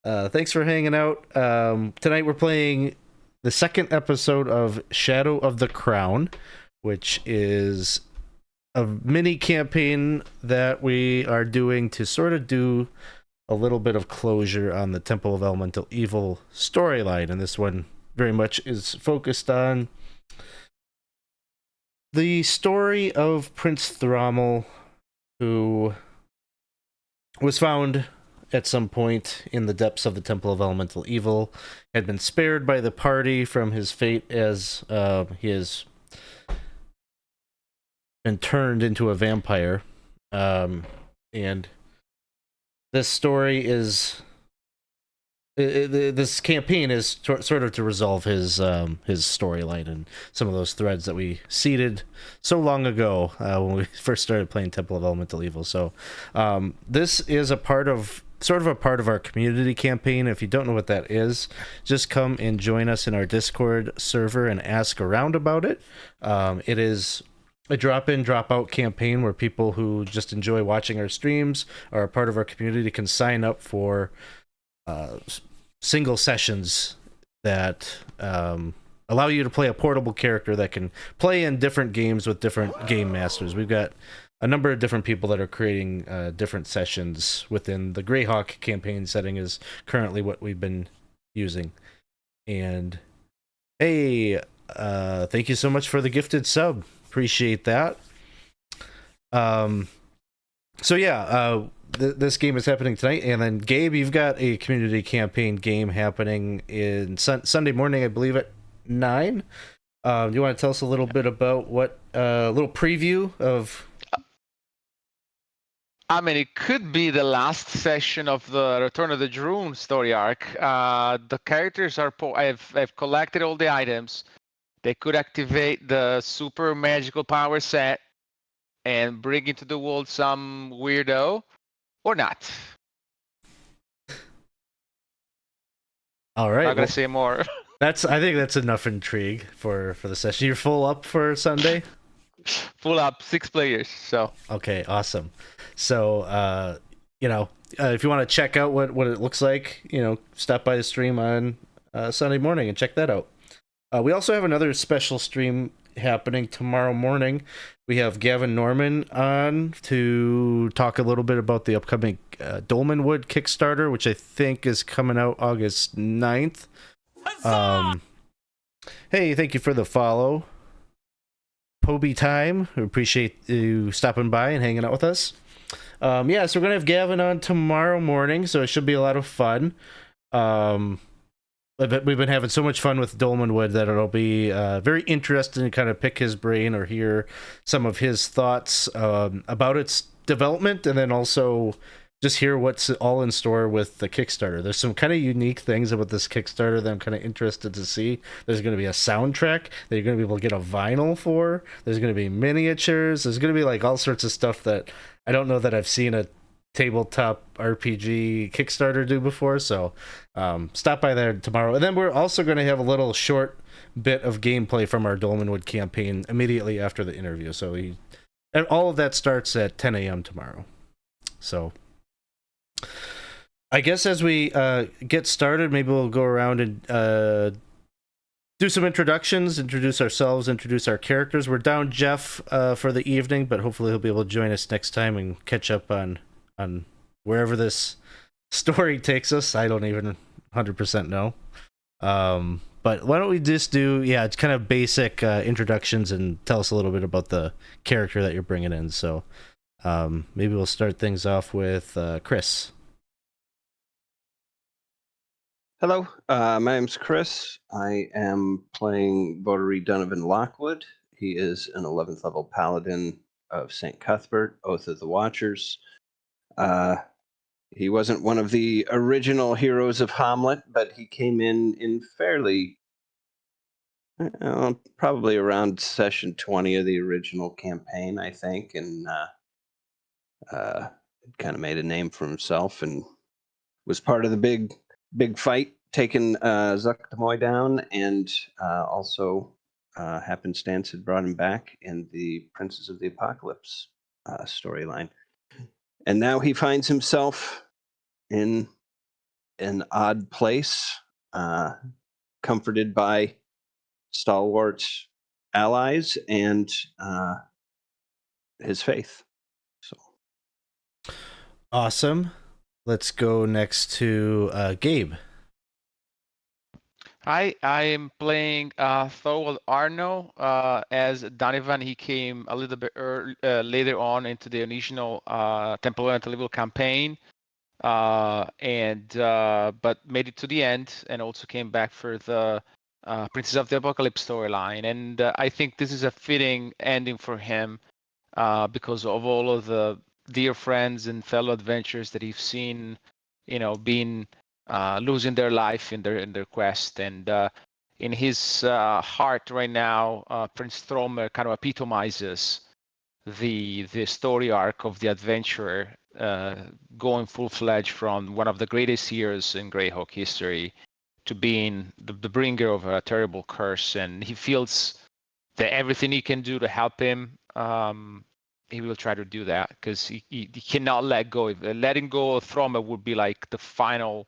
Thanks for hanging out. Tonight we're playing the second episode of Shadow of the Crown, which is a mini campaign that we are doing to sort of do a little bit of closure on the Temple of Elemental Evil storyline. And this one very much is focused on the story of Prince Thrommel, who was found at some point in the depths of the Temple of Elemental Evil, had been spared by the party from his fate as he has been turned into a vampire. And this story is. This campaign is sort of to resolve his storyline and some of those threads that we seeded so long ago when we first started playing Temple of Elemental Evil. So this is a part of our community campaign. If you don't know what that is, just come and join us in our Discord server and ask around about it. It is a drop-in, drop-out campaign where people who just enjoy watching our streams or are a part of our community can sign up for single sessions that allow you to play a portable character that can play in different games with different game masters. We've got a number of different people that are creating different sessions within the Greyhawk campaign setting is currently what we've been using. And hey, thank you so much for the gifted sub. Appreciate that. So yeah, this game is happening tonight, and then Gabe, you've got a community campaign game happening in Sunday morning, I believe at 9. Do you want to tell us a little bit about what little preview of? I mean, it could be the last session of the Return of the Druun story arc. The characters are. I've collected all the items. They could activate the super magical power set and bring into the world some weirdo, or not. All right, Not gonna say more. I think that's enough intrigue for the session. You're full up for Sunday. Full up 6 players. So okay, awesome. So if you want to check out what it looks like, stop by the stream on Sunday morning and check that out. We also have another special stream happening tomorrow morning. We have Gavin Norman on to talk a little bit about the upcoming Dolmenwood Kickstarter, which I think is coming out August 9th. Hey, thank you for the follow. Poby Time. We appreciate you stopping by and hanging out with us. So we're going to have Gavin on tomorrow morning, so it should be a lot of fun. We've been having so much fun with Dolmenwood that it'll be very interesting to kind of pick his brain or hear some of his thoughts about its development, and then also just hear what's all in store with the Kickstarter. There's some kind of unique things about this Kickstarter that I'm kind of interested to see. There's going to be a soundtrack that you're going to be able to get a vinyl for. There's going to be miniatures. There's going to be like all sorts of stuff that I don't know that I've seen a tabletop RPG Kickstarter do before, so stop by there tomorrow. And then we're also going to have a little short bit of gameplay from our Dolmenwood campaign immediately after the interview. So all of that starts at 10 a.m. tomorrow. So I guess as we get started, maybe we'll go around and do some introductions, introduce ourselves, introduce our characters. We're down Jeff for the evening, but hopefully he'll be able to join us next time and catch up on wherever this story takes us. I don't even 100% know. But why don't we just do, it's kind of basic introductions and tell us a little bit about the character that you're bringing in. So maybe we'll start things off with Chris. Hello, my name's Chris. I am playing Votary Donovan Lockwood. He is an 11th level paladin of St. Cuthbert, Oath of the Watchers. He wasn't one of the original heroes of Hamlet, but he came in fairly, probably around session 20 of the original campaign, I think, and kind of made a name for himself and was part of the big fight taking Zuck Demoy down, and also happenstance had brought him back in the Princes of the Apocalypse storyline. And now he finds himself in an odd place, comforted by stalwart allies and his faith. So Awesome. Let's go next to Gabe. I am playing Thorwald Arno as Donovan. He came a little bit later on into the original Temple of Evil campaign, but made it to the end and also came back for the Princess of the Apocalypse storyline. And I think this is a fitting ending for him because of all of the dear friends and fellow adventurers that he's seen, being losing their life in their quest. And in his heart right now, Prince Thromer kind of epitomizes the story arc of the adventurer going full-fledged from one of the greatest heroes in Greyhawk history to being the bringer of a terrible curse. And he feels that everything he can do to help him, he will try to do that because he cannot let go. Letting go of Thromer would be like the final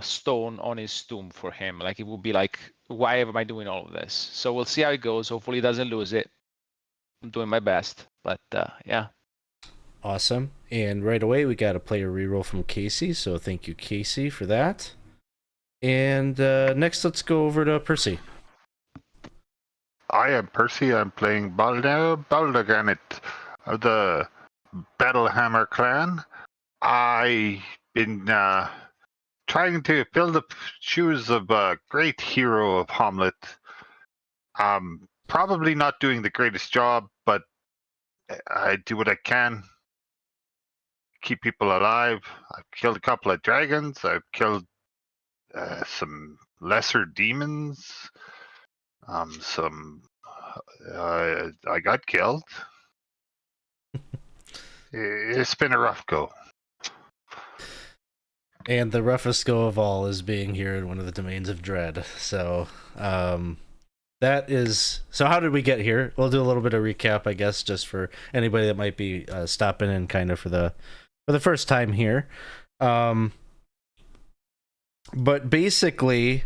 stone on his tomb for him. Like it would be like, why am I doing all of this? So we'll see how it goes. Hopefully he doesn't lose it. I'm doing my best, but yeah. Awesome. And right away, we got a player reroll from Casey, so thank you, Casey, for that. And next, let's go over to Percy. I am Percy. I'm playing Baldaganit of the Battlehammer clan. I've been trying to fill the shoes of a great hero of Hamlet. Probably not doing the greatest job, but I do what I can. Keep people alive. I've killed a couple of dragons. I've killed some lesser demons. I got killed. It's been a rough go. And the roughest go of all is being here in one of the domains of dread. So that is. So how did we get here? We'll do a little bit of recap, I guess, just for anybody that might be stopping in kind of for the first time here. But basically,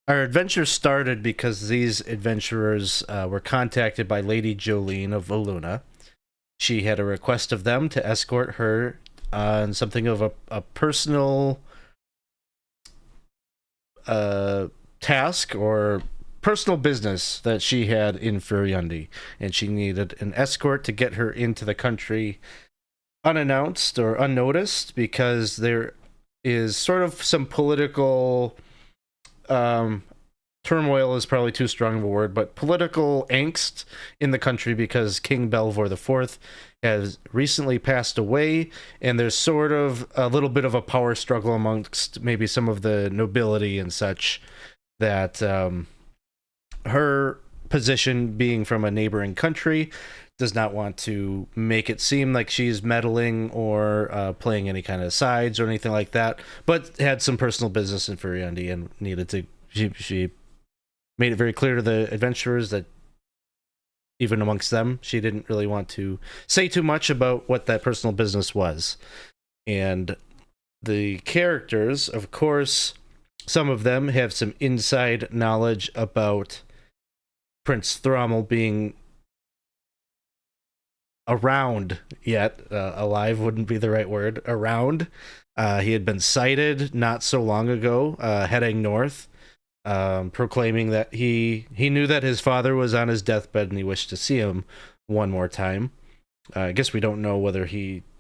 our adventure started because these adventurers were contacted by Lady Jolene of Voluna. She had a request of them to escort her on something of a personal task or personal business that she had in Furyundi, and she needed an escort to get her into the country unannounced or unnoticed because there is sort of some political turmoil is probably too strong of a word, but political angst in the country because King Belvoir IV has recently passed away, and there's sort of a little bit of a power struggle amongst maybe some of the nobility and such, that her position, being from a neighboring country, does not want to make it seem like she's meddling or playing any kind of sides or anything like that, but had some personal business in Furyundi and needed to. She made it very clear to the adventurers that even amongst them, she didn't really want to say too much about what that personal business was. And the characters, of course, some of them have some inside knowledge about Prince Thrommel being around yet. Alive wouldn't be the right word. Around. He had been sighted not so long ago, heading north, proclaiming that he knew that his father was on his deathbed and he wished to see him one more time. I guess we don't know whether we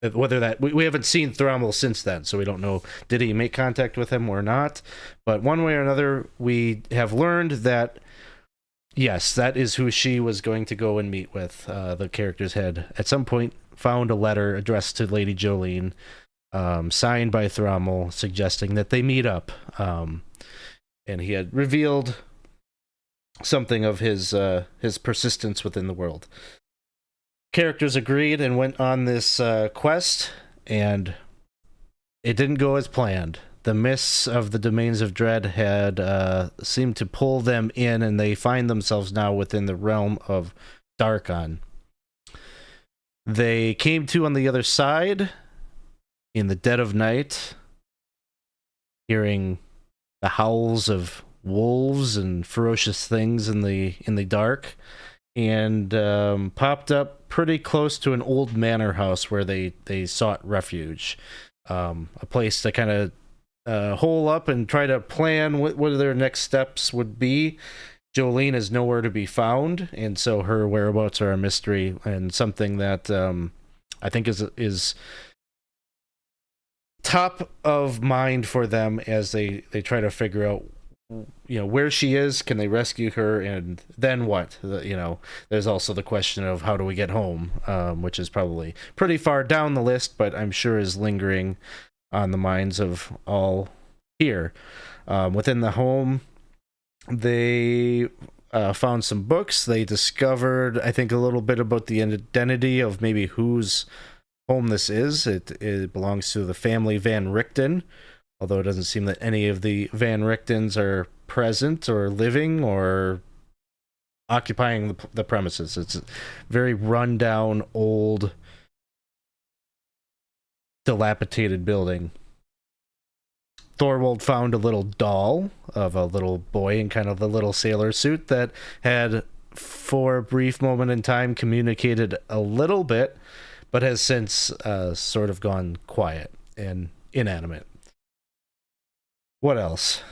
haven't seen Thrommel since then, so we don't know, did he make contact with him or not. But one way or another, we have learned that yes, that is who she was going to go and meet with. The characters had at some point found a letter addressed to Lady Jolene, signed by Thrommel, suggesting that they meet up. And he had revealed something of his persistence within the world. Characters agreed and went on this quest, and it didn't go as planned. The mists of the Domains of Dread had seemed to pull them in, and they find themselves now within the realm of Darkon. They came to on the other side in the dead of night, hearing the howls of wolves and ferocious things in the dark, and popped up pretty close to an old manor house where they sought refuge, a place to kind of hole up and try to plan what their next steps would be. Jolene is nowhere to be found, and so her whereabouts are a mystery and something that I think is top of mind for them as they try to figure out, where she is. Can they rescue her, and then what? There's also the question of how do we get home, which is probably pretty far down the list, but I'm sure is lingering on the minds of all here. Within the home, they found some books. They discovered, I think, a little bit about the identity of maybe whose home this is. It belongs to the family Van Richten, although it doesn't seem that any of the Van Richtens are present or living or occupying the premises. It's a very rundown, old, dilapidated building. Thorwald found a little doll of a little boy in kind of the little sailor suit that had, for a brief moment in time, communicated a little bit, but has since sort of gone quiet and inanimate. What else?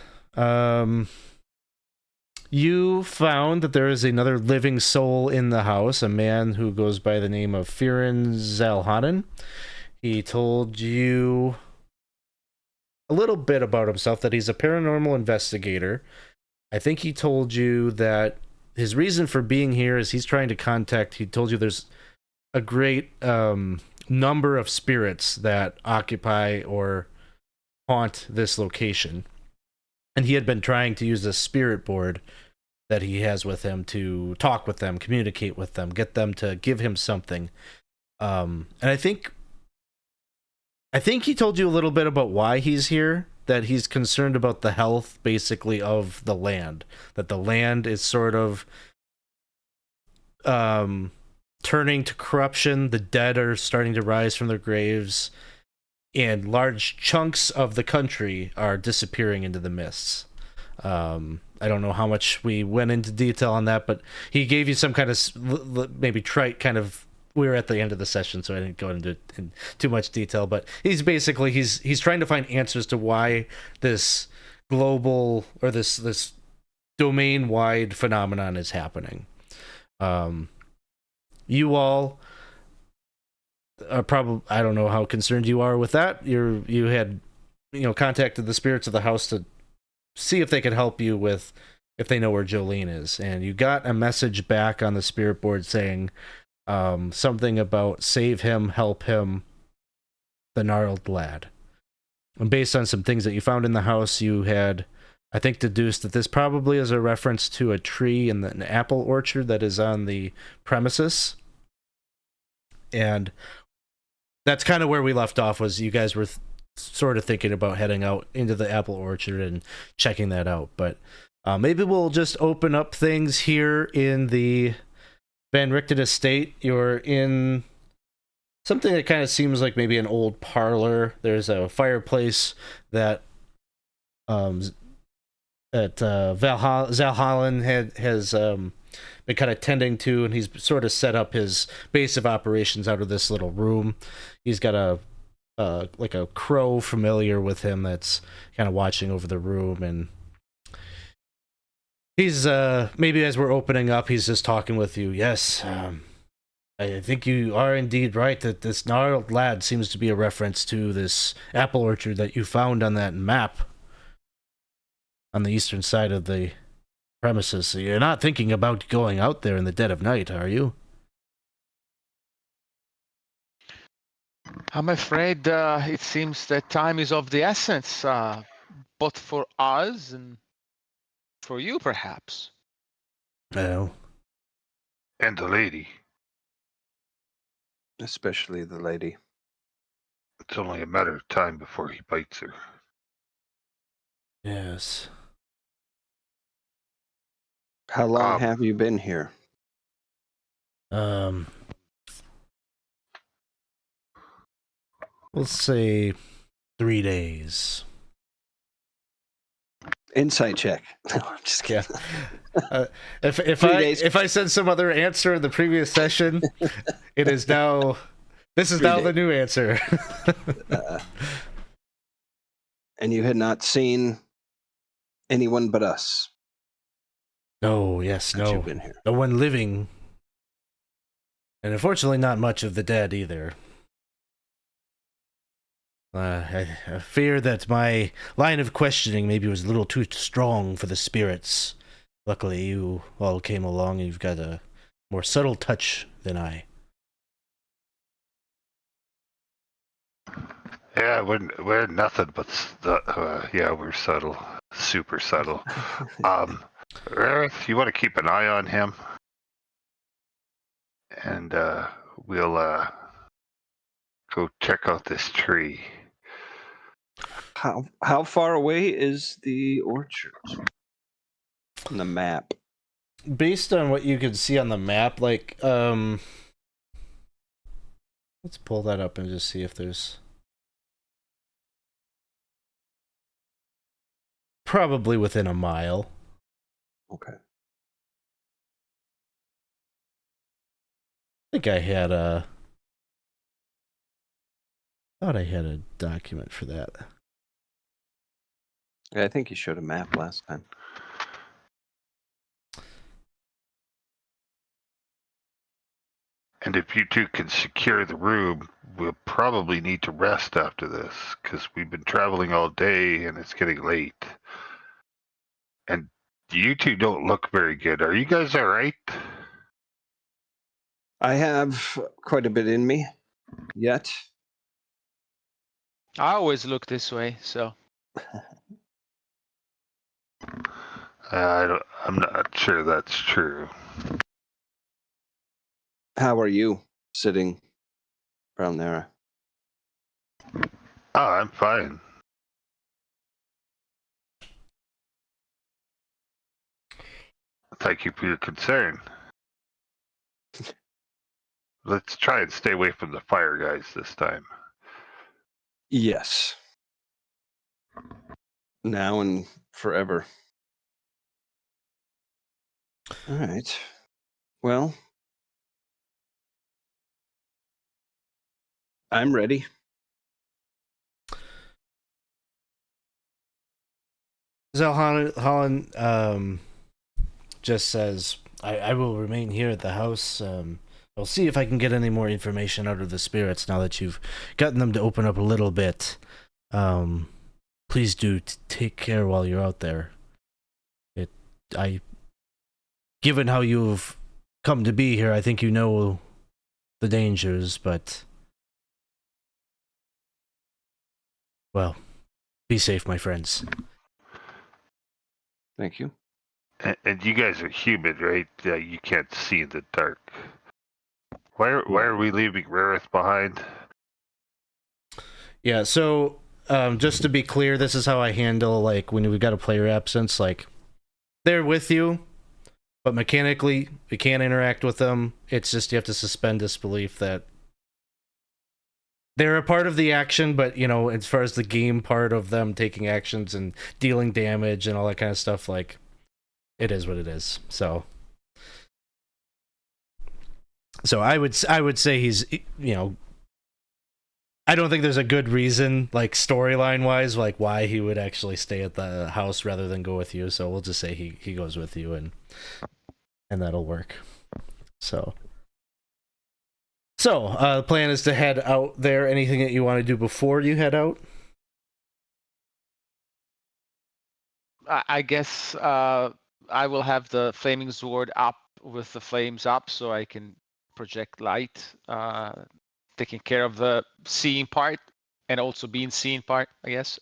You found that there is another living soul in the house, a man who goes by the name of Firin Zalhanen. He told you a little bit about himself, that he's a paranormal investigator. I think he told you that his reason for being here is he told you there's a great number of spirits that occupy or haunt this location. And he had been trying to use the spirit board that he has with him to talk with them, communicate with them, get them to give him something. And I think he told you a little bit about why he's here, that he's concerned about the health, basically, of the land. That the land is sort of turning to corruption. The dead are starting to rise from their graves, and large chunks of the country are disappearing into the mists. I don't know how much we went into detail on that, but he gave you some kind of maybe trite kind of. We were at the end of the session, so I didn't go into too much detail. But he's basically he's trying to find answers to why this global or this domain-wide phenomenon is happening. You all are probably, I don't know how concerned you are with that. You had contacted the spirits of the house to see if they could help you with if they know where Jolene is, and you got a message back on the spirit board saying something about save him, help him, the gnarled lad. And based on some things that you found in the house, you had, I think, deduced that this probably is a reference to a tree in an apple orchard that is on the premises. And that's kind of where we left off, was you guys were sort of thinking about heading out into the apple orchard and checking that out. But maybe we'll just open up things here in the Van Richten estate. You're in something that kind of seems like maybe an old parlor. There's a fireplace that Zalhanen has been kind of tending to, and he's sort of set up his base of operations out of this little room. He's got a like a crow familiar with him that's kind of watching over the room, and he's maybe as we're opening up, he's just talking with you. Yes, I think you are indeed right that this gnarled lad seems to be a reference to this apple orchard that you found on that map on the eastern side of the premises. So you're not thinking about going out there in the dead of night, are you? I'm afraid it seems that time is of the essence, both for us and for you, perhaps. Well, And the lady. Especially the lady. It's only a matter of time before he bites her. yes. How long have you been here? We'll say 3 days. Insight check. No, I'm just kidding. If I said some other answer in the previous session, it is now. This is 3 now days. the new answer. And you had not seen anyone but us No, yes, since no. you've been here. No one living. And unfortunately, not much of the dead either. I fear that my line of questioning maybe was a little too strong for the spirits. Luckily, you all came along and you've got a more subtle touch than I. Yeah, we're nothing but we're subtle, super subtle. Rarith, you want to keep an eye on him, and we'll go check out this tree. How far away is the orchard on the map? Based on what you can see on the map, like, let's pull that up and just see if there's... Probably within a mile. Okay. I think I thought I had a document for that. Yeah, I think you showed a map last time. And if you two can secure the room, we'll probably need to rest after this, because we've been traveling all day and it's getting late. And you two don't look very good. Are you guys all right? I have quite a bit in me yet. I always look this way, so. I'm not sure that's true. How are you sitting around there? Oh, I'm fine. Thank you for your concern. Let's try and stay away from the fire guys this time. Yes. Now and forever. All right. Well, I'm ready. So Holland just says, I will remain here at the house. I'll see if I can get any more information out of the spirits now that you've gotten them to open up a little bit. Please do take care while you're out there. Given how you've come to be here, I think you know the dangers, but... Well, be safe, my friends. Thank you. And you guys are human, right? You can't see in the dark. Why are we leaving Rarith behind? Yeah, so just to be clear, this is how I handle, like, when we've got a player absence, like, they're with you, but mechanically, we can't interact with them. It's just you have to suspend disbelief that they're a part of the action, but, you know, as far as the game part of them taking actions and dealing damage and all that kind of stuff, like, it is what it is. So I would say he's, you know, I don't think there's a good reason, like, storyline wise, like, why he would actually stay at the house rather than go with you. So we'll just say he goes with you, and that'll work. So the plan is to head out there. Anything that you want to do before you head out? I guess I will have the flaming sword up with the flames up so I can project light, taking care of the seeing part and also being seen part, I guess.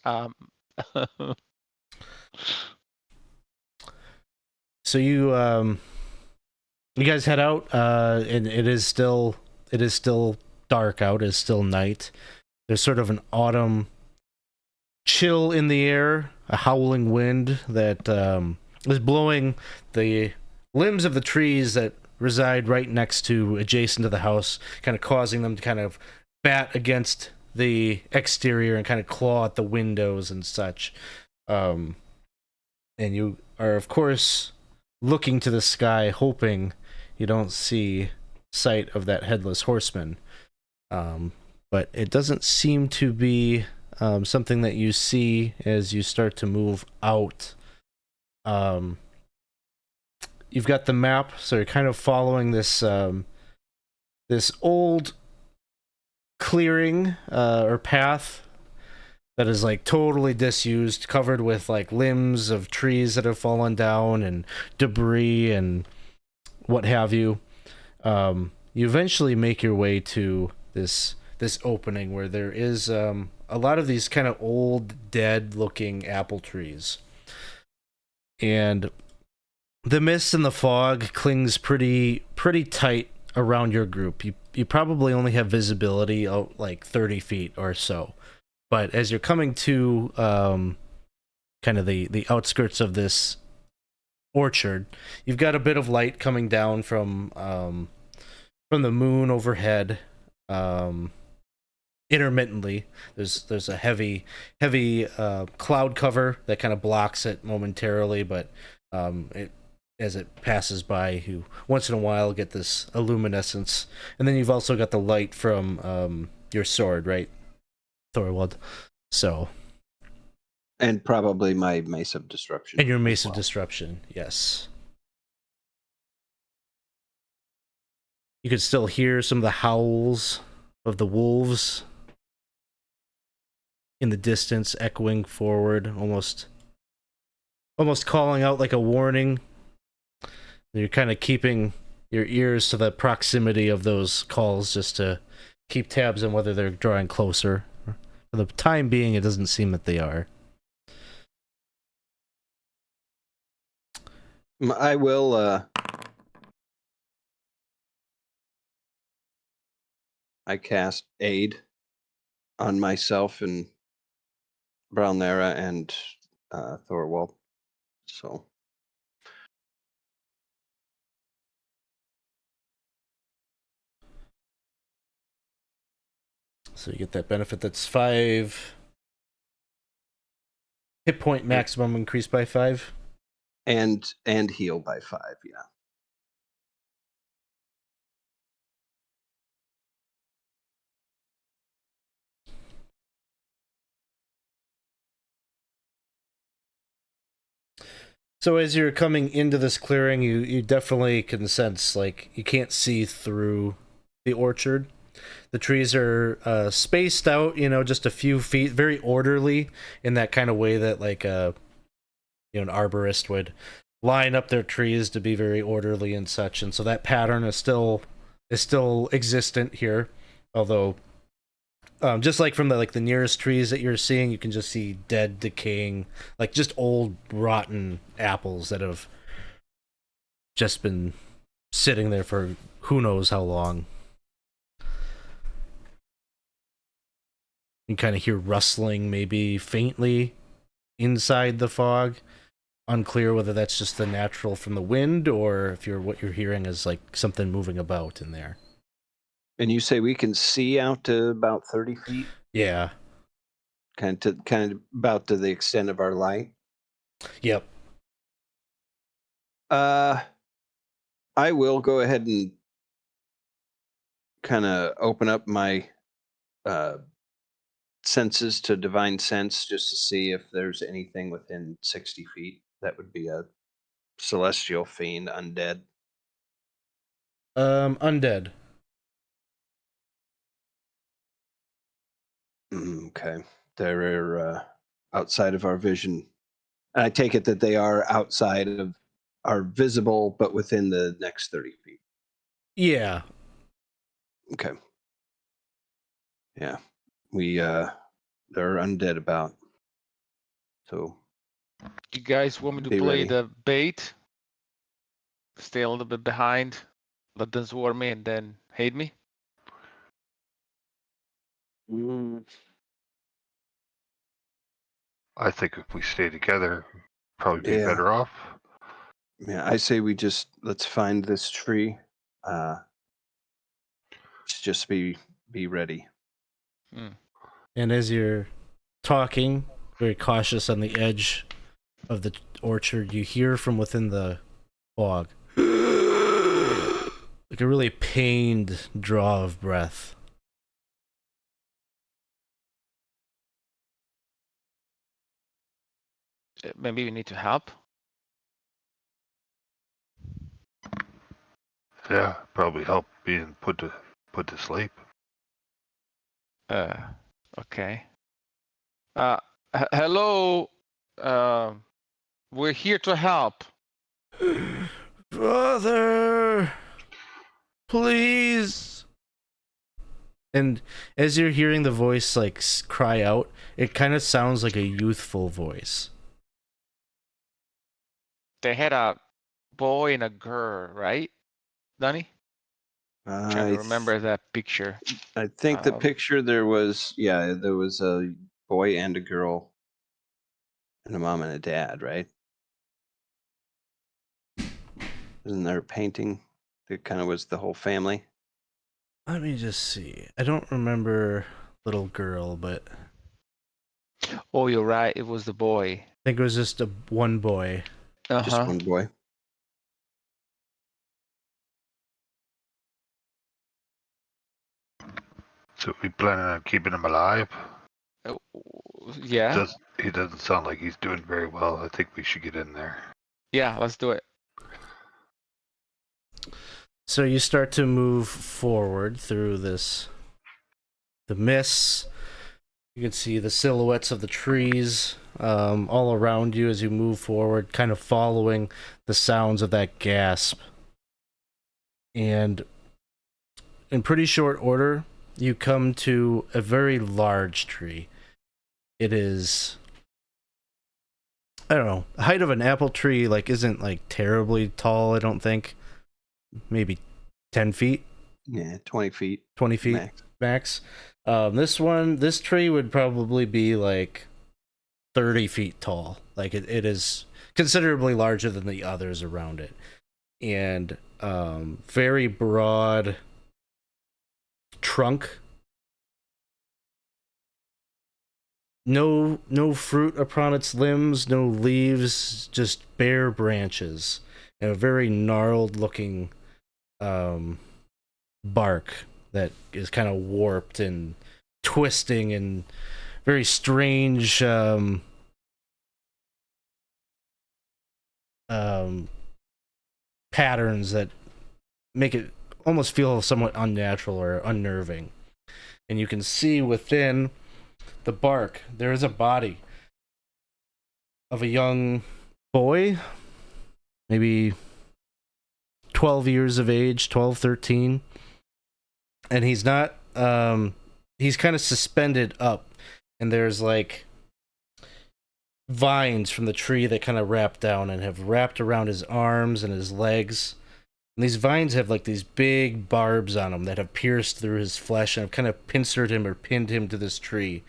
So you guys head out, and it is still dark out. It's still night. There's sort of an autumn chill in the air, a howling wind that is blowing the limbs of the trees that reside right next to, adjacent to the house, kind of causing them to kind of bat against the exterior and kind of claw at the windows and such. And you are, of course, looking to the sky, hoping you don't see sight of that headless horseman. But it doesn't seem to be something that you see as you start to move out. You've got the map, so you're kind of following this this old clearing or path that is like totally disused, covered with like limbs of trees that have fallen down and debris and what have you. You eventually make your way to this opening where there is a lot of these kind of old, dead-looking apple trees, and the mist and the fog clings pretty tight around your group. You probably only have visibility out like 30 feet or so. But as you're coming to kind of the outskirts of this orchard, you've got a bit of light coming down from the moon overhead. Intermittently, there's a heavy cloud cover that kind of blocks it momentarily, but as it passes by, you once in a while get this illuminescence, and then you've also got the light from your sword, right, Thorwald? So, and probably my Mace of Disruption. And your Mace of Disruption, yes. You could still hear some of the howls of the wolves in the distance, echoing forward, almost calling out like a warning. You're kind of keeping your ears to the proximity of those calls just to keep tabs on whether they're drawing closer. For the time being, it doesn't seem that they are. I will, I cast Aid on myself and Brownera and Thorwald. So. So you get that benefit. That's 5 hit point maximum increased by 5. And heal by 5, yeah. So as you're coming into this clearing, you definitely can sense, like, you can't see through the orchard. The trees are spaced out, just a few feet, very orderly in that kind of way that, like, an arborist would line up their trees to be very orderly and such. And so that pattern is still existent here, although just like from the nearest trees that you're seeing, you can just see dead, decaying, like just old, rotten apples that have just been sitting there for who knows how long. You kind of hear rustling, maybe faintly, inside the fog. Unclear whether that's just the natural from the wind or if what you're hearing is like something moving about in there. And you say we can see out to about 30 feet? Yeah. Kind of about to the extent of our light? Yep. I will go ahead and kind of open up my senses to Divine Sense just to see if there's anything within 60 feet. That would be a celestial fiend, undead. Undead. Okay. They're outside of our vision. And I take it that they are outside of are visible, but within the next 30 feet. Yeah. Okay. Yeah. They're undead about. So. You guys want me to Be play ready. the bait? Stay a little bit behind, let them swarm me, and then hate me? I think if we stay together, probably be Yeah. better off. Yeah, I say let's find this tree. Hmm. Just be ready. And as you're talking, very cautious on the edge of the orchard, you hear from within the fog like a really pained draw of breath. Maybe we need to help. Yeah, probably help being put to sleep. Okay. Hello. We're here to help. Father, please. And as you're hearing the voice like cry out, it kind of sounds like a youthful voice. They had a boy and a girl, right, Donnie? Trying to I remember that picture. I think the Um, picture there was a boy and a girl and a mom and a dad, right? Isn't there a painting that kind of was the whole family? Let me just see. I don't remember little girl, but Oh, you're right. It was the boy. I think it was just one boy. Just one boy. So we planning on keeping him alive? Yeah. He doesn't sound like he's doing very well. I think we should get in there. Yeah. Let's do it. So you start to move forward through the mists. You can see the silhouettes of the trees all around you as you move forward, kind of following the sounds of that gasp. And in pretty short order, you come to a very large tree. It is, I don't know, the height of an apple tree like isn't like terribly tall, I don't think. Maybe 10 feet, Yeah, 20 feet 20 feet max. max. This tree would probably be like 30 feet tall. Like it is considerably larger than the others around it. And very broad trunk. No fruit upon its limbs, no leaves, just bare branches. And a very gnarled looking bark that is kind of warped and twisting and very strange patterns that make it almost feel somewhat unnatural or unnerving. And you can see within the bark there is a body of a young boy, maybe 12 years of age, 12, 13. And he's not he's kind of suspended up, and there's like vines from the tree that kind of wrap down and have wrapped around his arms and his legs. And these vines have like these big barbs on them that have pierced through his flesh and have kind of pincered him or pinned him to this tree.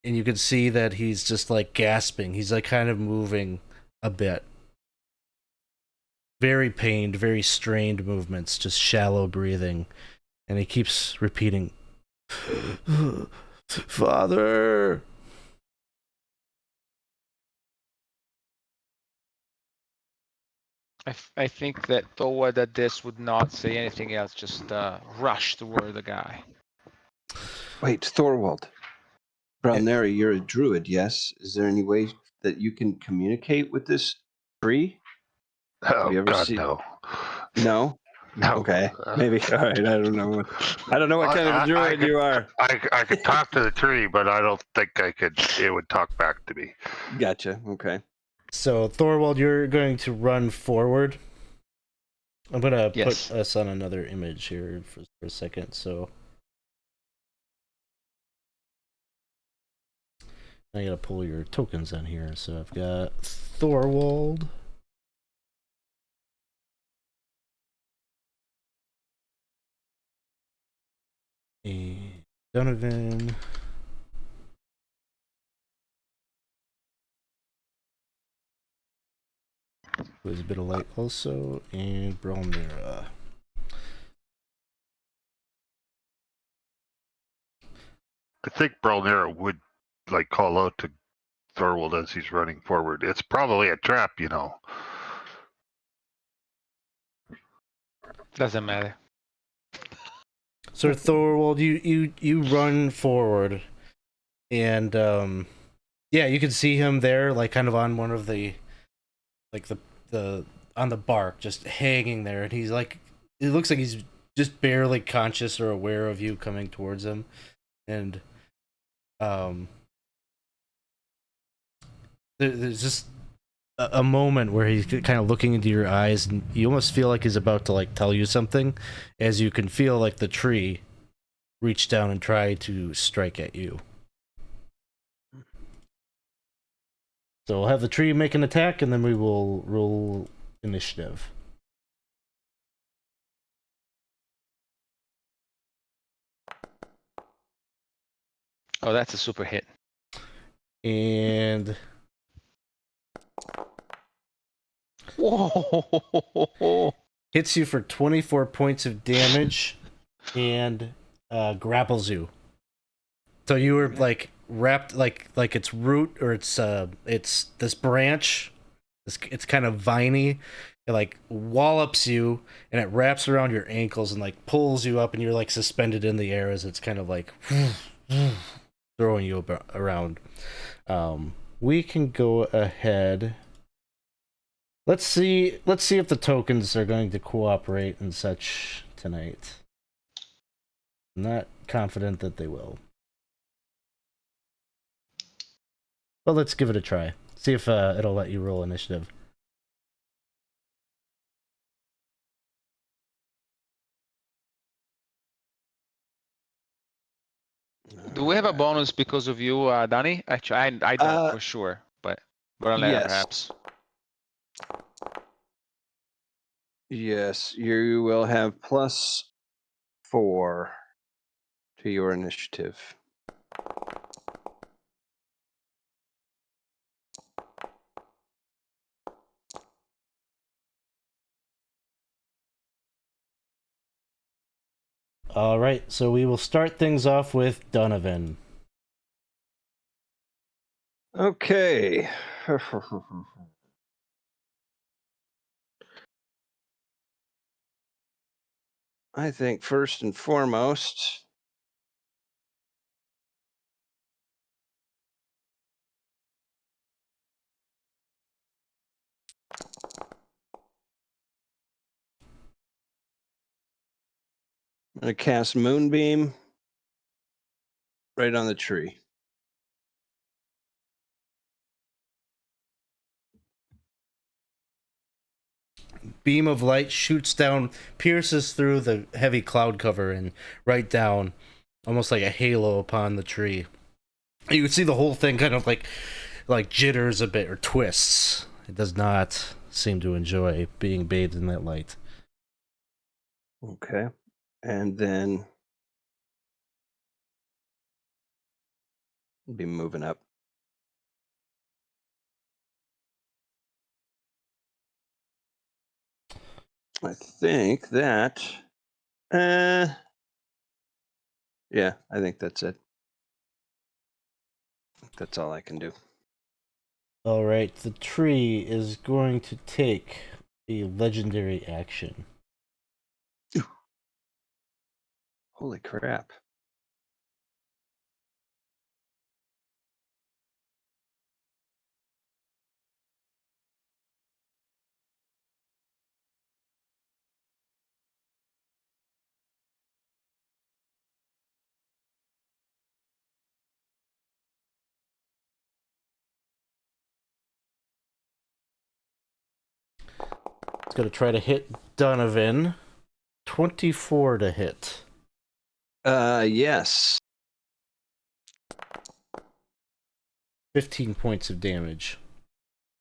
And you can see that he's just like gasping. He's like kind of moving a bit. Very pained, very strained movements, just shallow breathing. And he keeps repeating, Father! I think that Towa that this would not say anything else, just rush toward the guy. Wait, Thorwald. Brownberry, you're a druid, yes? Is there any way that you can communicate with this tree? Oh you ever God, seen- no. No? No. Okay. Maybe. All right. I don't know. I don't know what kind of a druid you are. I could talk to the tree, but I don't think it would talk back to me. Gotcha. Okay. So, Thorwald, you're going to run forward. I'm going to put us on another image here for a second. So, I got to pull your tokens on here. So, I've got Thorwald. And Donovan. Who has a bit of light also. And Bromira. I think Brelnera would like call out to Thorwald as he's running forward. It's probably a trap, you know. Doesn't matter. So Thorwald, you run forward, and yeah, you can see him there, like kind of on one of the, like the on the bark, just hanging there, and he's like, it looks like he's just barely conscious or aware of you coming towards him, and there's just a moment where he's kind of looking into your eyes, and you almost feel like he's about to like tell you something, as you can feel like the tree reach down and try to strike at you. So we'll have the tree make an attack, and then we will roll initiative. Oh, that's a super hit. And Whoa! hits you for 24 points of damage, and grapples you. So you were like wrapped, like its root, or it's this branch. It's kind of viney. It like wallops you, and it wraps around your ankles and like pulls you up, and you're like suspended in the air as it's kind of like throwing you around. We can go ahead. Let's see if the tokens are going to cooperate and such tonight. I'm not confident that they will. Well, let's give it a try. See if it'll let you roll initiative. Do we have a bonus because of you, Danny? Actually, I don't for sure, but Yes. perhaps. Yes, you will have +4 to your initiative. All right, so we will start things off with Donovan. Okay. I think first and foremost, I'm going to cast Moonbeam right on the tree. Beam of light shoots down, pierces through the heavy cloud cover, and right down, almost like a halo upon the tree. You can see the whole thing kind of like jitters a bit or twists. It does not seem to enjoy being bathed in that light. Okay. And then be moving up. I think that yeah, I think that's it. That's all I can do. All right, the tree is going to take a legendary action. Holy crap. It's going to try to hit Donovan. 24 to hit. Yes. 15 points of damage.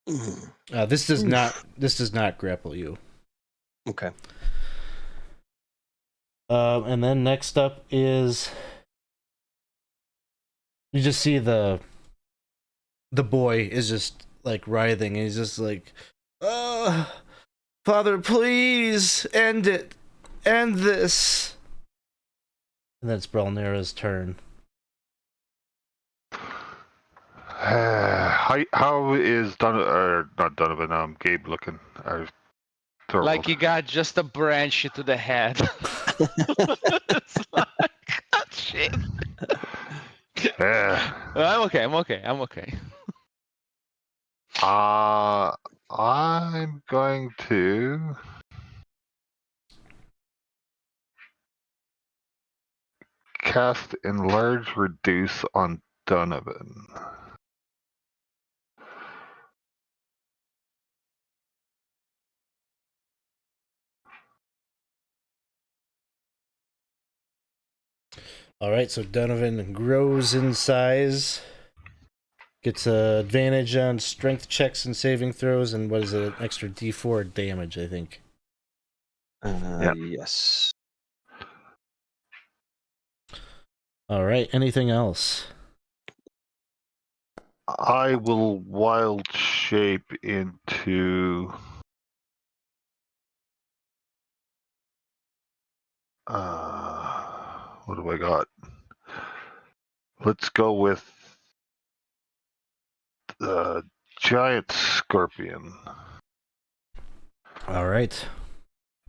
Mm. This does not grapple you. Okay. And then next up is, you just see the boy is just like writhing, and he's just like, Father, please end it, end this. And then it's Brelnera's turn. How is not Donovan? Gabe looking. Thorwald. Like he got just a branch into the head. It's like, oh, shit. I'm okay. I'm okay. I'm going to cast Enlarge Reduce on Donovan. All right, so Donovan grows in size, gets an advantage on strength checks and saving throws, and what is it, an extra D4 damage, I think. Yep. Yes. All right, anything else? I will wild shape into what do I got? Let's go with the giant scorpion, All right,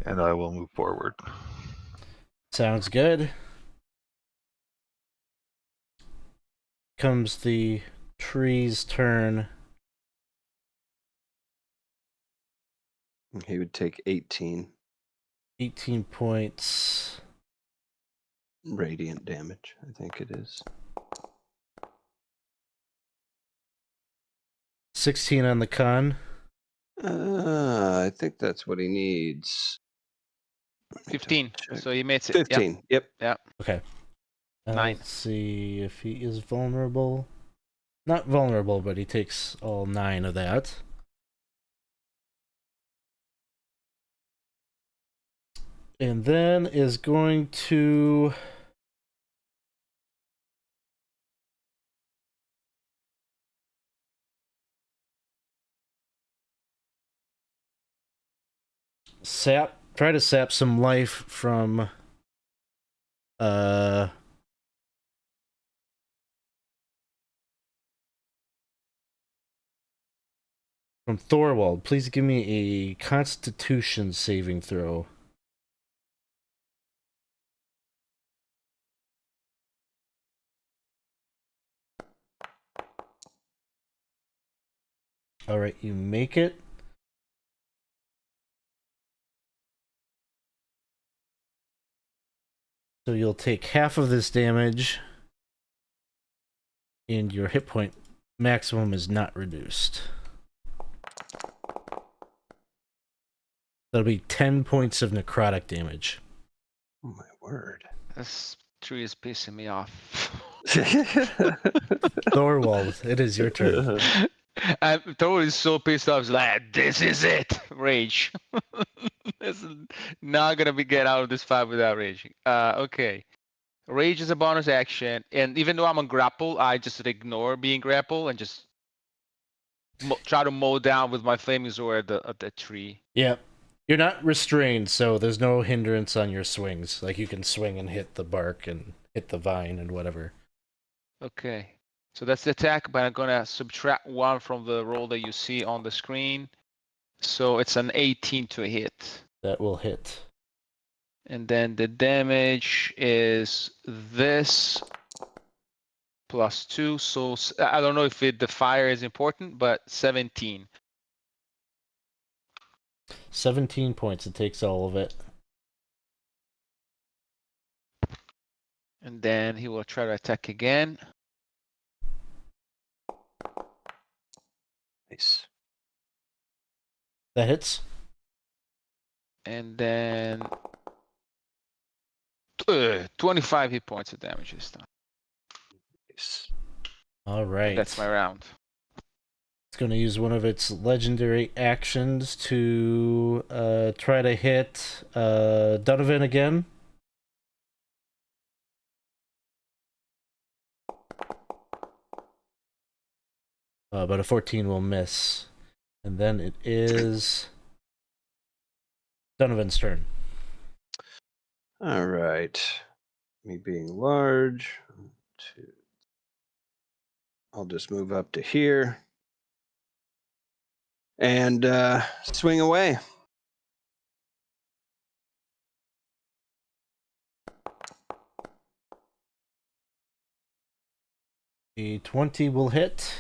and I will move forward. sounds good. Comes the tree's turn. He would take 18 18 points. radiant damage, I think it is. 16 on the con. I think that's what he needs. 15. Check. So he makes it. 15. Yep. Okay. 9. Let's see if he is vulnerable. Not vulnerable, but he takes all 9 of that. And then is going to try to sap some life from Thorwald. Please give me a Constitution saving throw. All right, you make it. So you'll take half of this damage, and your hit point maximum is not reduced. That'll be 10 points of necrotic damage. Oh my word. This tree is pissing me off. Thorwald, it is your turn. I'm totally so pissed off. It's like, this is it. Rage. This is not gonna get out of this fight without raging. Okay. Rage is a bonus action, and even though I'm on grapple, I just ignore being grapple and just try to mow down with my flaming sword at the tree. Yep. You're not restrained, so there's no hindrance on your swings. Like, you can swing and hit the bark and hit the vine and whatever. Okay. So that's the attack, but I'm gonna subtract 1 from the roll that you see on the screen. So it's an 18 to hit. That will hit. And then the damage is this plus 2. So I don't know if the fire is important, but 17. 17 points. It takes all of it. And then he will try to attack again. Nice. That hits. And then 25 hit points of damage this time. Nice. All right. That's my round. It's going to use one of its legendary actions to try to hit Donovan again. But a 14 will miss. And then it is Donovan's turn. All right. Me being large. 1, 2, I'll just move up to here and swing away. A 20 will hit.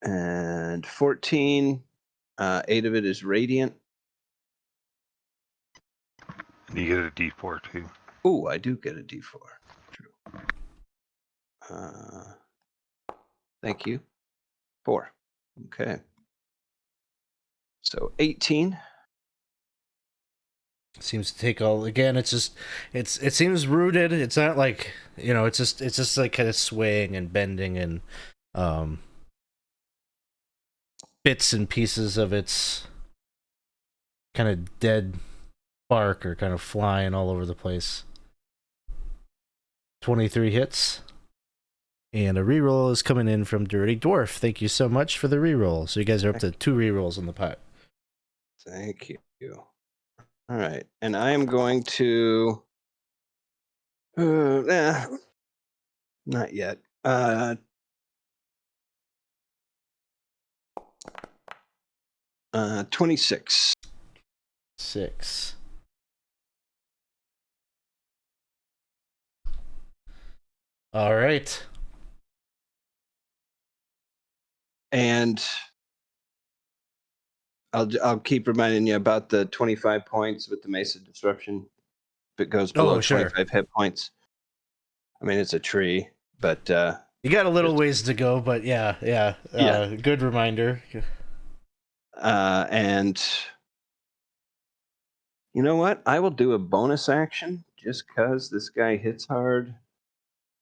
And 14. 8 of it is radiant. You get a D4 too. Ooh, I do get a D4. True. Thank you. 4. Okay. So 18. Seems to take all again. It's just it seems rooted. It's not like, you know, it's just like kind of swaying and bending and bits and pieces of its kind of dead bark are kind of flying all over the place. 23 hits. And a reroll is coming in from Dirty Dwarf. Thank you so much for the reroll. So you guys are up to 2 rerolls on the pot. Thank you. All right. And I am going to... not yet. 26. 6. All right. And I'll keep reminding you about the 25 points with the Mesa Disruption. If it goes below 25 hit points. I mean, it's a tree, but... you got a little ways to go, but yeah. Good reminder. And you know what? I will do a bonus action just because this guy hits hard.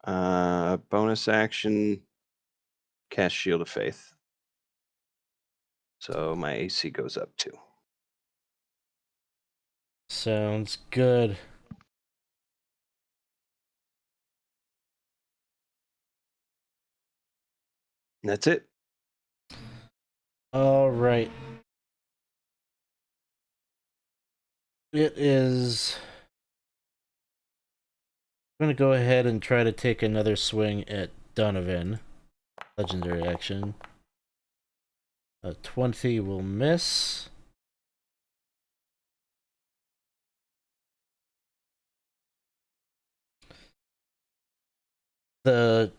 Bonus action, cast Shield of Faith. So my AC goes up too. Sounds good. That's it. All right. It is... I'm going to go ahead and try to take another swing at Donovan. Legendary action. A 20 will miss. The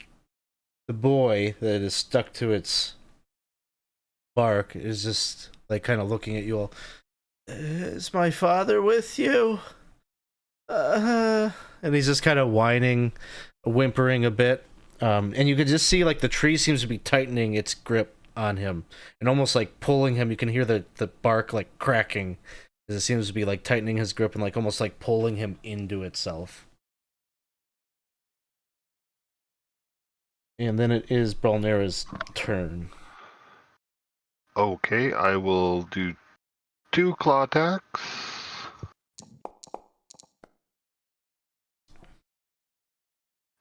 boy that is stuck to its bark is just like kind of looking at you all. Is my father with you? And he's just kind of whining, whimpering a bit. And you can just see like the tree seems to be tightening its grip on him and almost like pulling him. You can hear the bark like cracking as it seems to be like tightening his grip and like almost like pulling him into itself. And then it is Balnera's turn. Okay, I will do 2 claw attacks.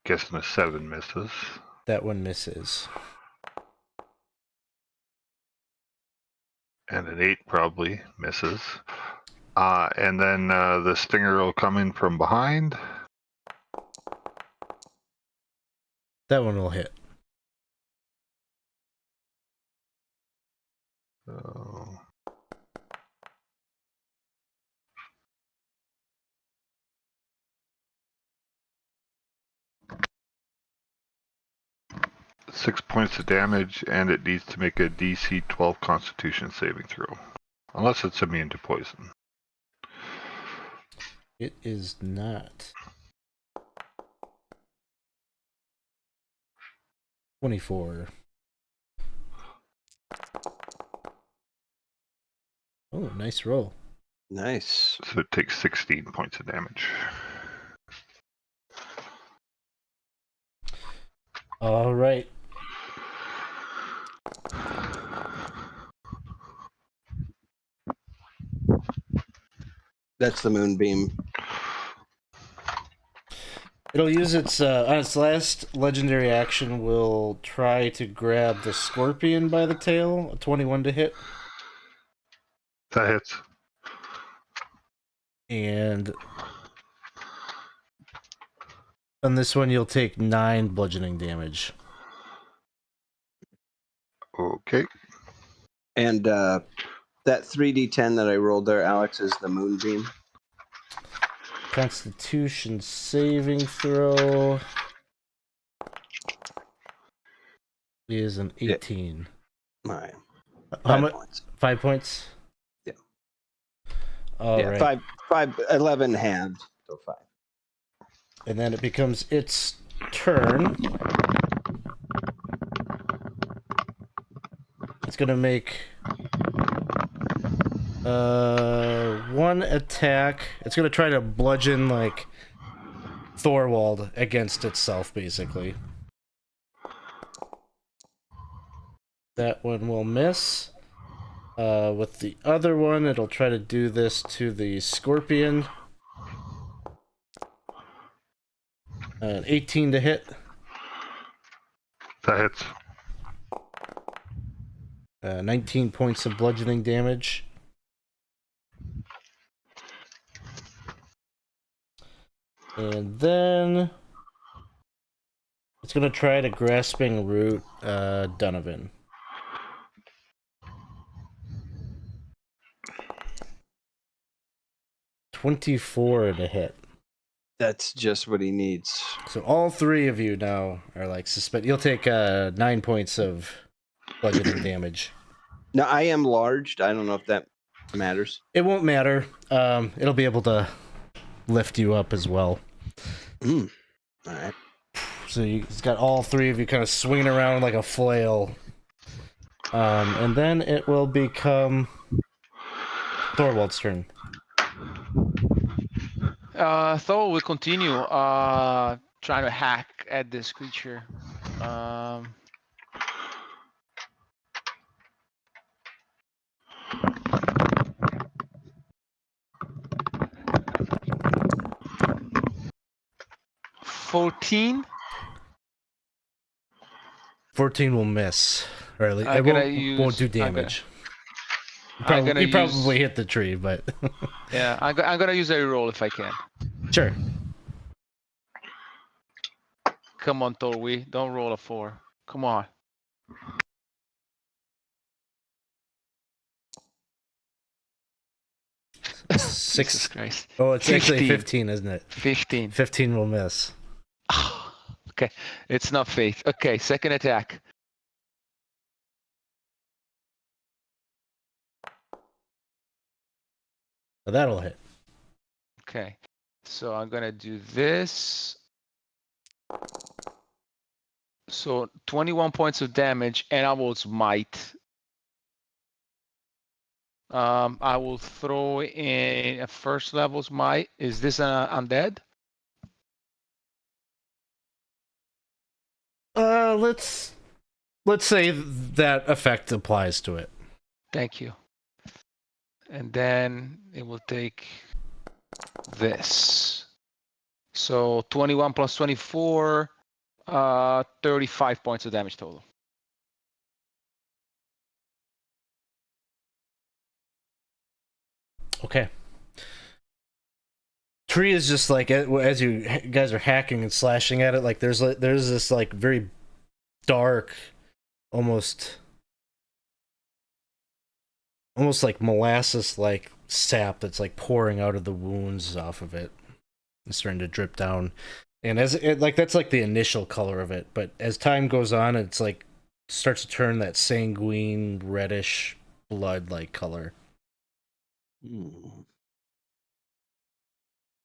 Guessing a 7 misses. That one misses. And an 8 probably misses. And then the stinger will come in from behind. That one will hit. So... 6 points of damage, and it needs to make a DC 12 Constitution saving throw. Unless it's immune to poison. It is not. 24. Oh, nice roll. Nice. So it takes 16 points of damage. All right. That's the moonbeam. It'll use its on its last legendary action. Will try to grab the scorpion by the tail. A 21 to hit. That hits. And On this one, you'll take 9 bludgeoning damage. Okay. And that 3d10 that I rolled there, Alex, is the moonbeam. Constitution saving throw is an 18. All right. How 5 much? points. 5 points? Yeah. All yeah, right. 11 halved, so 5. And then it becomes its turn. It's gonna make one attack. It's gonna try to bludgeon like Thorwald against itself, basically. That one will miss. With the other one, it'll try to do this to the scorpion. 18 to hit. That hits. 19 points of bludgeoning damage. And then it's gonna try to grasping root Donovan. $24 to hit. That's just what he needs. So all 3 of you now are like suspended. You'll take 9 points of bludgeoning damage. Now, I am large. I don't know if that matters. It won't matter. It'll be able to lift you up as well. All right. So it's got all 3 of you kind of swinging around like a flail. And then it will become Thorwald's turn. Thor will continue trying to hack at this creature. 14. 14 will miss. Or at least I'm it gonna won't do use- I'm damage. I'm gonna You use- probably hit the tree, but... Yeah, I'm gonna use a roll if I can. Sure. Come on, Thorwe, don't roll a 4. Come on. Jesus 6. Christ. Oh, it's actually 15. 15, isn't it? 15. 15 will miss. Okay, it's not faith. Okay, second attack. So that'll hit. Okay, so I'm gonna do this. So 21 points of damage, and I will smite. I will throw in a first level smite. Is this an undead? Let's say that effect applies to it. Thank you. And then it will take this. So 21 plus 24, 35 points of damage total. Okay. Tree is just like, as you guys are hacking and slashing at it, like there's this like very dark, almost like molasses like sap that's like pouring out of the wounds off of it. It's starting to drip down. And as it like that's like the initial color of it, but as time goes on, it's like starts to turn that sanguine reddish blood like color. And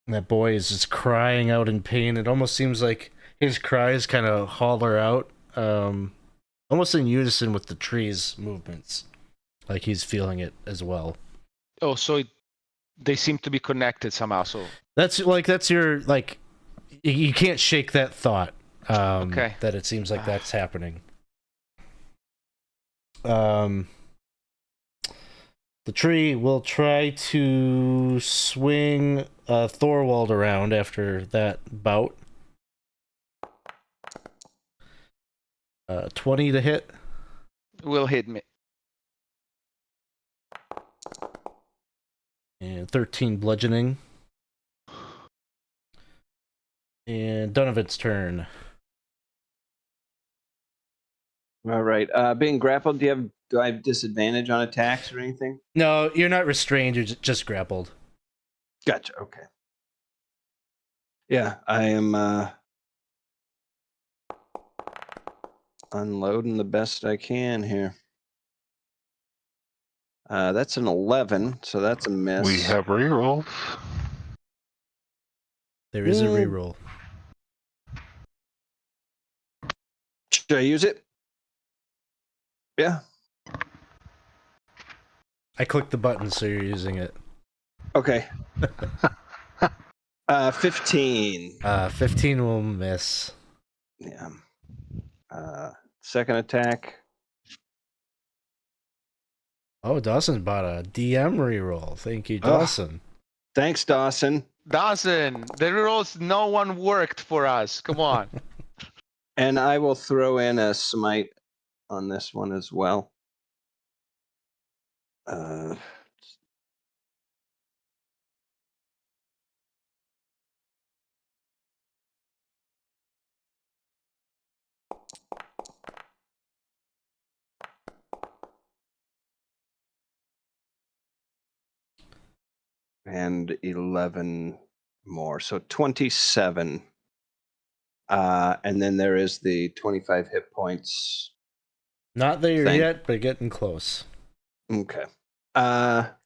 that boy is just crying out in pain. It almost seems like his cries kind of holler out, almost in unison with the tree's movements. Like he's feeling it as well. Oh, so they seem to be connected somehow. So that's your like, you can't shake that thought. Okay. That it seems like that's happening. The tree will try to swing Thorwald around after that bout. 20 to hit. Will hit me. And 13 bludgeoning. And Donovan's turn. All right. Being grappled, do I have disadvantage on attacks or anything? No, you're not restrained. You're just grappled. Gotcha. Okay. Yeah, I am unloading the best I can here. That's an 11, so that's a miss. We have rerolls. There is a reroll. Should I use it? Yeah. I clicked the button, so you're using it. Okay. 15. 15 will miss. Yeah. Second attack. Oh, Dawson bought a DM reroll. Thank you, Dawson. Thanks, Dawson. Dawson, the rerolls, no one worked for us. Come on. And I will throw in a smite on this one as well. And 11 more. So 27. And then there is the 25 hit points. Not there yet, but getting close. Okay. That's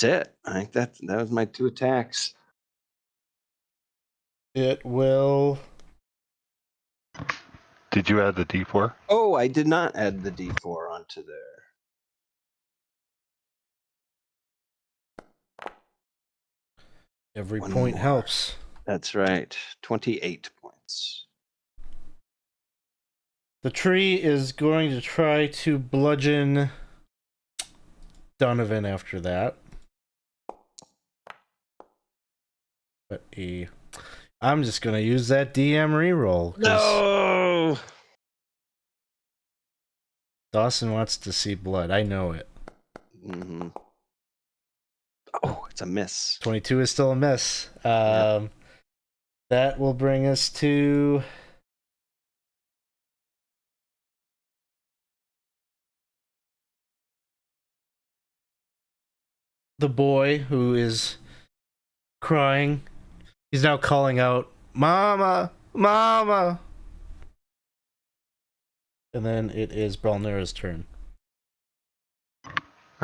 it. I think that was my 2 attacks. It will. Did you add the D4? Oh, I did not add the D4 onto there. Every One point more. helps. That's right. 28 points. The tree is going to try to bludgeon Donovan after that. But I'm just going to use that DM reroll. No! Dawson wants to see blood. I know it. Mm-hmm. Oh, it's a miss. 22 is still a miss. That will bring us to the boy who is crying. He's now calling out, "Mama! Mama!" And then it is Balnera's turn.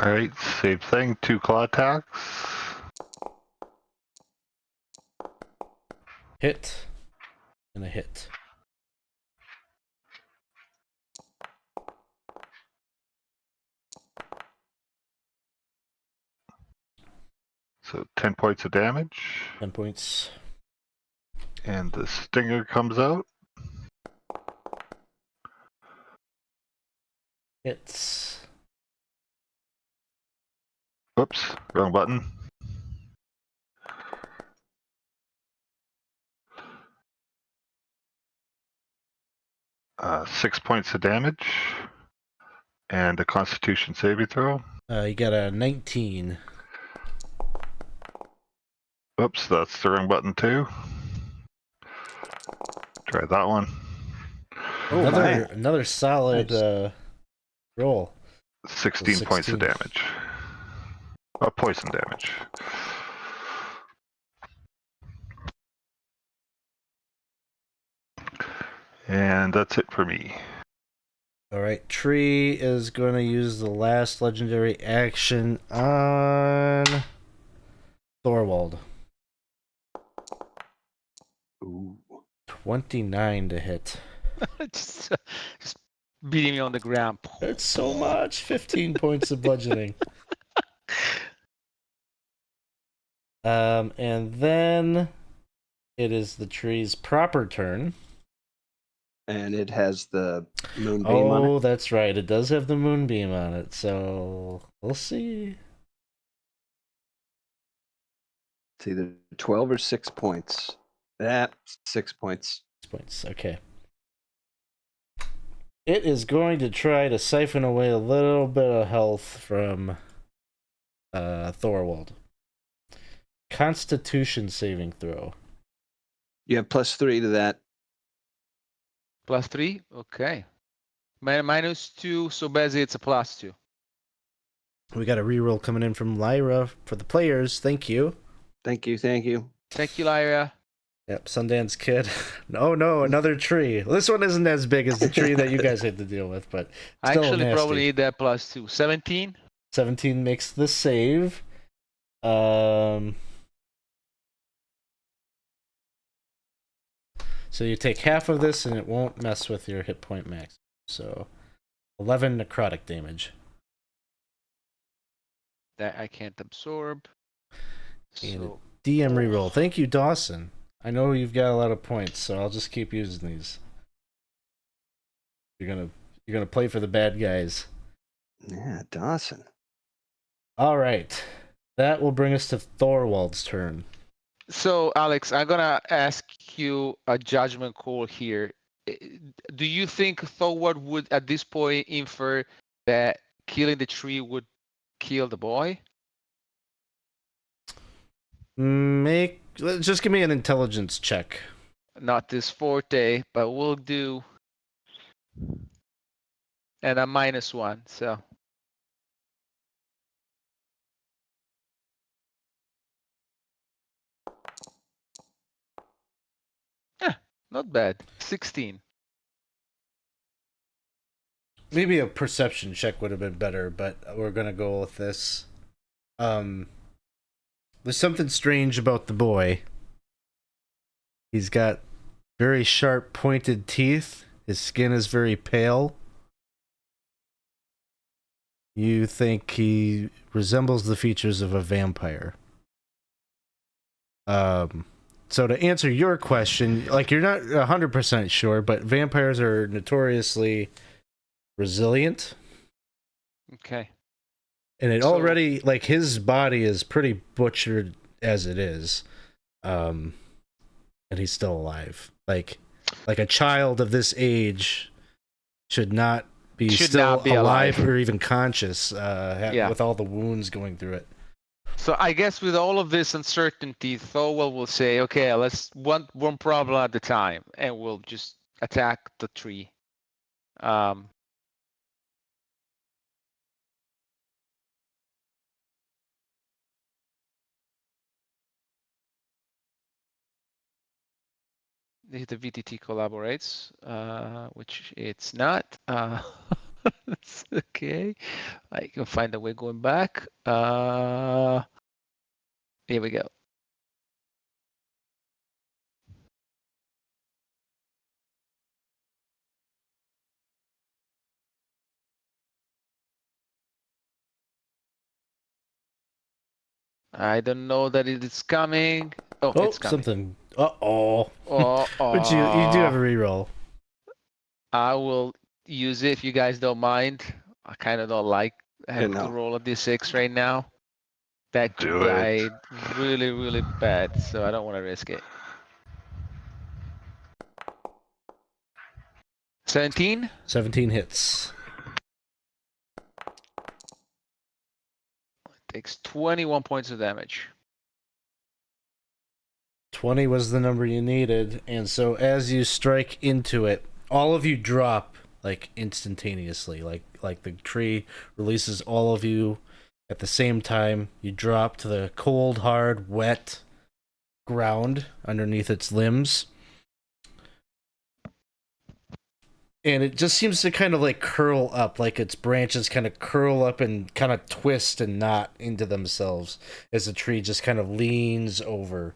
Alright, same thing. 2 claw attacks. Hit. And a hit. So 10 points of damage. 10 points. And the stinger comes out. Hits. Whoops, wrong button. Uh, 6 points of damage. And a constitution saving throw. You got a 19. Oops, that's the wrong button too. Try that one. Oh, Another solid roll. 16 points of damage. Poison damage. And that's it for me. Alright, Tree is going to use the last legendary action on Thorwald. Ooh. 29 to hit. just beating me on the ground. That's so much. 15 points of bludgeoning. And then it is the tree's proper turn. And it has the moonbeam on it. Oh, that's right. It does have the moonbeam on it, so we'll see. It's either 12 or 6 points. 6 points. 6 points, okay. It is going to try to siphon away a little bit of health from Thorwald. Constitution saving throw. You have +3 to that. +3? Okay. -2, so basically it's a +2. We got a reroll coming in from Lyra for the players. Thank you. Thank you. Thank you. Thank you, Lyra. Yep, Sundance Kid. Oh no, another tree. This one isn't as big as the tree that you guys had to deal with, but I still actually nasty. probably need that +2. 17? 17 makes the save. So you take half of this and it won't mess with your hit point max. So 11 necrotic damage. That I can't absorb. And So, DM reroll. Thank you, Dawson. I know you've got a lot of points, so I'll just keep using these. You're gonna play for the bad guys. Yeah, Dawson. All right. That will bring us to Thorwald's turn. so Alex, I'm gonna ask you a judgment call here. Do you think Thorwald would, at this point, infer that killing the tree would kill the boy? Just give me an intelligence check. Not this forte, but we'll do. And a -1, so. Not bad. 16. Maybe a perception check would have been better, but we're gonna go with this. There's something strange about the boy. He's got very sharp, pointed teeth. His skin is very pale. You think he resembles the features of a vampire. So to answer your question, like, you're not 100% sure, but vampires are notoriously resilient. Okay. And it So- already, like, his body is pretty butchered as it is. And he's still alive. Like a child of this age should not be Should still not be alive alive. or even conscious Yeah. with all the wounds going through it. So I guess with all of this uncertainty, Thorwald will say, okay, let's one problem at a time, and we'll just attack the tree. The VTT collaborates, which it's not. It's okay. I can find a way going back. Here we go. I don't know that it is coming. Oh, it's coming. Something. Uh-oh. Oh, But you do have a reroll. I will use it if you guys don't mind. I kind of don't like having to roll a d6 right now. That could Do it. die really, really bad, so I don't want to risk it. 17? 17 hits. Takes 21 points of damage. 20 was the number you needed, and so as you strike into it, all of you drop, like, instantaneously. Like the tree releases all of you at the same time. You drop to the cold, hard, wet ground underneath its limbs. And it just seems to kind of, like, curl up, like its branches kind of curl up and kind of twist and knot into themselves as the tree just kind of leans over,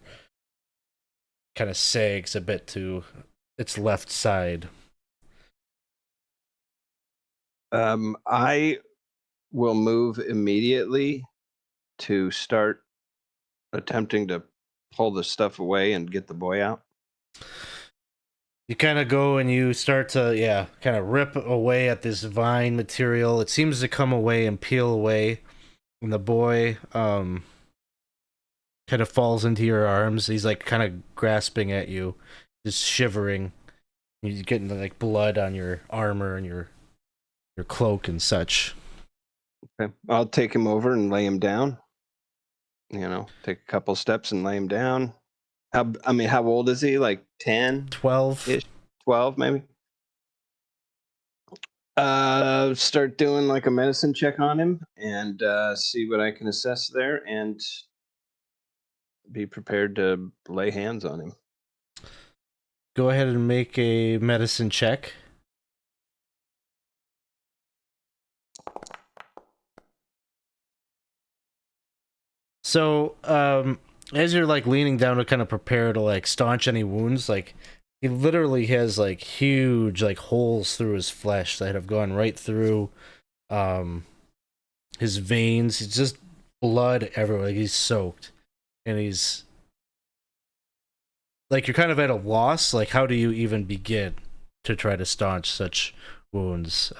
kind of sags a bit to its left side. I will move immediately to start attempting to pull the stuff away and get the boy out. You kind of go and you start to, kind of rip away at this vine material. It seems to come away and peel away. And the boy kind of falls into your arms. He's, like, kind of grasping at you, just shivering. He's getting, like, blood on your armor and your cloak and such. Okay. I'll take him over and lay him down. take a couple steps and lay him down. How old is he? Like 10? 12. 12 maybe. Start doing like a medicine check on him and see what I can assess there, and be prepared to lay hands on him. Go ahead and make a medicine check. So, as you're like leaning down to kind of prepare to like staunch any wounds, like he literally has like huge like holes through his flesh that have gone right through his veins. It's just blood everywhere. Like he's soaked, and he's like, you're kind of at a loss. Like, how do you even begin to try to staunch such wounds?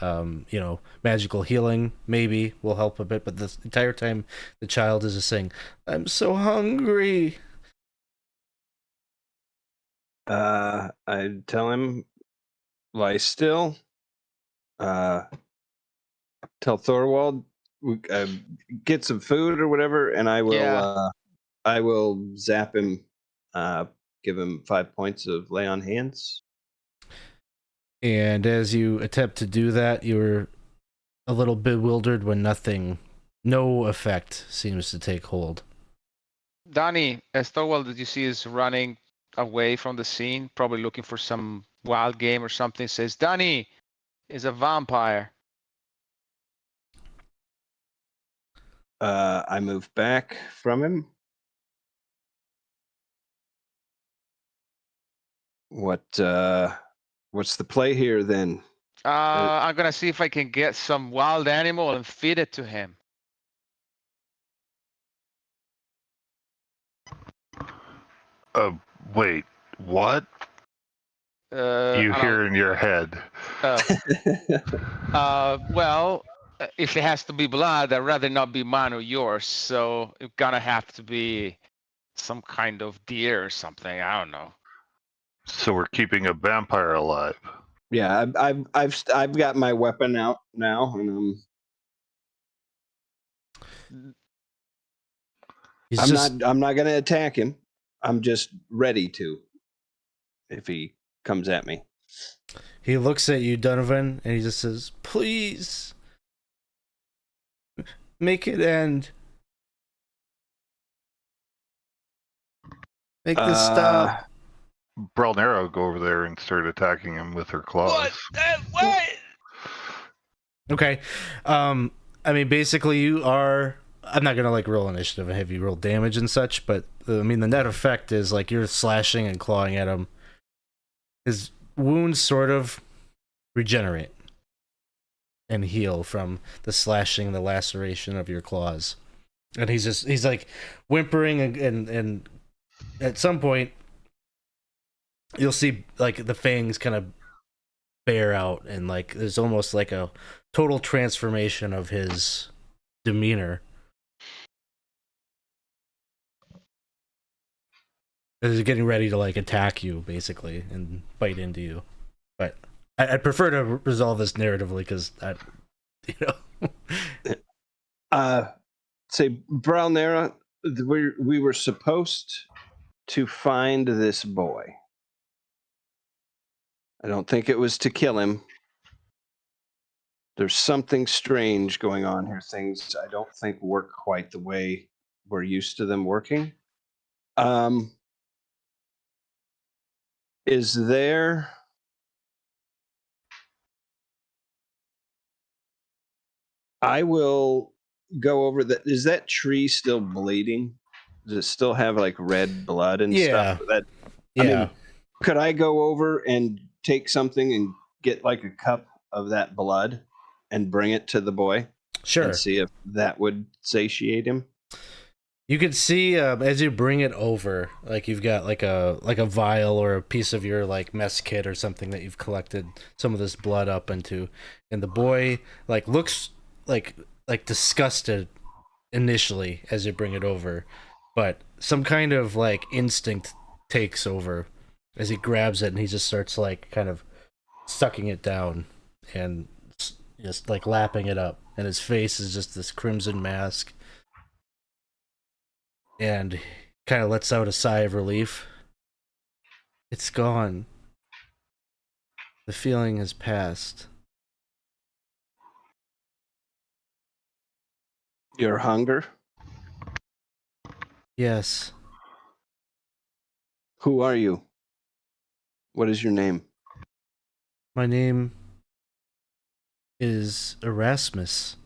Magical healing maybe will help a bit, but the entire time the child is just saying, "I'm so hungry." I tell him, lie still. Tell Thorwald, get some food or whatever, and I will zap him. Give him 5 points of lay on hands. And as you attempt to do that, you're a little bewildered when no effect seems to take hold. Donnie, as Thorwald that you see is running away from the scene, probably looking for some wild game or something, says, Donnie is a vampire. I move back from him. What's the play here then? I'm gonna see if I can get some wild animal and feed it to him. Wait, what? You hear in your head. Well, if it has to be blood, I'd rather not be mine or yours. So it's gonna have to be some kind of deer or something. I don't know. So we're keeping a vampire alive. Yeah, I've got my weapon out now, and I'm not gonna attack him. I'm just ready to if he comes at me. He looks at you, Donovan, and he just says, "Please, make it end. Make this stop." Brelnera go over there and start attacking him with her claws. What? Okay. Basically you are... I'm not gonna like roll initiative and have you roll damage and such, but the net effect is like you're slashing and clawing at him. His wounds sort of regenerate and heal from the slashing, the laceration of your claws, and he's like whimpering, and at some point you'll see like the fangs kind of bear out, and like there's almost like a total transformation of his demeanor as he's getting ready to like attack you basically and bite into you. But I'd prefer to resolve this narratively because Say, Brelnera, we were supposed to find this boy. I don't think it was to kill him. There's something strange going on here. Things I don't think work quite the way we're used to them working. Is there... I will go over that. Is that tree still bleeding? Does it still have like red blood and stuff? Could I go over and take something and get like a cup of that blood and bring it to the boy? Sure. And see if that would satiate him. You can see as you bring it over, like you've got like a vial or a piece of your like mess kit or something that you've collected some of this blood up into, and the boy like looks like disgusted initially as you bring it over, but some kind of like instinct takes over as he grabs it, and he just starts like kind of sucking it down and just like lapping it up, and his face is just this crimson mask. and kind of lets out a sigh of relief. It's gone. The feeling has passed. Your hunger? Yes, Who are you? What is your name? my name is Erasmus.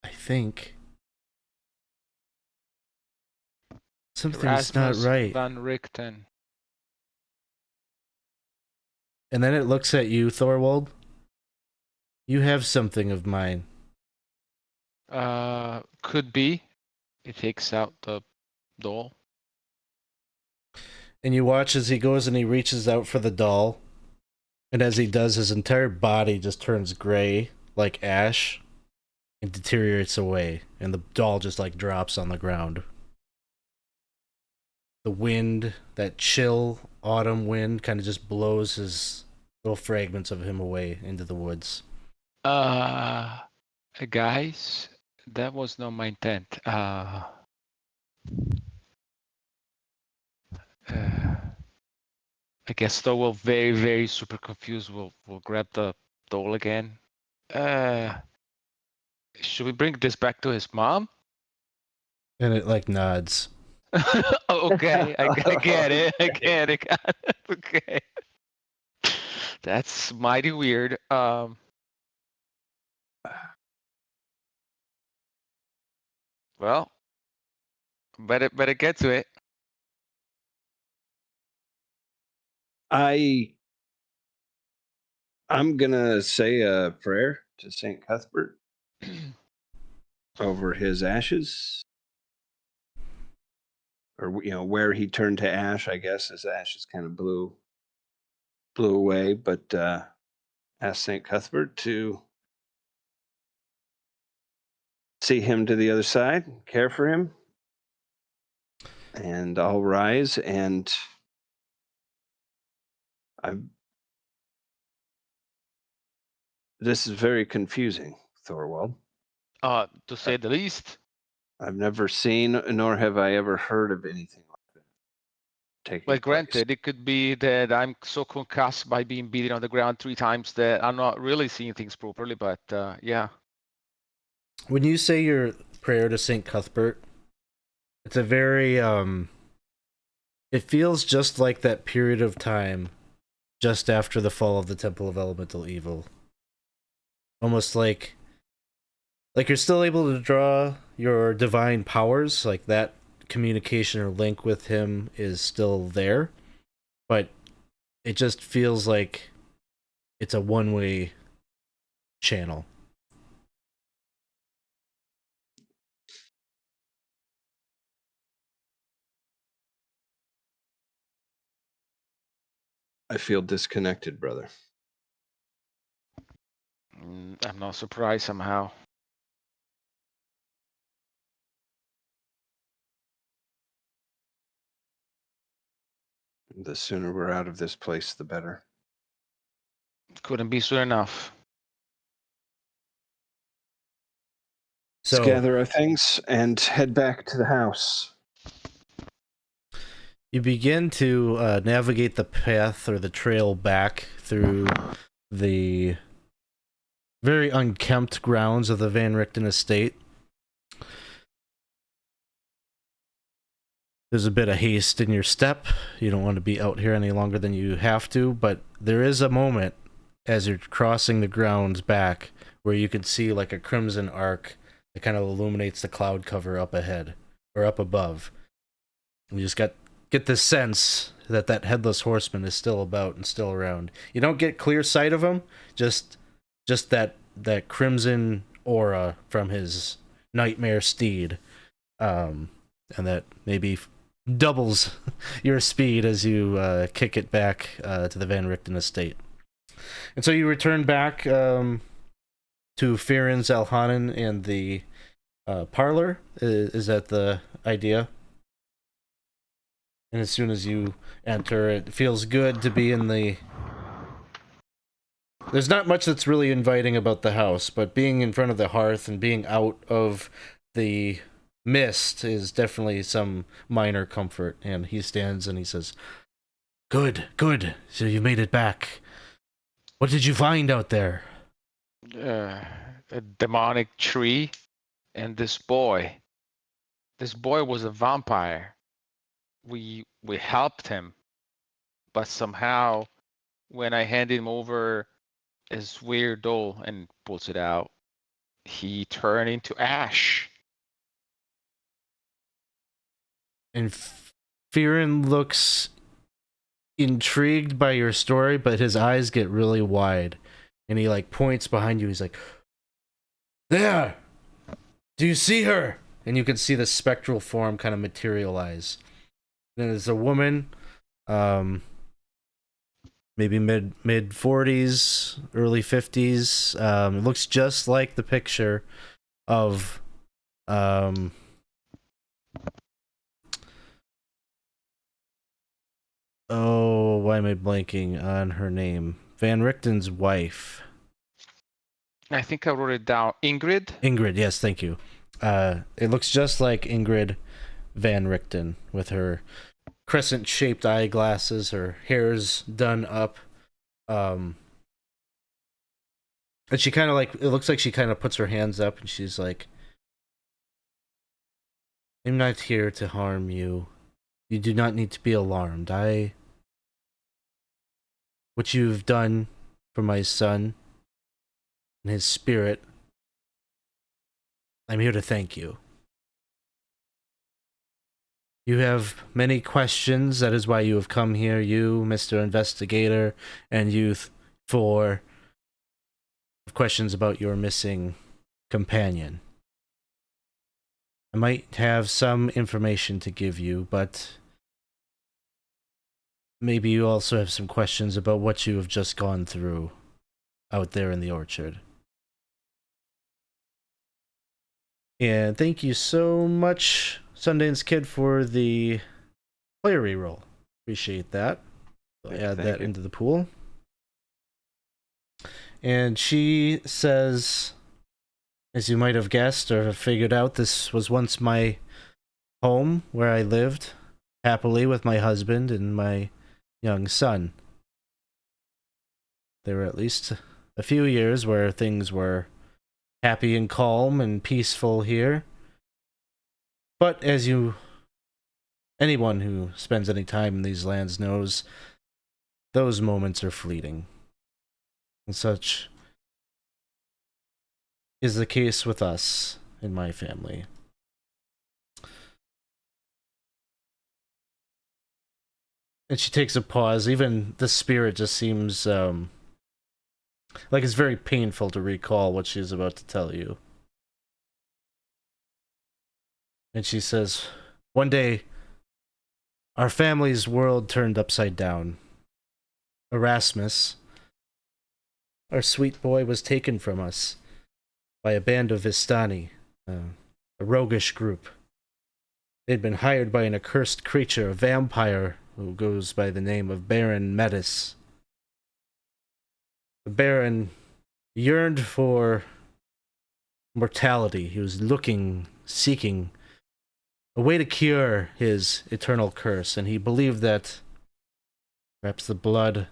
I think. Something's not Erasmus right. Van Richten. And then it looks at you, Thorwald. You have something of mine. Could be. It takes out the doll. And you watch as he goes and he reaches out for the doll. And as he does, his entire body just turns gray, like ash, and deteriorates away. And the doll just like drops on the ground. The wind, that chill autumn wind, kind of just blows his little fragments of him away into the woods. Guys, that was not my intent. I guess though we'll very, very super confused. We'll grab the doll again. Should we bring this back to his mom? And it like nods. Oh, okay, I get it. I get it. Okay, that's mighty weird. Well, better get to it. I'm gonna say a prayer to Saint Cuthbert over his ashes, or where he turned to ash. I guess his ashes kind of blew away, but ask Saint Cuthbert to see him to the other side, care for him, and I'll rise. And this is very confusing, Thorwald. To say the least. I've never seen, nor have I ever heard of anything like that taking Well, place. granted, it could be that I'm so concussed by being beaten on the ground 3 times that I'm not really seeing things properly, but yeah. When you say your prayer to Saint Cuthbert, it's a very it feels just like that period of time just after the fall of the Temple of Elemental Evil. Almost like you're still able to draw your divine powers, like that communication or link with him is still there, but it just feels like it's a one-way channel. I feel disconnected, brother. I'm not surprised somehow. The sooner we're out of this place, the better. Couldn't be soon enough. So Let's gather our things and head back to the house. you begin to navigate the path or the trail back through the very unkempt grounds of the Van Richten estate. There's a bit of haste in your step. You don't want to be out here any longer than you have to, but there is a moment as you're crossing the grounds back where you can see like a crimson arc that kind of illuminates the cloud cover up ahead or up above. And you just get this sense that that headless horseman is still about and still around. You don't get clear sight of him, just that crimson aura from his nightmare steed, and that maybe doubles your speed as you kick it back to the Van Richten estate. And so you return back to Fearon's Elhanan and the parlor. Is that the idea? And as soon as you enter, it feels good to be in the... There's not much that's really inviting about the house, but being in front of the hearth and being out of the mist is definitely some minor comfort. And he stands and he says, Good, good. So you made it back. What did you find out there? A demonic tree and this boy. This boy was a vampire. We helped him, but somehow when I handed him over his weird doll and pulls it out, he turned into ash. And Fearon looks intrigued by your story, but his eyes get really wide. And he like points behind you. He's like, There! Do you see her? And you can see the spectral form kind of materialize. And there's a woman, maybe mid 40s, early 50s. It looks just like the picture of oh, why am I blanking on her name? Van Richten's wife. I think I wrote it down. Ingrid? Ingrid, yes, thank you. It looks just like Ingrid Van Richten with her crescent-shaped eyeglasses, her hair's done up. And she kind of like, it looks like she kind of puts her hands up and she's like, I'm not here to harm you. You do not need to be alarmed. What you've done for my son and his spirit, I'm here to thank you. You have many questions, that is why you have come here, you, Mr. Investigator, and Youth 4, questions about your missing companion. I might have some information to give you, but maybe you also have some questions about what you have just gone through out there in the orchard. And thank you so much, Sundance Kid, for the player reroll. Appreciate that. I'll add that into the pool. And she says, as you might have guessed or figured out, this was once my home where I lived happily with my husband and my young son. There were at least a few years where things were happy and calm and peaceful here. But as anyone who spends any time in these lands knows, those moments are fleeting. And such is the case with us and my family. And she takes a pause. Even the spirit just seems like it's very painful to recall what she's about to tell you. And she says, one day, our family's world turned upside down. Erasmus, our sweet boy, was taken from us by a band of Vistani, a roguish group. They'd been hired by an accursed creature, a vampire who goes by the name of Baron Metis. The Baron yearned for mortality. He was seeking a way to cure his eternal curse, and he believed that perhaps the blood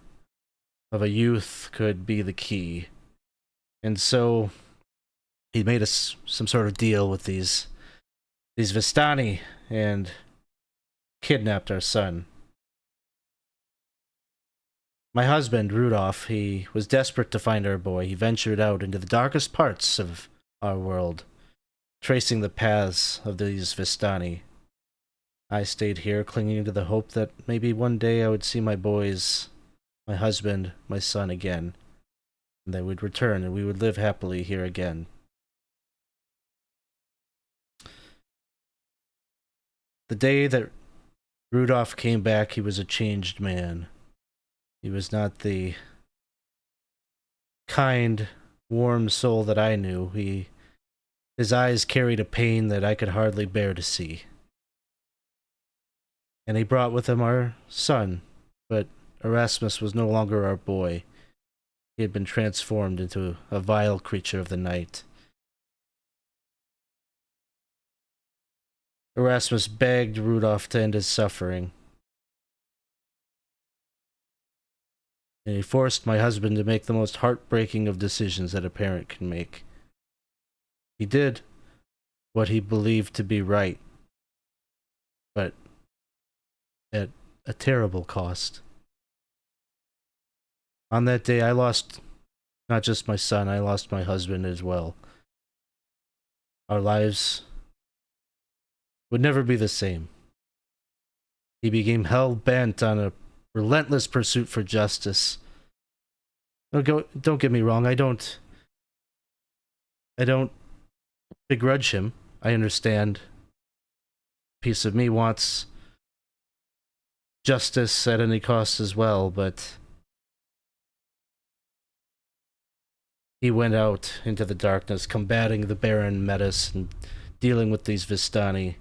of a youth could be the key. And so he made us some sort of deal with these Vistani and kidnapped our son. My husband, Rudolph, he was desperate to find our boy. He ventured out into the darkest parts of our world, tracing the paths of these Vistani. I stayed here, clinging to the hope that maybe one day I would see my boys, my husband, my son again, and they would return and we would live happily here again. The day that Rudolph came back, he was a changed man. He was not the kind, warm soul that I knew. His eyes carried a pain that I could hardly bear to see. And he brought with him our son, but Erasmus was no longer our boy. He had been transformed into a vile creature of the night. Erasmus begged Rudolph to end his suffering. And he forced my husband to make the most heartbreaking of decisions that a parent can make. He did what he believed to be right, but at a terrible cost. On that day, I lost not just my son, I lost my husband as well. Our lives would never be the same. He became hell-bent on a relentless pursuit for justice. Don't get me wrong, I don't begrudge him. I understand. A piece of me wants justice at any cost as well, but he went out into the darkness, combating the Baron Metis and dealing with these Vistani.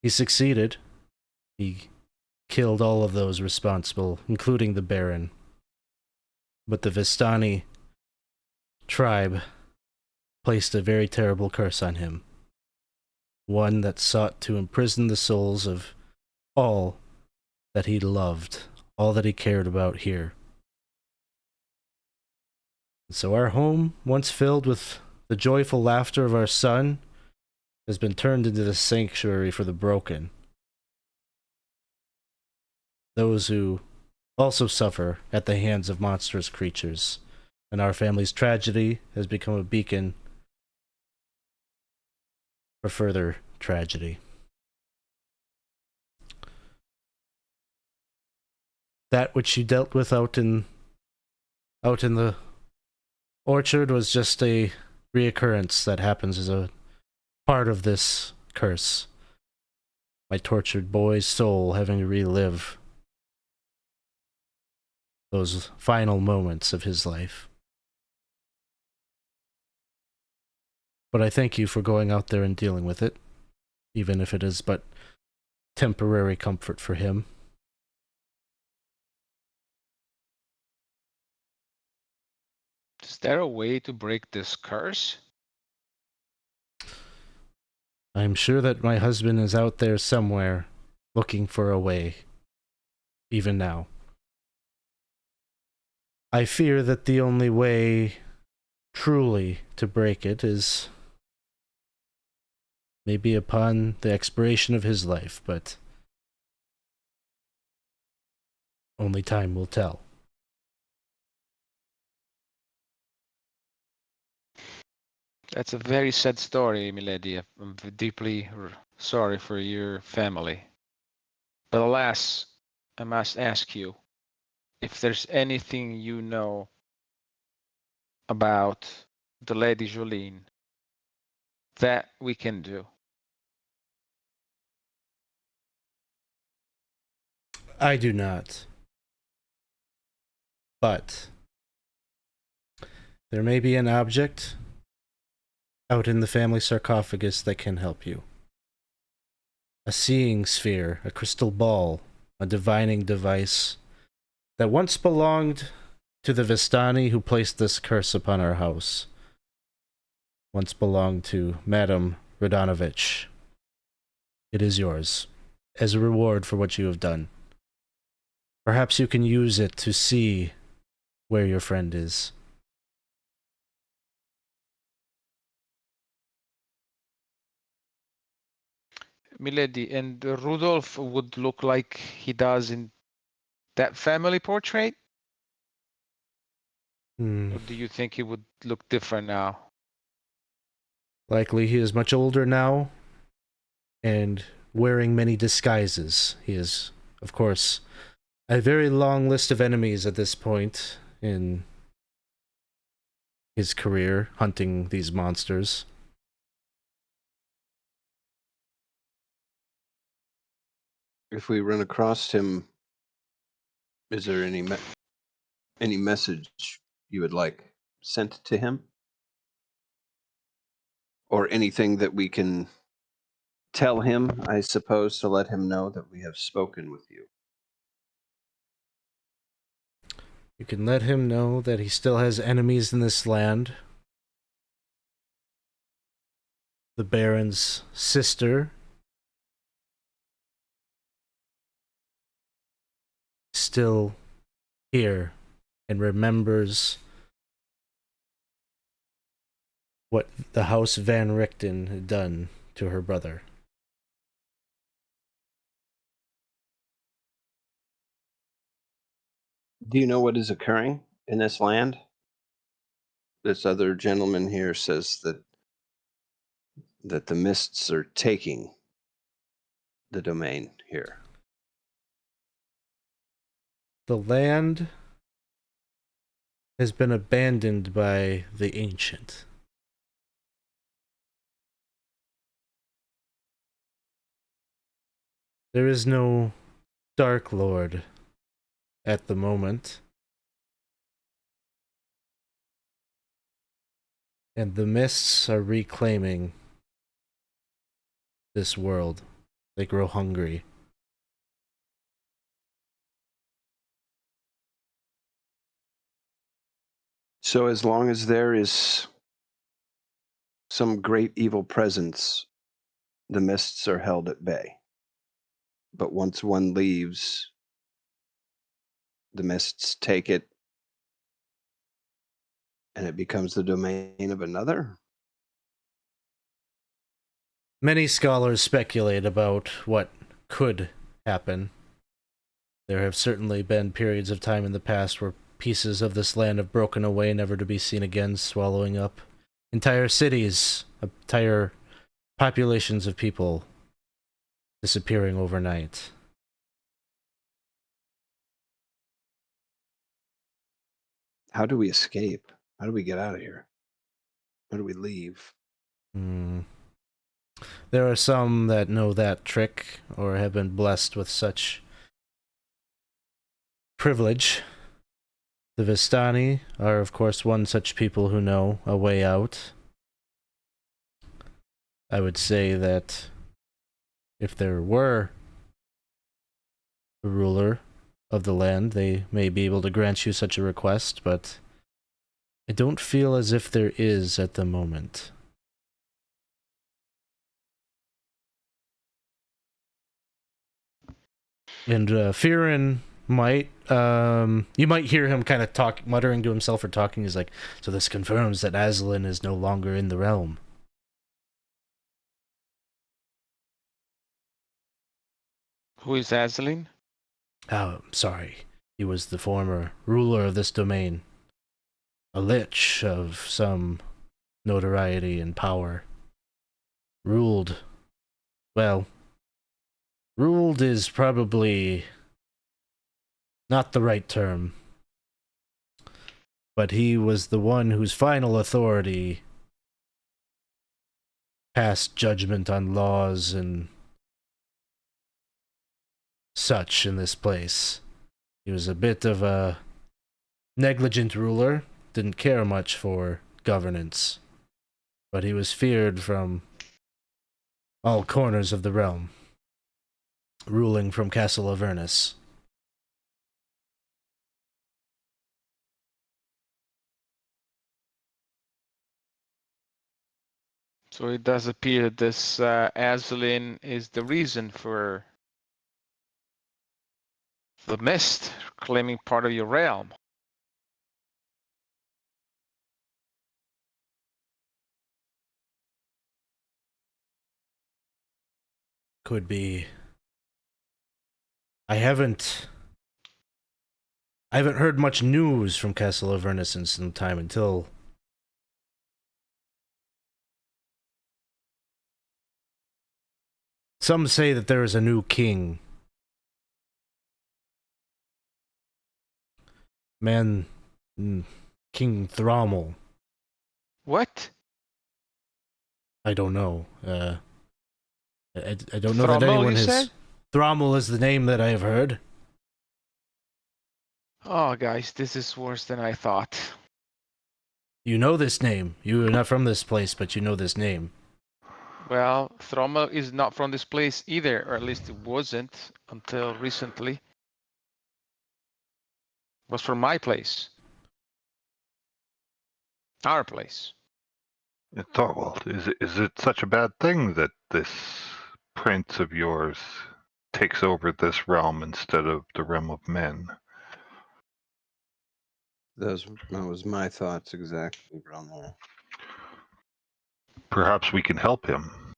He succeeded. He killed all of those responsible, including the Baron. But the Vistani tribe placed a very terrible curse on him. One that sought to imprison the souls of all that he loved, all that he cared about here. So our home, once filled with the joyful laughter of our son, has been turned into the sanctuary for the broken. Those who also suffer at the hands of monstrous creatures. And our family's tragedy has become a beacon for further tragedy. That which you dealt with out in the orchard was just a reoccurrence that happens as a part of this curse. My tortured boy's soul having to relive those final moments of his life. But I thank you for going out there and dealing with it, even if it is but temporary comfort for him. Is there a way to break this curse? I'm sure that my husband is out there somewhere looking for a way, even now. I fear that the only way truly to break it is maybe upon the expiration of his life, but only time will tell. That's a very sad story, milady. I'm deeply sorry for your family. But alas, I must ask you if there's anything you know about the Lady Jolene that we can do. I do not. But there may be an object out in the family sarcophagus that can help you. A seeing sphere, a crystal ball, a divining device that once belonged to the Vistani who placed this curse upon our house. Once belonged to Madame Radonovich. It is yours, as a reward for what you have done. Perhaps you can use it to see where your friend is. Milady, and Rudolph would look like he does in that family portrait? Or do you think he would look different now? Likely he is much older now, and wearing many disguises. He is, of course, a very long list of enemies at this point in his career, hunting these monsters. If we run across him, is there any message you would like sent to him? Or anything that we can tell him, I suppose, to let him know that we have spoken with you? You can let him know that he still has enemies in this land, the Baron's sister still here and remembers what the House Van Richten had done to her brother. Do you know what is occurring in this land? This other gentleman here says that the mists are taking the domain here. The land has been abandoned by the ancient. There is no Dark Lord at the moment. And the mists are reclaiming this world. They grow hungry. So as long as there is some great evil presence, the mists are held at bay. But once one leaves, the mists take it and it becomes the domain of another. Many scholars speculate about what could happen. There have certainly been periods of time in the past where pieces of this land have broken away, never to be seen again, swallowing up entire cities, entire populations of people disappearing overnight. How do we escape? How do we get out of here? How do we leave? There are some that know that trick or have been blessed with such privilege. The Vistani are, of course, one such people who know a way out. I would say that if there were a ruler of the land, they may be able to grant you such a request, but I don't feel as if there is at the moment. And Firin might, you might hear him kind of muttering to himself or talking. He's like, so this confirms that Aslan is no longer in the realm. Who is Aslan? Oh, sorry. He was the former ruler of this domain. A lich of some notoriety and power. Ruled is probably not the right term. But he was the one whose final authority passed judgment on laws and such in this place. He was a bit of a negligent ruler, didn't care much for governance, but he was feared from all corners of the realm, ruling from Castle Avernus. So it does appear that this Aslan is the reason for the mist claiming part of your realm. Could be. I haven't heard much news from Castle Avernus in some time until some say that there is a new king. King Thrommel. What? I don't know. I don't know that Thrommel, anyone you has. said? Thrommel is the name that I have heard. Oh, guys, this is worse than I thought. You know this name. You are not from this place, but you know this name. Well, Thrommel is not from this place either, or at least it wasn't until recently. It was from my place. Our place. Thorwald, is it such a bad thing that this prince of yours takes over this realm instead of the realm of men? That was my thoughts exactly, Bromwell. Perhaps we can help him.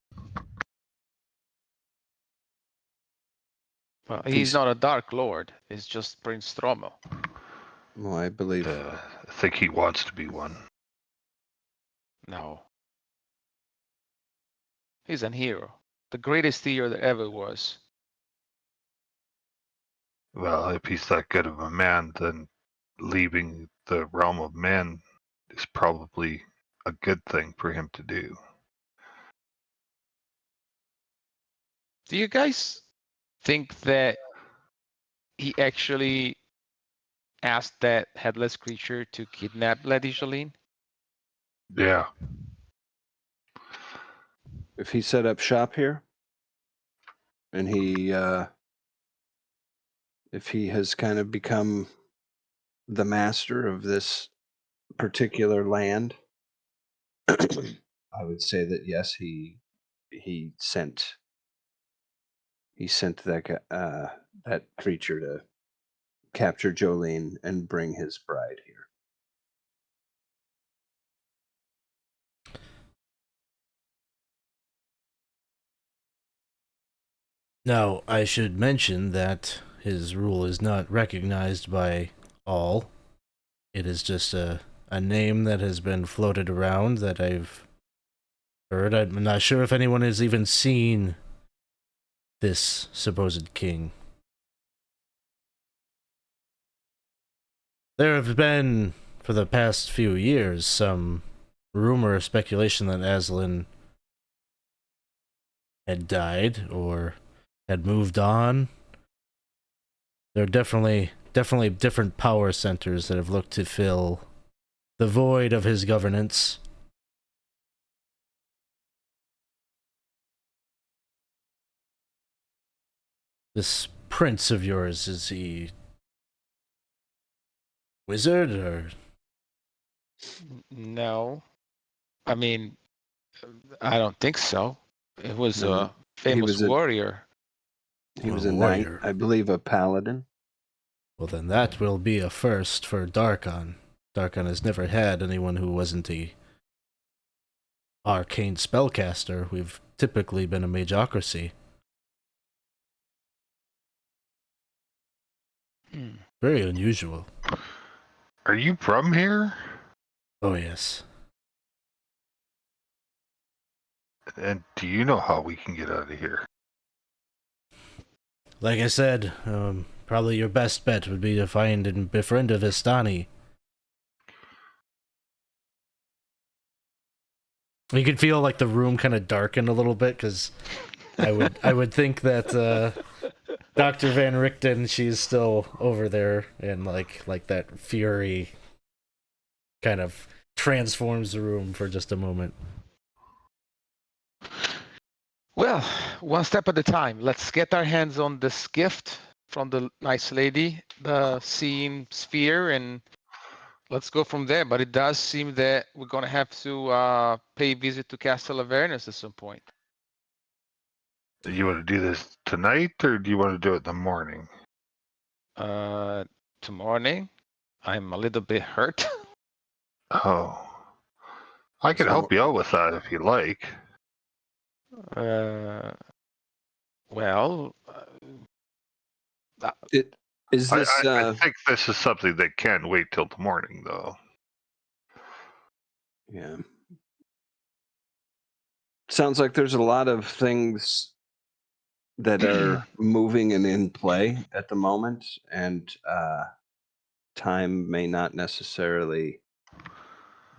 Well, he's not a Dark Lord. He's just Prince Stromo. Well, I believe. I think he wants to be one. No. He's an hero. The greatest hero there ever was. Well, if he's that good of a man, then leaving the realm of men is probably a good thing for him to do. Do you guys think that he actually asked that headless creature to kidnap Lady Jolene? Yeah. If he set up shop here, and if he has kind of become the master of this particular land, I would say that yes, he sent that creature to capture Jolene and bring his bride here. Now, I should mention that his rule is not recognized by all. It is just a name that has been floated around that I've heard. I'm not sure if anyone has even seen this supposed king. There have been, for the past few years, some rumor or speculation that Aslan had died or had moved on. There are definitely different power centers that have looked to fill the void of his governance. This prince of yours, is he wizard or? No. I mean, I don't think so. It was No, a famous warrior. He was A a knight, warrior. I believe, a paladin. Well, then that will be a first for Darkon. Darkon has never had anyone who wasn't a arcane spellcaster. We've typically been a magocracy. Hmm. Very unusual. Are you from here? Oh, yes. And do you know how we can get out of here? Like I said, probably your best bet would be to find and befriend a Vistani. You could feel like the room kind of darken a little bit, because I would think that Dr. Van Richten, she's still over there, and like that fury kind of transforms the room for just a moment. Well, one step at a time. Let's get our hands on this gift from the nice lady, the seeing sphere, and let's go from there. But it does seem that we're going to have to pay a visit to Castle Avernus at some point. Do you want to do this tonight, or do you want to do it in the morning? To morning. I'm a little bit hurt. Oh. I can help you out with that if you like. Well, Is this? I think this is something that can't wait till the morning, though. Yeah. Sounds like there's a lot of things that are moving and in play at the moment, and time may not necessarily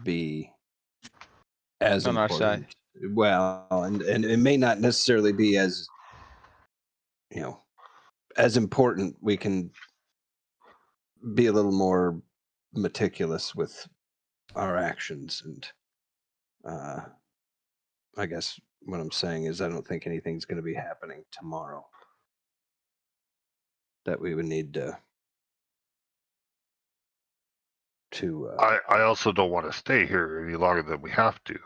be as on our important. side. Well, and it may not necessarily be as as important. We can be a little more meticulous with our actions, and I guess what I'm saying is I don't think anything's going to be happening tomorrow that we would need to I also don't want to stay here any longer than we have to.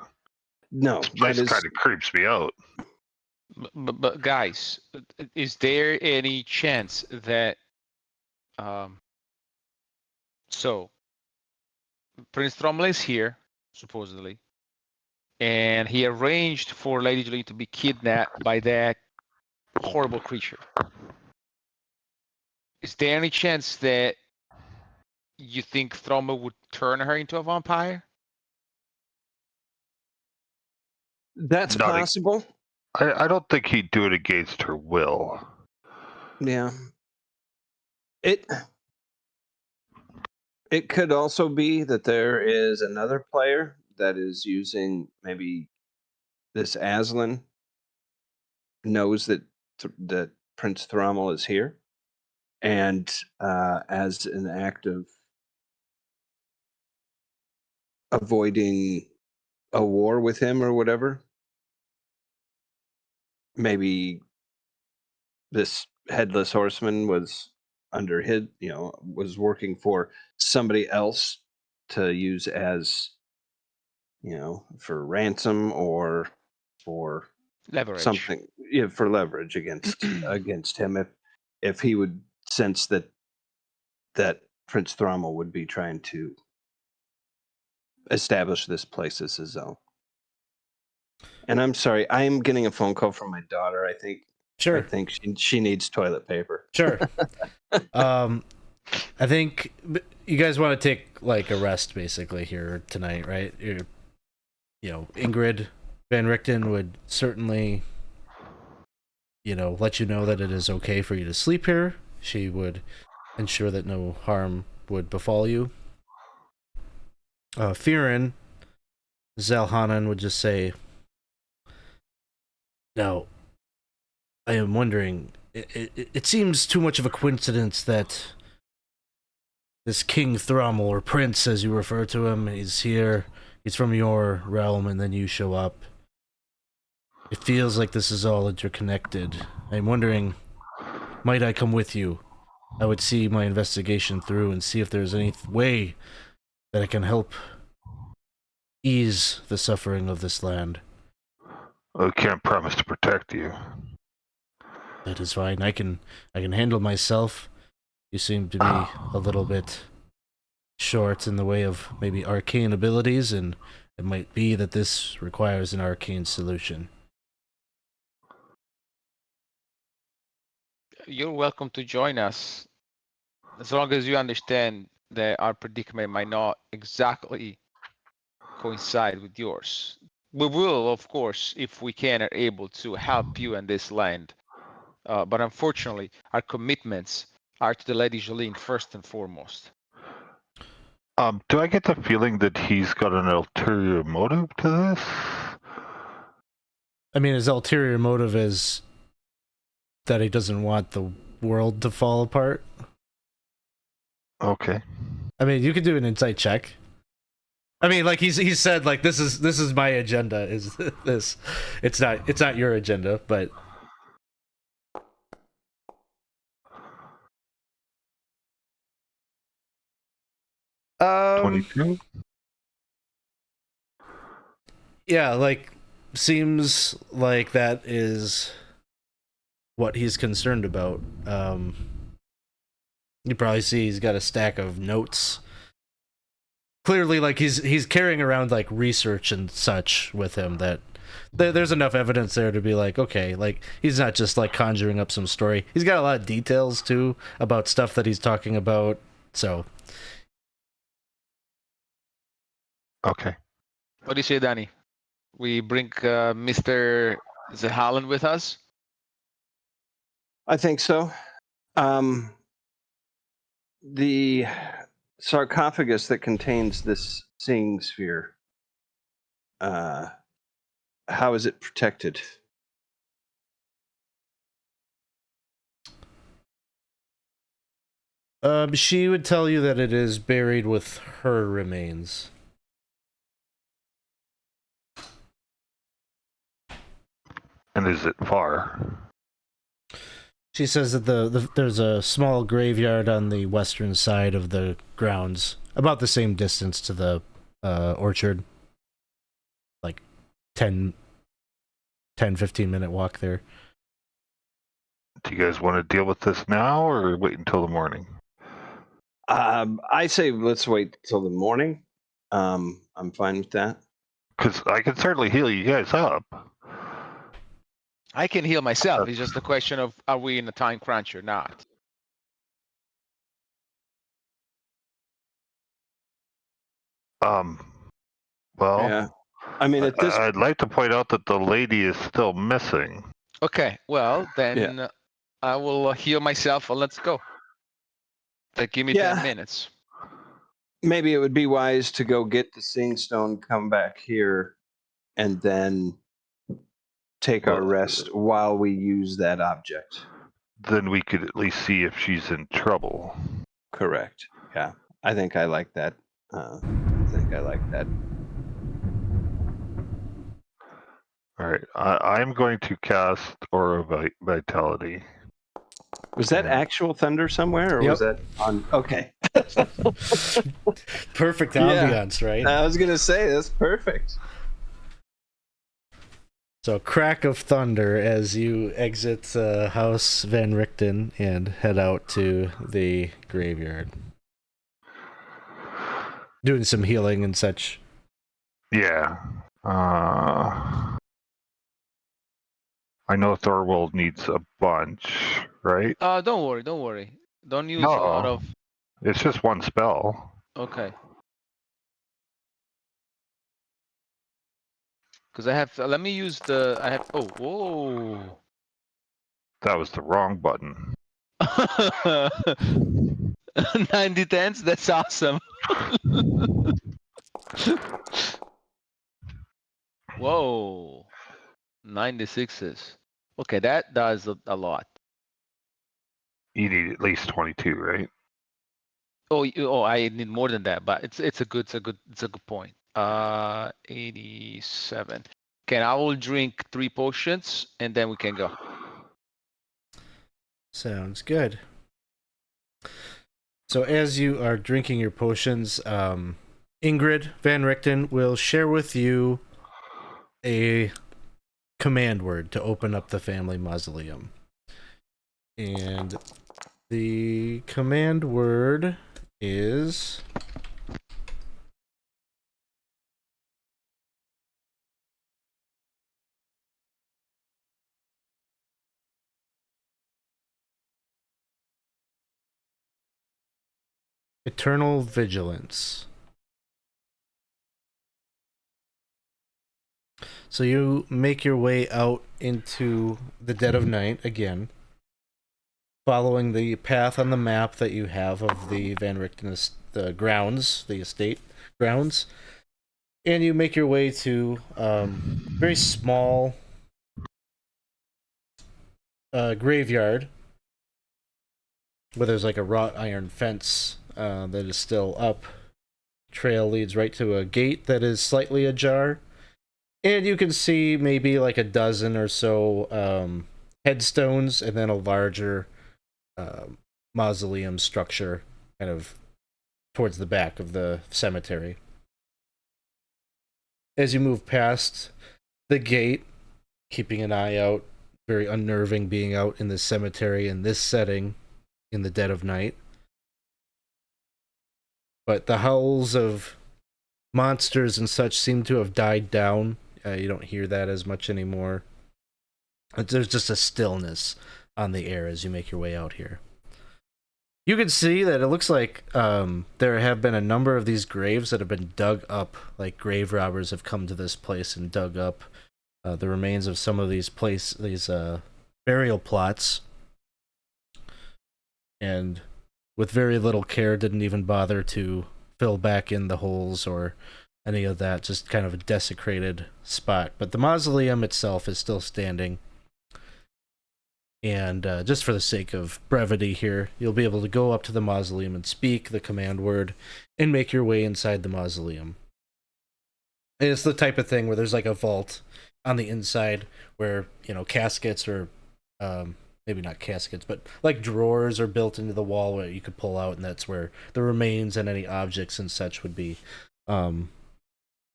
No, This that place is kind of creeps me out. But guys, is there any chance that so Prince Thrommel is here supposedly, and he arranged for Lady Jolene to be kidnapped by that horrible creature. Is there any chance that you think Thrommel would turn her into a vampire? that's Not a- possible. I don't think he'd do it against her will. Yeah. It could also be that there is another player that is using maybe this Aslan knows that that Prince Thrommel is here, and as an act of avoiding a war with him or whatever, maybe this headless horseman was under his, was working for somebody else to use as, for ransom or for Leverage. something, for leverage against him if he would sense that Prince Thrommel would be trying to establish this place as his own. And I'm sorry, I am getting a phone call from my daughter. I think Sure. she needs toilet paper. Sure. I think you guys want to take like a rest basically here tonight, right? Ingrid Van Richten would certainly, let you know that it is okay for you to sleep here. She would ensure that no harm would befall you. Firin Zalhanan would just say, now, I am wondering, it seems too much of a coincidence that this King Thrommel, or Prince as you refer to him, he's here, he's from your realm, and then you show up. It feels like this is all interconnected. I'm wondering, might I come with you? I would see my investigation through and see if there's any way that I can help ease the suffering of this land. I can't promise to protect you. That is fine. I can handle myself. You seem to be a little bit short in the way of maybe arcane abilities, and it might be that this requires an arcane solution. You're welcome to join us, as long as you understand that our predicament might not exactly coincide with yours. We will, of course, if we can, are able to help you in this land. But unfortunately, our commitments are to the Lady Jolene first and foremost. Do I get the feeling that he's got an ulterior motive to this? I mean, his ulterior motive is that he doesn't want the world to fall apart. Okay. I mean, you could do an insight check. I mean, like he said, like this is my agenda. Is this? It's not your agenda, but 22? Yeah, like seems like that is what he's concerned about. You probably see he's got a stack of notes. Clearly, like he's carrying around like research and such with him that there's enough evidence there to be like, okay, like he's not just like conjuring up some story. He's got a lot of details too about stuff that he's talking about. So, Okay. What do you say, Danny? We bring Mr. Zahalan with us? I think so. The sarcophagus that contains this seeing sphere, how is it protected? she would tell you that it is buried with her remains. And is it far? She says that there's a small graveyard on the western side of the grounds, about the same distance to the orchard, like 10-15 minute walk there. Do you guys want to deal with this now or wait until the morning? I say let's wait till the morning. I'm fine with that. Because I can certainly heal you guys up. I can heal myself. It's just a question of are we in a time crunch or not? Well, Yeah. I mean, at this, I'd like to point out that the lady is still missing. Okay, well then I will heal myself and let's go. Give me 10 minutes. maybe it would be wise to go get the Seeing Stone, come back here, and then take our rest while we use that object. Then we could at least see if she's in trouble. Correct. Yeah. I think I like that. All right. I'm going to cast Aura Vitality. Was that actual thunder somewhere, or was that on? Okay. Perfect ambiance, right? I was gonna say that's perfect. So, crack of thunder as you exit House Van Richten and head out to the graveyard. Doing some healing and such. Yeah. I know Thorwald needs a bunch, right? Don't worry. Don't use a lot of. It's just one spell. Okay. Because I have. Let me use the. I have. Oh, whoa. That was the wrong button. 90 tens. That's awesome. Whoa. 96s. Okay, that does a lot. You need at least 22, right? Oh, I need more than that, but it's a good point. 87. Okay, I will drink 3 potions and then we can go. Sounds good. So as you are drinking your potions, Ingrid Van Richten will share with you a command word to open up the family mausoleum. And the command word is Eternal Vigilance. So you make your way out into the dead of night again, following the path on the map that you have of the Van Richten the grounds, the estate grounds, and you make your way to very small graveyard where there's like a wrought iron fence that is still up. Trail leads right to a gate that is slightly ajar. And you can see maybe like a dozen or so headstones and then a larger mausoleum structure kind of towards the back of the cemetery. As you move past the gate, keeping an eye out, very unnerving being out in this cemetery in this setting in the dead of night. But the howls of monsters and such seem to have died down. You don't hear that as much anymore. There's just a stillness on the air as you make your way out here. You can see that it looks like there have been a number of these graves that have been dug up, like grave robbers have come to this place and dug up the remains of some of these burial plots, and with very little care didn't even bother to fill back in the holes or any of that, just kind of a desecrated spot. But the mausoleum itself is still standing. And just for the sake of brevity here, you'll be able to go up to the mausoleum and speak the command word and make your way inside the mausoleum. And it's the type of thing where there's like a vault on the inside where, you know, caskets or maybe not caskets, but like drawers are built into the wall where you could pull out, and that's where the remains and any objects and such would be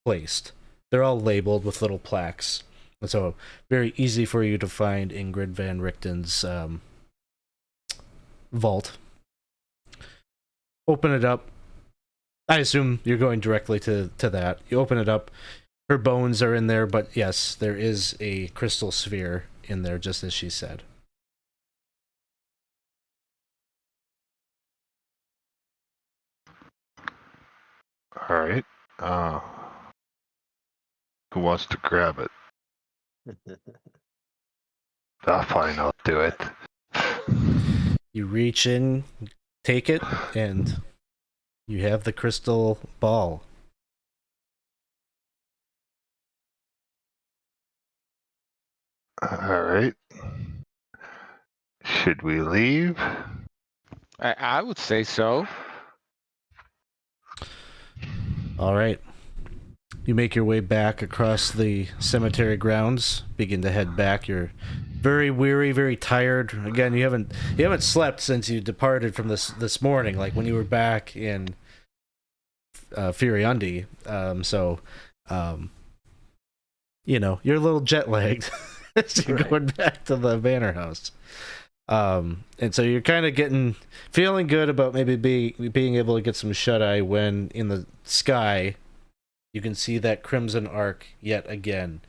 placed. they're all labeled with little plaques. And so very easy for you to find Ingrid Van Richten's vault. Open it up. I assume you're going directly to that. You open it up. Her bones are in there, but yes, there is a crystal sphere in there, just as she said. All right. Who wants to grab it? Fine, I'll do it. You reach in, take it, and you have the crystal ball. All right. Should we leave? I would say so. All right. You make your way back across the cemetery grounds, begin to head back. You're very weary, very tired. Again, you haven't slept since you departed from this morning, like when you were back in Furiundi. You're a little jet lagged as you're going back to the manor house. And so you're kind of feeling good about maybe being able to get some shut-eye when in the sky you can see that crimson arc yet again.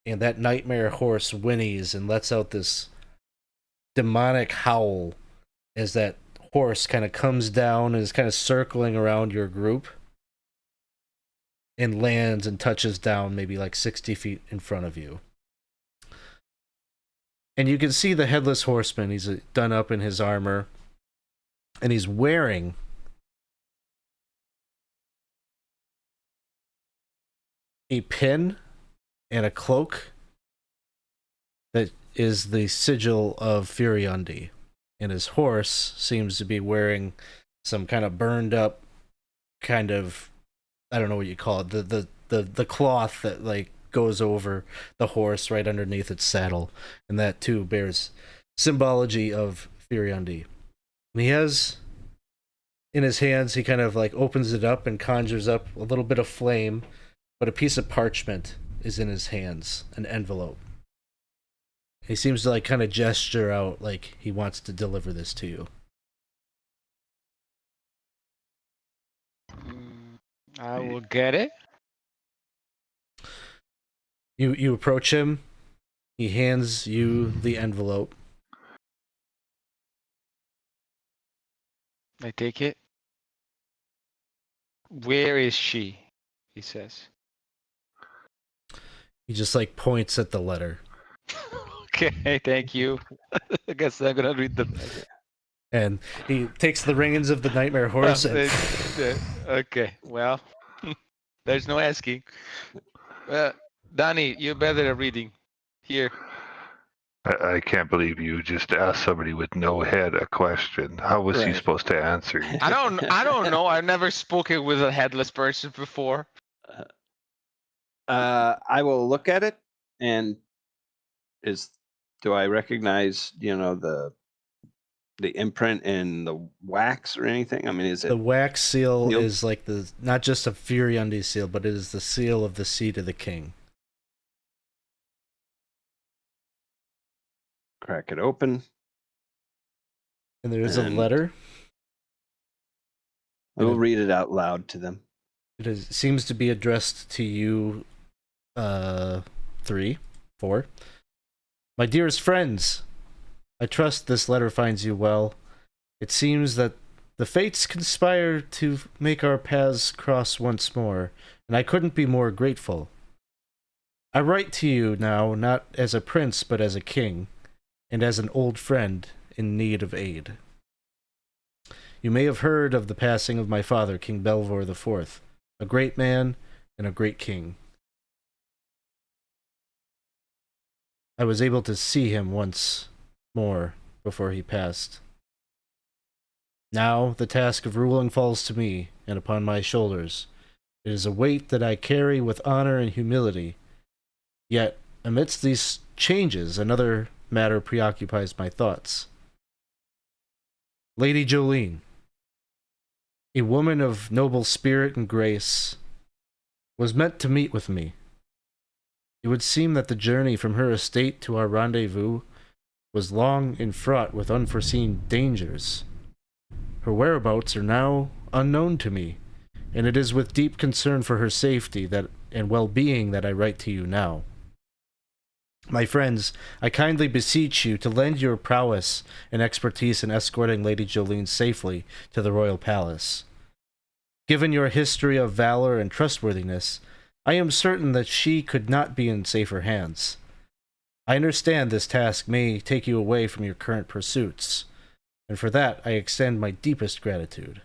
And that nightmare horse whinnies and lets out this demonic howl as that horse kind of comes down and is kind of circling around your group and lands and touches down maybe like 60 feet in front of you. And you can see the headless horseman. He's done up in his armor, and he's wearing a pin and a cloak that is the sigil of Furiundi. And his horse seems to be wearing some kind of burned up kind of, I don't know what you call it, the cloth that like goes over the horse right underneath its saddle, and that too bears symbology of Furiundi. And he has in his hands, he kind of like opens it up and conjures up a little bit of flame, but a piece of parchment is in his hands, an envelope. He seems to like kind of gesture out like he wants to deliver this to you. I will get it. You approach him. He hands you the envelope. I take it. Where is she? He says. He just like points at the letter. Okay, thank you. I guess I'm gonna read the. And he takes the reins of the nightmare horse. Okay, well, there's no asking. Danny, you're better at reading. Here. I can't believe you just asked somebody with no head a question. How was he supposed to answer you? I don't know. I've never spoken with a headless person before. I will look at it, and do I recognize the imprint and the wax or anything? I mean, is it the wax seal is like not just a Furiundi seal, but it is the seal of the seat of the king. Crack it open. And there is a letter. I will read it out loud to them. It seems to be addressed to you, 3, 4. My dearest friends, I trust this letter finds you well. It seems that the fates conspire to make our paths cross once more, and I couldn't be more grateful. I write to you now not as a prince, but as a king, and as an old friend in need of aid. You may have heard of the passing of my father, King Belvor IV, a great man and a great king. I was able to see him once more before he passed. Now the task of ruling falls to me and upon my shoulders. It is a weight that I carry with honor and humility. Yet, amidst these changes, another matter preoccupies my thoughts. Lady Jolene, a woman of noble spirit and grace, was meant to meet with me. It would seem that the journey from her estate to our rendezvous was long and fraught with unforeseen dangers. Her whereabouts are now unknown to me, and it is with deep concern for her safety and well-being that I write to you now. My friends, I kindly beseech you to lend your prowess and expertise in escorting Lady Jolene safely to the royal palace. Given your history of valor and trustworthiness, I am certain that she could not be in safer hands. I understand this task may take you away from your current pursuits, and for that I extend my deepest gratitude.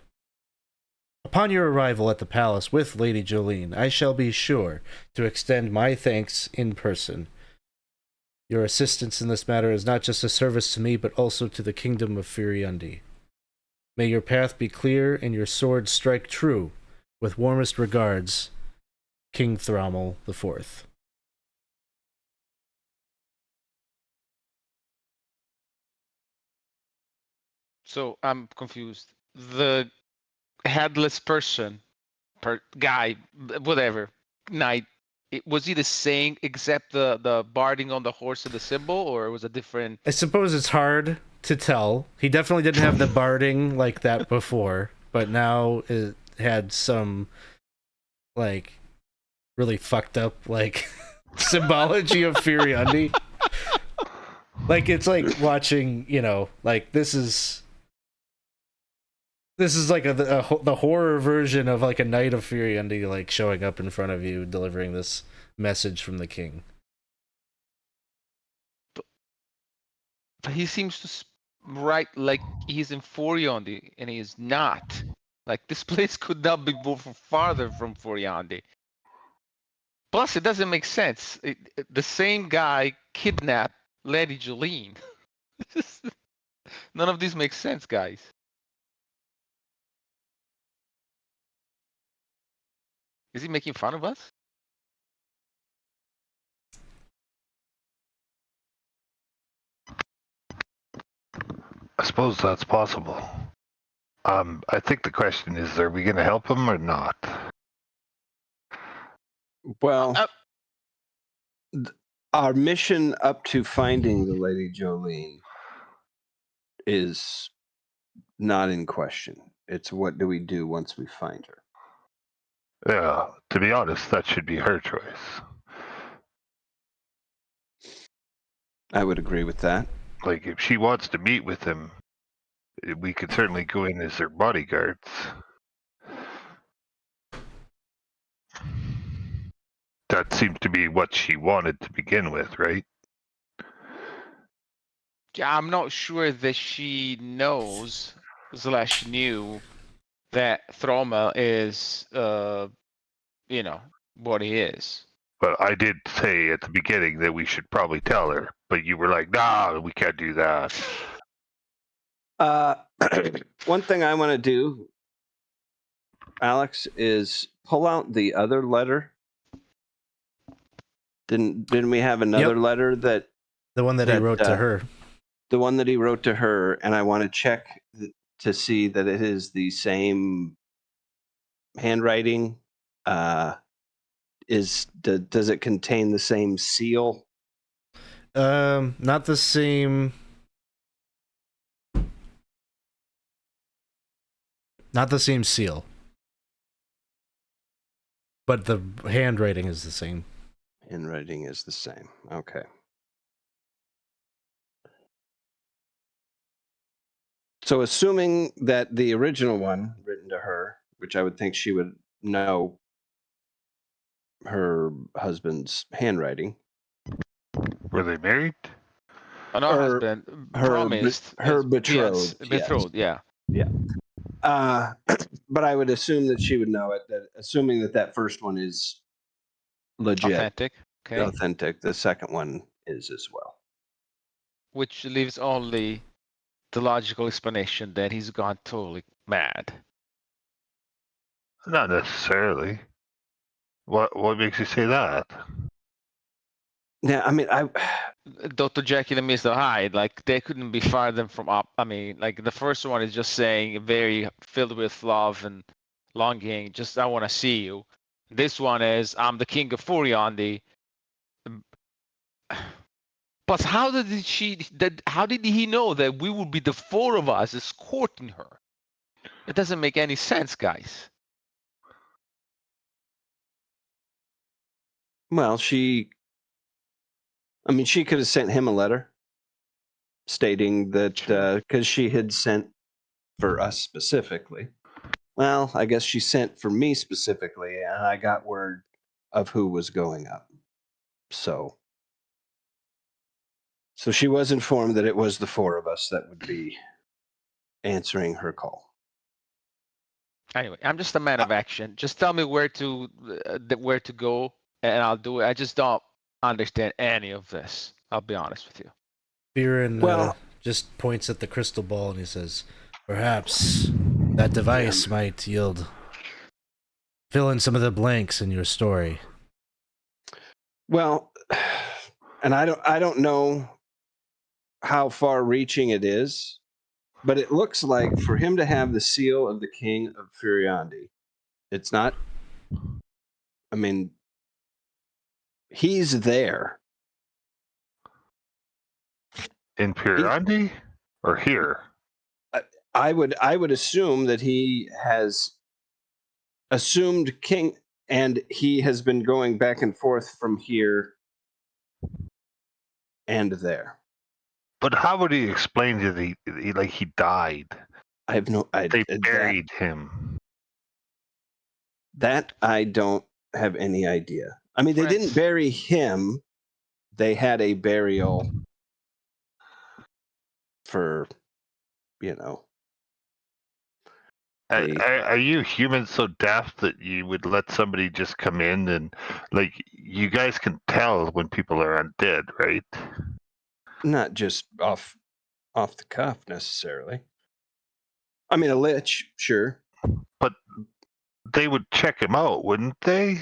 Upon your arrival at the palace with Lady Jolene, I shall be sure to extend my thanks in person. Your assistance in this matter is not just a service to me, but also to the kingdom of Furiundi. May your path be clear and your sword strike true. With warmest regards, King Thrommel IV. So I'm confused. The headless person, guy, whatever, knight, was he the same except the barding on the horse and the symbol, or was it different? I suppose it's hard to tell. He definitely didn't have the barding like that before, but now it had some, like, really fucked up, like, symbology of Furiundi. Like, it's like watching, like, this is like the horror version of, like, a Knight of Furiundi, like, showing up in front of you, delivering this message from the king. But he seems to write like he's in Furiandi, and he is not. Like, this place could not be more farther from Furiandi. Plus, it doesn't make sense. The same guy kidnapped Lady Jolene. None of this makes sense, guys. Is he making fun of us? I suppose that's possible. I think the question is, are we going to help him or not? Well, our mission up to finding the Lady Jolene is not in question. It's what do we do once we find her? Yeah, to be honest, that should be her choice. I would agree with that. Like, if she wants to meet with him, we could certainly go in as their bodyguards. That seems to be what she wanted to begin with, right? Yeah, I'm not sure that she knows / knew that Thrommel is, what he is. But I did say at the beginning that we should probably tell her, but you were like, nah, we can't do that. One thing I want to do, Alex, is pull out the other letter. Didn't we have another letter that the one that he wrote to her? The one that he wrote to her, and I want to check to see that it is the same handwriting. Does it contain the same seal? Not the same. Not the same seal. But the handwriting is the same. Handwriting is the same. Okay. So assuming that the original one written to her, which I would think she would know her husband's handwriting. Were they married? Oh, no, husband. Promised. Her betrothed. Betrothed, yes. Yeah. But I would assume that she would know it, assuming that first one is legit. Authentic. Okay. Authentic. The second one is as well. Which leaves only the logical explanation that he's gone totally mad. Not necessarily. What makes you say that? Yeah, I mean, Dr. Jekyll and Mr. Hyde, like, they couldn't be farther from up. I mean, like, the first one is just saying very filled with love and longing, just I want to see you. This one is, I'm the king of Furiandi. But how did he know that we would be the four of us escorting her? It doesn't make any sense, guys. Well, she could have sent him a letter stating that True. because she had sent for us specifically. Well, I guess she sent for me specifically, and I got word of who was going up. So she was informed that it was the four of us that would be answering her call. Anyway, I'm just a man of action. Just tell me where to go, and I'll do it. I just don't understand any of this. I'll be honest with you. Biren Well, just points at the crystal ball and he says, "Perhaps that device might yield. Fill in some of the blanks in your story." well, and I don't know how far-reaching it is, but it looks like for him to have the seal of the King of Furiandi, it's not. I mean, he's there. In Pirandi or here? I would assume that he has assumed king, and he has been going back and forth from here and there. But how would he explain that he died? I have no idea. They buried him. That I don't have any idea. I mean, they Friends. didn't bury him. They had a burial for, you know. Are you humans so daft that you would let somebody just come in and, like, you guys can tell when people are undead, right? Not just off the cuff necessarily. I mean, a lich, sure. But they would check him out, wouldn't they?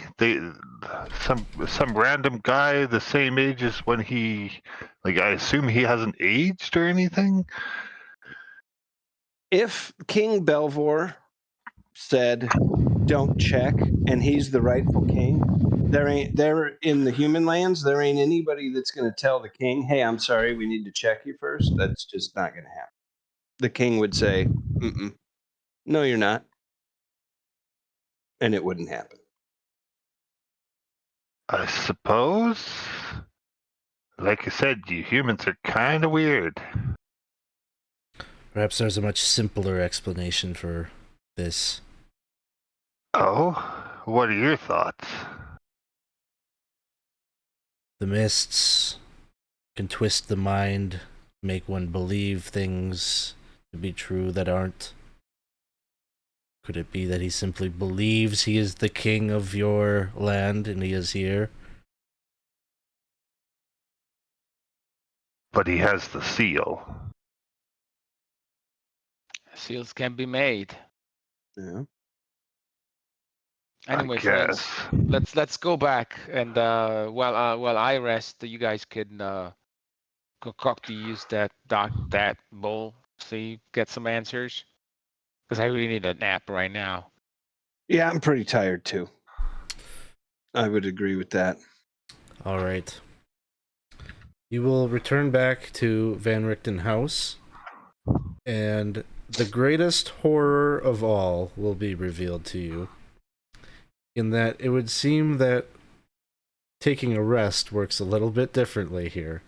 Some random guy the same age as when he, like, I assume he hasn't aged or anything. If King Belvor said, "Don't check," and he's the rightful king, there in the human lands, there ain't anybody that's going to tell the king, "Hey, I'm sorry, we need to check you first." That's just not going to happen. The king would say, "No, you're not," and it wouldn't happen. I suppose. Like I said, you humans are kind of weird. Perhaps there's a much simpler explanation for this. Oh, what are your thoughts? The mists can twist the mind, make one believe things to be true that aren't. Could it be that he simply believes he is the king of your land and he is here? But he has the seal. Seals can be made. Yeah. Anyway, I friends, guess. let's go back and while I rest, you guys can concoct to use that bowl. See, get some answers. Because I really need a nap right now. Yeah, I'm pretty tired too. I would agree with that. All right. You will return back to Van Richten House, and the greatest horror of all will be revealed to you. In that it would seem that taking a rest works a little bit differently here.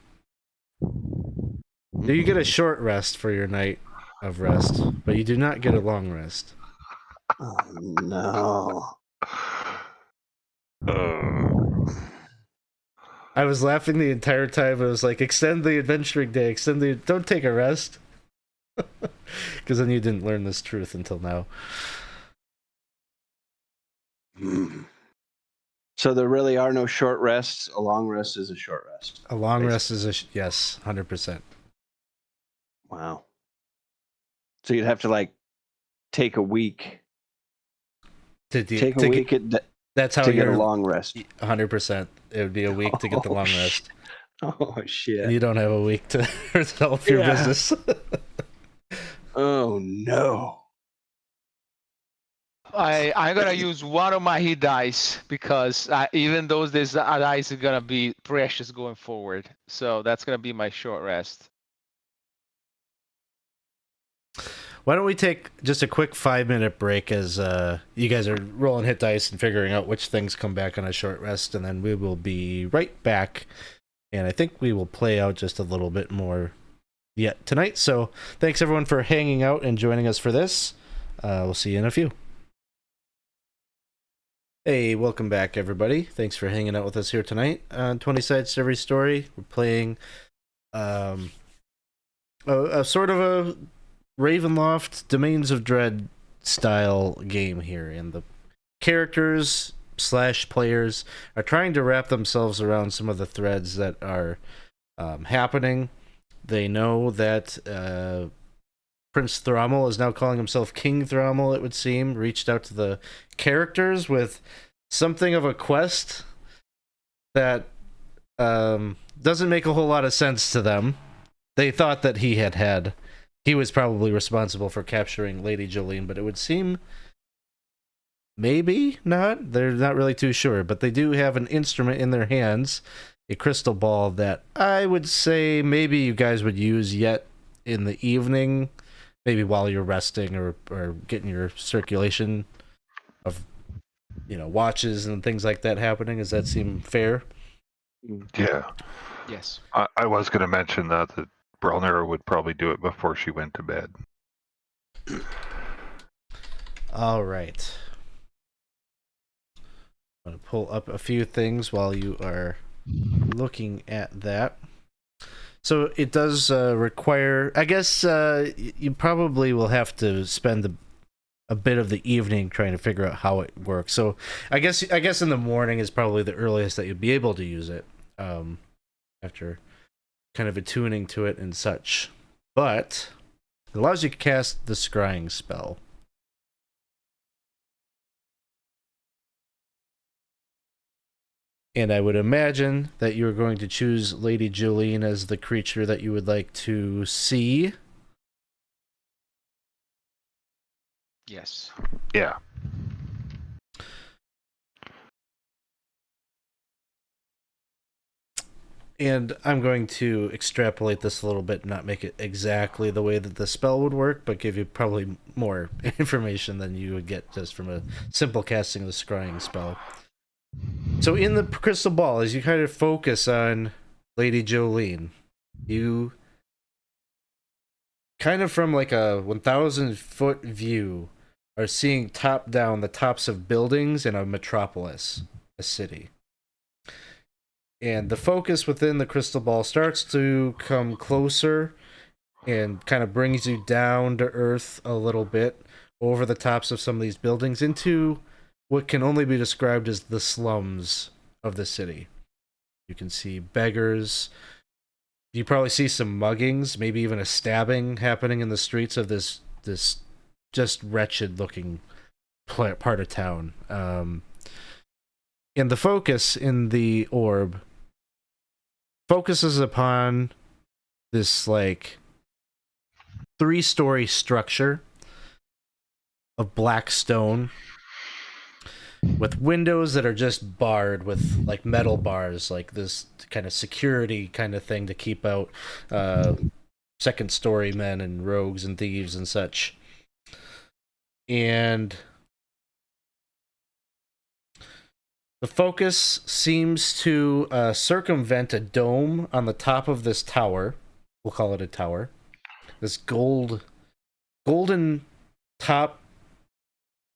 Now, you get a short rest for your night of rest, but you do not get a long rest. Oh no. I was laughing the entire time. I was like, extend the adventuring day, don't take a rest. Because then you didn't learn this truth until now. So there really are no short rests. A long rest is a short rest. A long rest is yes, 100%. Wow. So you'd have to like take a week. That's how to get you're a long rest. 100%. It would be a week to get the long rest. Oh shit! And you don't have a week to develop your business. Oh no! I'm gonna use one of my hit dice because even though this dice is gonna be precious going forward, so that's gonna be my short rest. Why don't we take just a quick 5-minute break as you guys are rolling hit dice and figuring out which things come back on a short rest, and then we will be right back. And I think we will play out just a little bit more yet tonight. So thanks everyone for hanging out and joining us for this. We'll see you in a few. Hey, welcome back everybody. Thanks for hanging out with us here tonight on 20 Sides to Every Story. We're playing a sort of a Ravenloft Domains of Dread style game here, and the characters / players are trying to wrap themselves around some of the threads that are happening. They know that Prince Thrommel is now calling himself King Thrommel, it would seem, reached out to the characters with something of a quest that doesn't make a whole lot of sense to them. They thought that he was probably responsible for capturing Lady Jolene, but it would seem maybe not. They're not really too sure, but they do have an instrument in their hands, a crystal ball that I would say maybe you guys would use yet in the evening, maybe while you're resting or getting your circulation of, watches and things like that happening. Does that seem fair? Yeah. Yes. I was going to mention that Brelner would probably do it before she went to bed. All right. I'm going to pull up a few things while you are looking at that. So it does require, I guess you probably will have to spend a bit of the evening trying to figure out how it works. So I guess in the morning is probably the earliest that you'll be able to use it, after kind of attuning to it and such. But it allows you to cast the scrying spell. And I would imagine that you're going to choose Lady Jolene as the creature that you would like to see. Yes. Yeah. And I'm going to extrapolate this a little bit, not make it exactly the way that the spell would work, but give you probably more information than you would get just from a simple casting of the scrying spell. So in the crystal ball, as you kind of focus on Lady Jolene, you kind of from like a 1,000-foot view are seeing top down the tops of buildings in a metropolis, a city. And the focus within the crystal ball starts to come closer and kind of brings you down to earth a little bit over the tops of some of these buildings into what can only be described as the slums of the city. You can see beggars. You probably see some muggings, maybe even a stabbing happening in the streets of this just wretched looking part of town. And the focus in the orb focuses upon this like 3-story structure of black stone with windows that are just barred with like metal bars, like this kind of security kind of thing to keep out second story men and rogues and thieves and such. And the focus seems to circumvent a dome on the top of this tower. We'll call it a tower. This golden top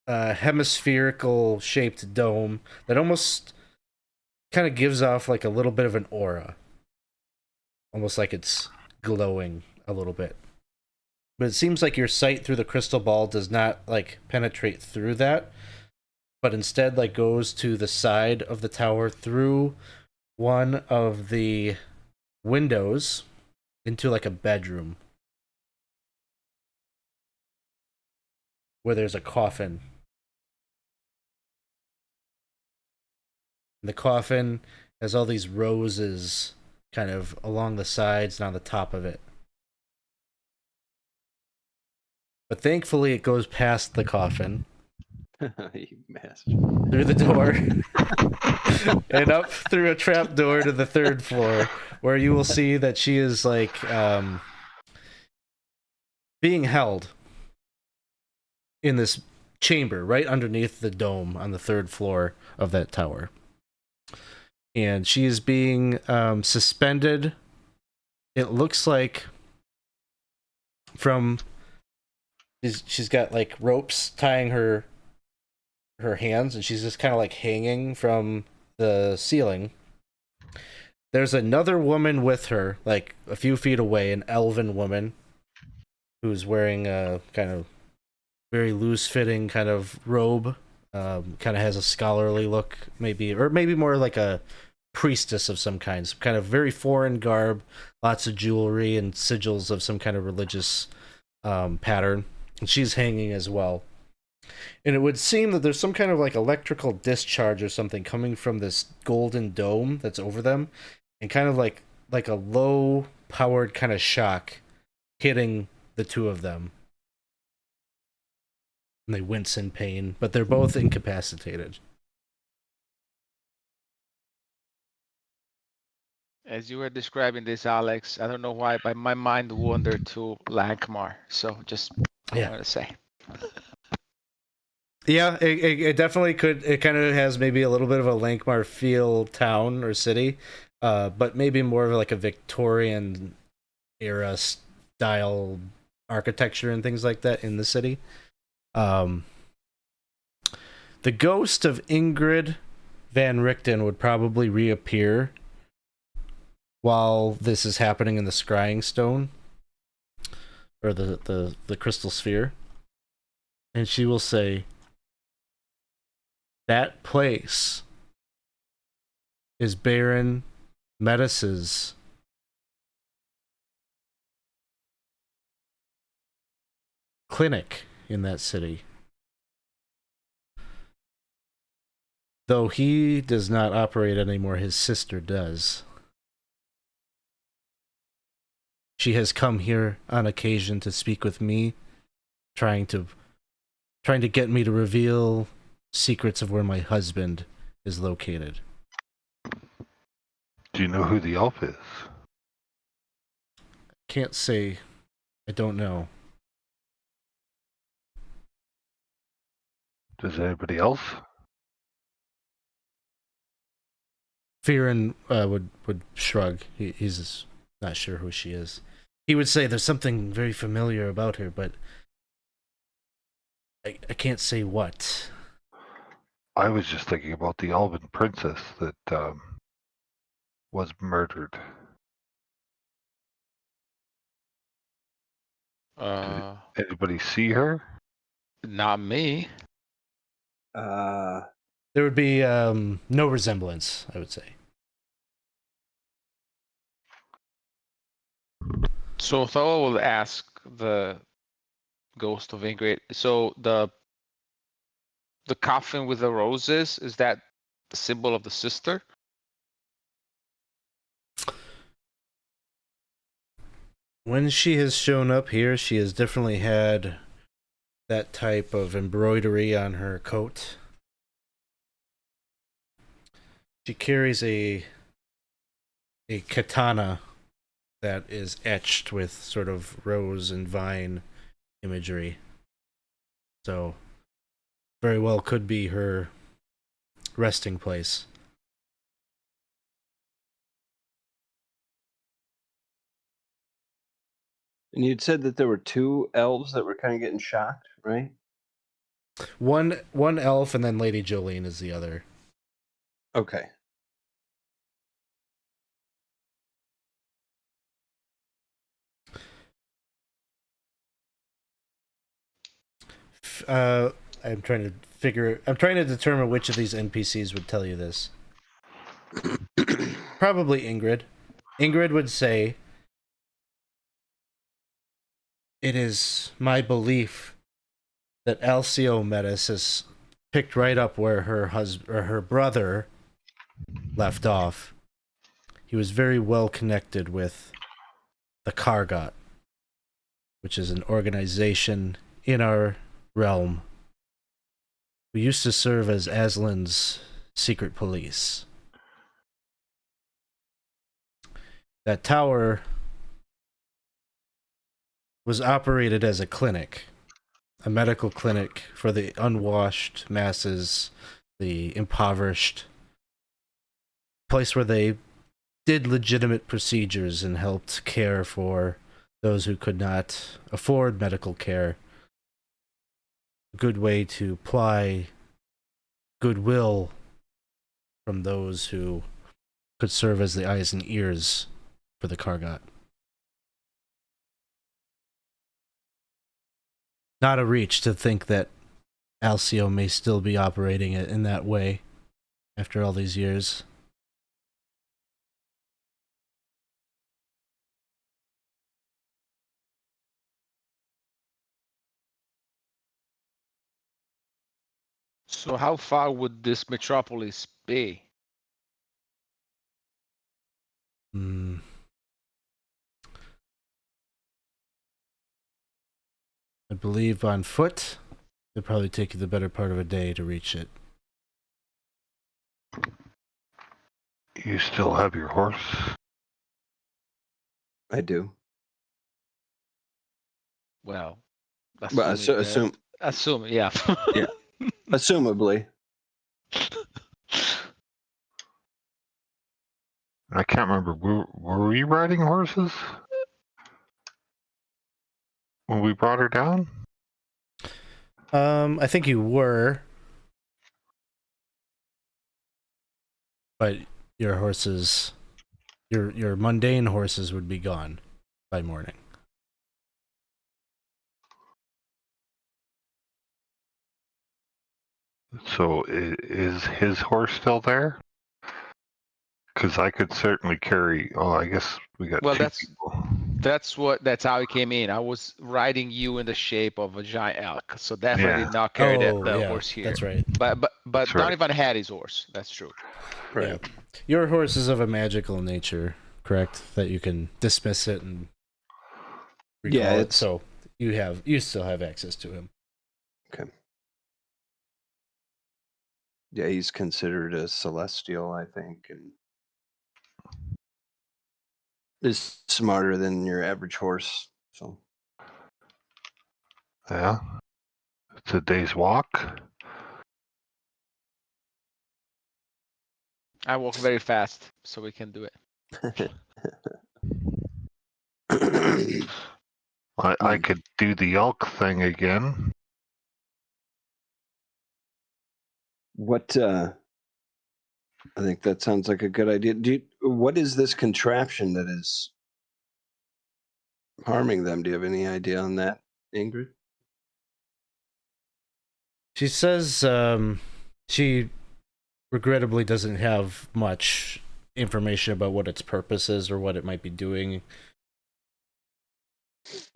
hemispherical shaped dome that almost kind of gives off like a little bit of an aura. Almost like it's glowing a little bit. But it seems like your sight through the crystal ball does not like penetrate through that, but instead like goes to the side of the tower through one of the windows into like a bedroom where there's a coffin. The coffin has all these roses kind of along the sides and on the top of it. But thankfully it goes past the coffin You mess. through the door and up through a trap door to the third floor, where you will see that she is like being held in this chamber right underneath the dome on the third floor of that tower. And she is being suspended. It looks like from she's got like ropes tying her hands, and she's just kind of like hanging from the ceiling. There's another woman with her, like a few feet away, an elven woman who's wearing a kind of very loose-fitting kind of robe. Kind of has a scholarly look, maybe, or maybe more like a priestess of some kind. Some kind of very foreign garb, lots of jewelry and sigils of some kind of religious pattern. And she's hanging as well. And it would seem that there's some kind of like electrical discharge or something coming from this golden dome that's over them, and kind of like a low powered kind of shock hitting the two of them. And they wince in pain, but they're both incapacitated. As you were describing this, Alex, I don't know why, but my mind wandered to Lankmar. So just I want to say. Yeah, it definitely could. It kind of has maybe a little bit of a Lankmar feel town or city, but maybe more of like a Victorian era style architecture and things like that in the city. The ghost of Ingrid Van Richten would probably reappear while this is happening in the scrying stone, or the crystal sphere, and she will say, "That place is Baron Metis's clinic in that city. Though he does not operate anymore, his sister does. She has come here on occasion to speak with me, trying to get me to reveal secrets of where my husband is located." Do you know who the elf is? Can't say. I don't know. Does anybody else? Fearon would shrug. He's not sure who she is. He would say there's something very familiar about her, but I can't say what. I was just thinking about the elven princess that was murdered. Did anybody see her? Not me. There would be no resemblance, I would say. So Thor will ask the ghost of Ingrid. So the coffin with the roses, is that the symbol of the sister? When she has shown up here, she has definitely had that type of embroidery on her coat. She carries a katana that is etched with sort of rose and vine imagery. So, very well could be her resting place. And you'd said that there were two elves that were kind of getting shocked, right? One elf, and then Lady Jolene is the other. Okay. I'm trying to determine which of these NPCs would tell you this. Probably Ingrid. Ingrid would say, "It is my belief that Alcio Metis has picked right up where her brother left off. He was very well connected with the Kargot, which is an organization in our realm who used to serve as Aslan's secret police. That tower was operated as a clinic, a medical clinic for the unwashed masses, the impoverished, place where they did legitimate procedures and helped care for those who could not afford medical care. A good way to apply goodwill from those who could serve as the eyes and ears for the Kargot. Not a reach to think that Alcio may still be operating it in that way after all these years. So how far would this metropolis be? Hmm. I believe on foot, it'd probably take you the better part of a day to reach it. You still have your horse? I do. Well, Well, assuming, yeah. Yeah. Assumably. I can't remember. Were we riding horses when we brought her down? I think you were, but your horses, your mundane horses would be gone by morning. So is his horse still there? Because I could certainly carry. Oh, I guess we got Well, two that's people. that's how it came in. I was riding you in the shape of a giant elk, so definitely Yeah. did not carry the yeah, horse here. that's right. But That's right. Donovan had his horse. That's true. Right. Yeah. Your horse is of a magical nature, correct? That you can dismiss it and recall Yeah, it. it's- So you still have access to him. Okay. Yeah, he's considered a celestial, I think, and is smarter than your average horse. So Yeah. It's a day's walk. I walk very fast, so we can do it. I could do the elk thing again. what I think that sounds like a good idea. What is this contraption that is harming them? Do you have any idea on that, Ingrid? She says she regrettably doesn't have much information about what its purpose is or what it might be doing.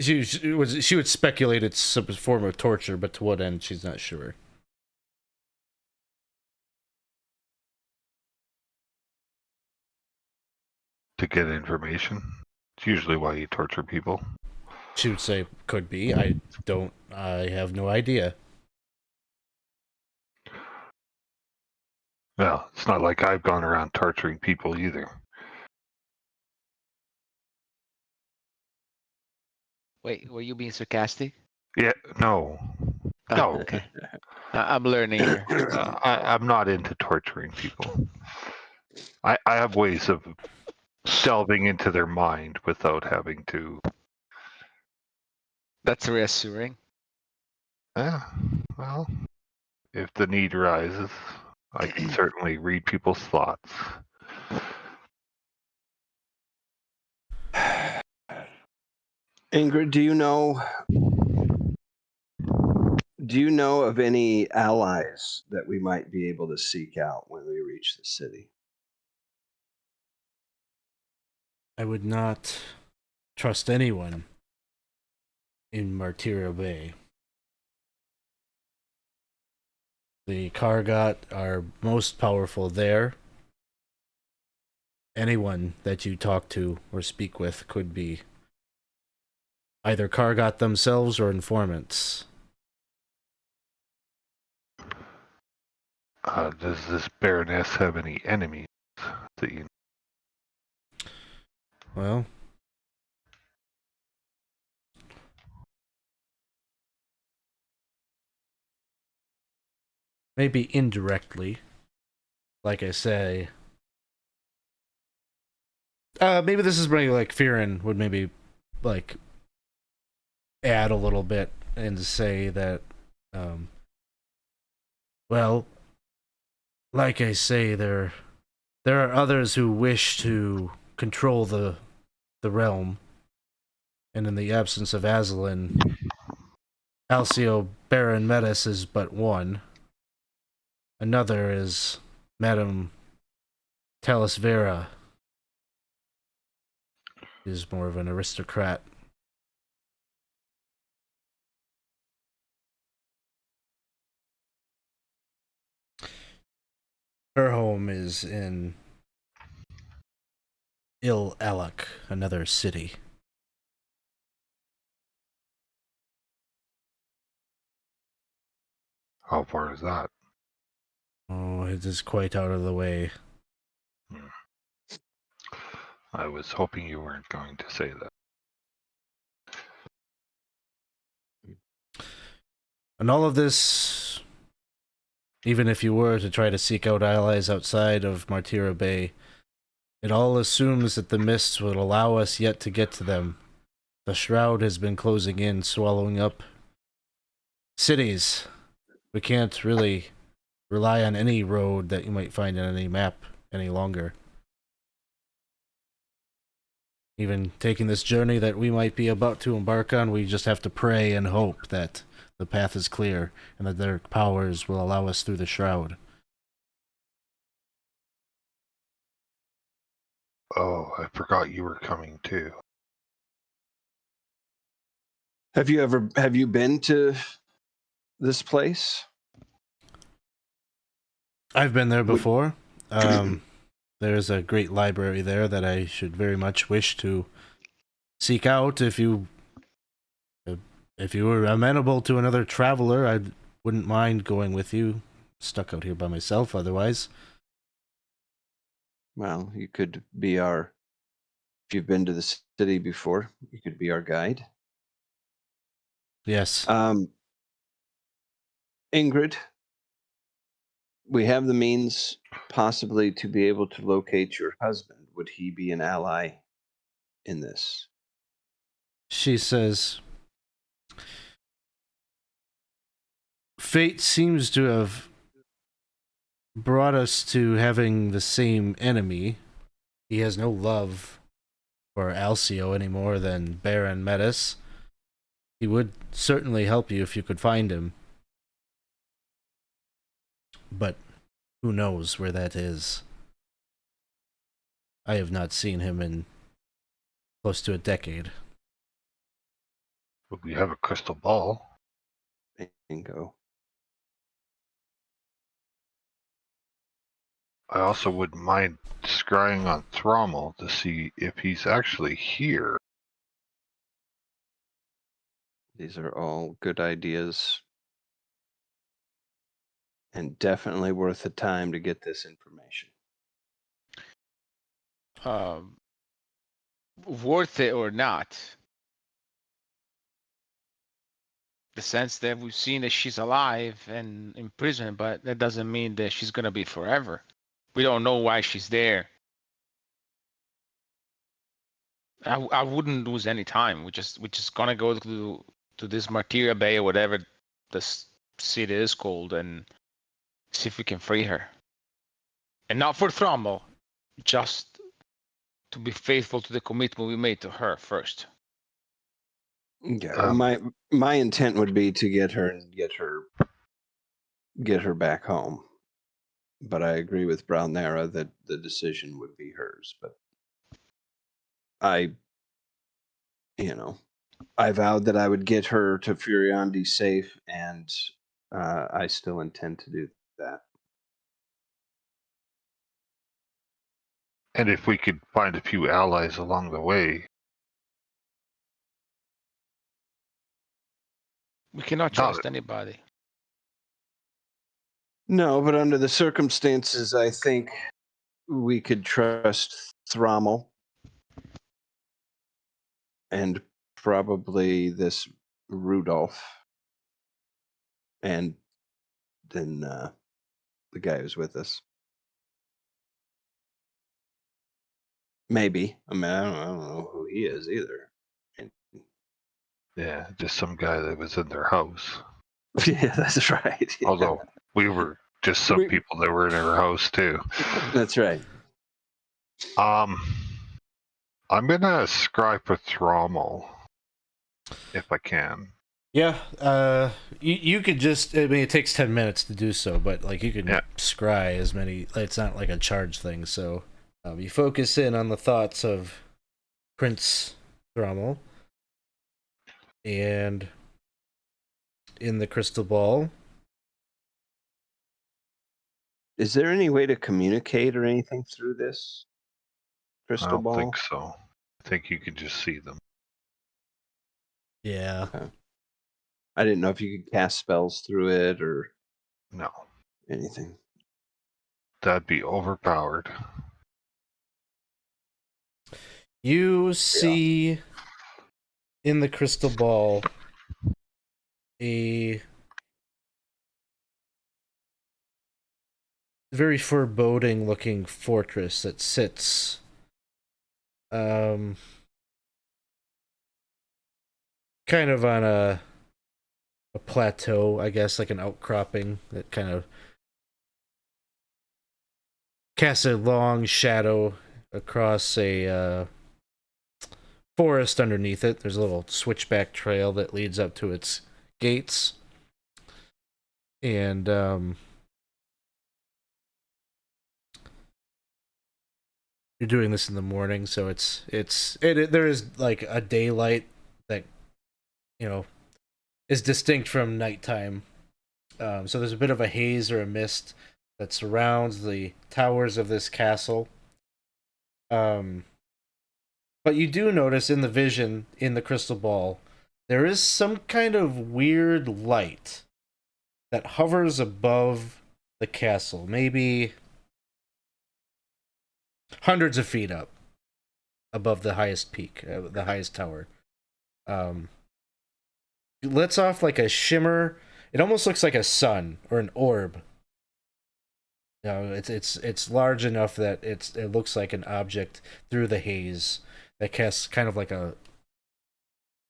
She would speculate it's some form of torture, but to what end she's not sure. To get information. It's usually why you torture people. She would say could be. I have no idea. Well, it's not like I've gone around torturing people either. Wait, were you being sarcastic? Yeah, no. No. Okay. I'm learning here. I'm not into torturing people. I have ways of delving into their mind without having to. That's reassuring. Yeah, well, if the need arises, I can certainly read people's thoughts. Ingrid, do you know of any allies that we might be able to seek out when we reach the city? I would not trust anyone in Martyria Bay. The Kargot are most powerful there. Anyone that you talk to or speak with could be either Kargot themselves or informants. Does this Baroness have any enemies that you? Well, maybe indirectly, like I say. Maybe this is where like Fearon would maybe like add a little bit and say that, well, like I say, there are others who wish to control the realm, and in the absence of Aslan, Alcio Baron Metis is but one. Another is Madame Talis Vera, is more of an aristocrat. Her home is in Il Alak, another city. How far is that? Oh, it is quite out of the way. I was hoping you weren't going to say that. And all of this, even if you were to try to seek out allies outside of Martira Bay, it all assumes that the mists will allow us yet to get to them. The shroud has been closing in, swallowing up cities. We can't really rely on any road that you might find on any map any longer. Even taking this journey that we might be about to embark on, we just have to pray and hope that the path is clear and that their powers will allow us through the shroud. Oh, I forgot you were coming too. Have you been to this place? I've been there before. There's a great library there that I should very much wish to seek out. If you were amenable to another traveler, I wouldn't mind going with you. Stuck out here by myself otherwise. Well, you could be our. If you've been to the city before, you could be our guide. Yes. Ingrid, we have the means possibly to be able to locate your husband. Would he be an ally in this? She says, fate seems to have brought us to having the same enemy. He has no love for Alcio any more than Baron Metis. He would certainly help you if you could find him. But who knows where that is? I have not seen him in close to a decade. But we have a crystal ball. Bingo. I also wouldn't mind scrying on Thrommel to see if he's actually here. These are all good ideas. And definitely worth the time to get this information. Worth it or not, the sense that we've seen that she's alive and in prison, but that doesn't mean that she's gonna be forever. We don't know why she's there. I wouldn't lose any time. We just gonna go to this Martyria Bay or whatever this city is called and see if we can free her. And not for Thrommel, just to be faithful to the commitment we made to her first. Yeah, my intent would be to get her and get her back home. But I agree with Brownera that the decision would be hers. But I vowed that I would get her to Furiondi safe, and I still intend to do that. And if we could find a few allies along the way. We cannot trust anybody. No, but under the circumstances, I think we could trust Thrommel and probably this Rudolph, and then the guy who's with us. Maybe. I mean, I don't know who he is either. And, Yeah, just some guy that was in their house. yeah, that's right. Yeah. Although we were just some people that were in her house too. That's right. I'm gonna scry with Thrommel if I can. Yeah, you could just, I mean, it takes 10 minutes to do so, but like you can scry as many, it's not like a charge thing, so you focus in on the thoughts of Prince Thrommel, and in the crystal ball. Is there any way to communicate or anything through this crystal I don't ball? think so. I think you can just see them. Yeah. Okay. I didn't know if you could cast spells through it or No, anything. that'd be overpowered. You see in the crystal ball a very foreboding looking fortress that sits kind of on a plateau, I guess, like an outcropping that kind of casts a long shadow across a forest underneath it. There's a little switchback trail that leads up to its gates. And you're doing this in the morning, so there is like a daylight that, you know, is distinct from nighttime. So there's a bit of a haze or a mist that surrounds the towers of this castle. But you do notice in the vision in the crystal ball, there is some kind of weird light that hovers above the castle, maybe hundreds of feet up above the highest peak, the highest tower. It lets off like a shimmer. It almost looks like a sun or an orb. You know, it's large enough that it looks like an object through the haze that casts kind of like a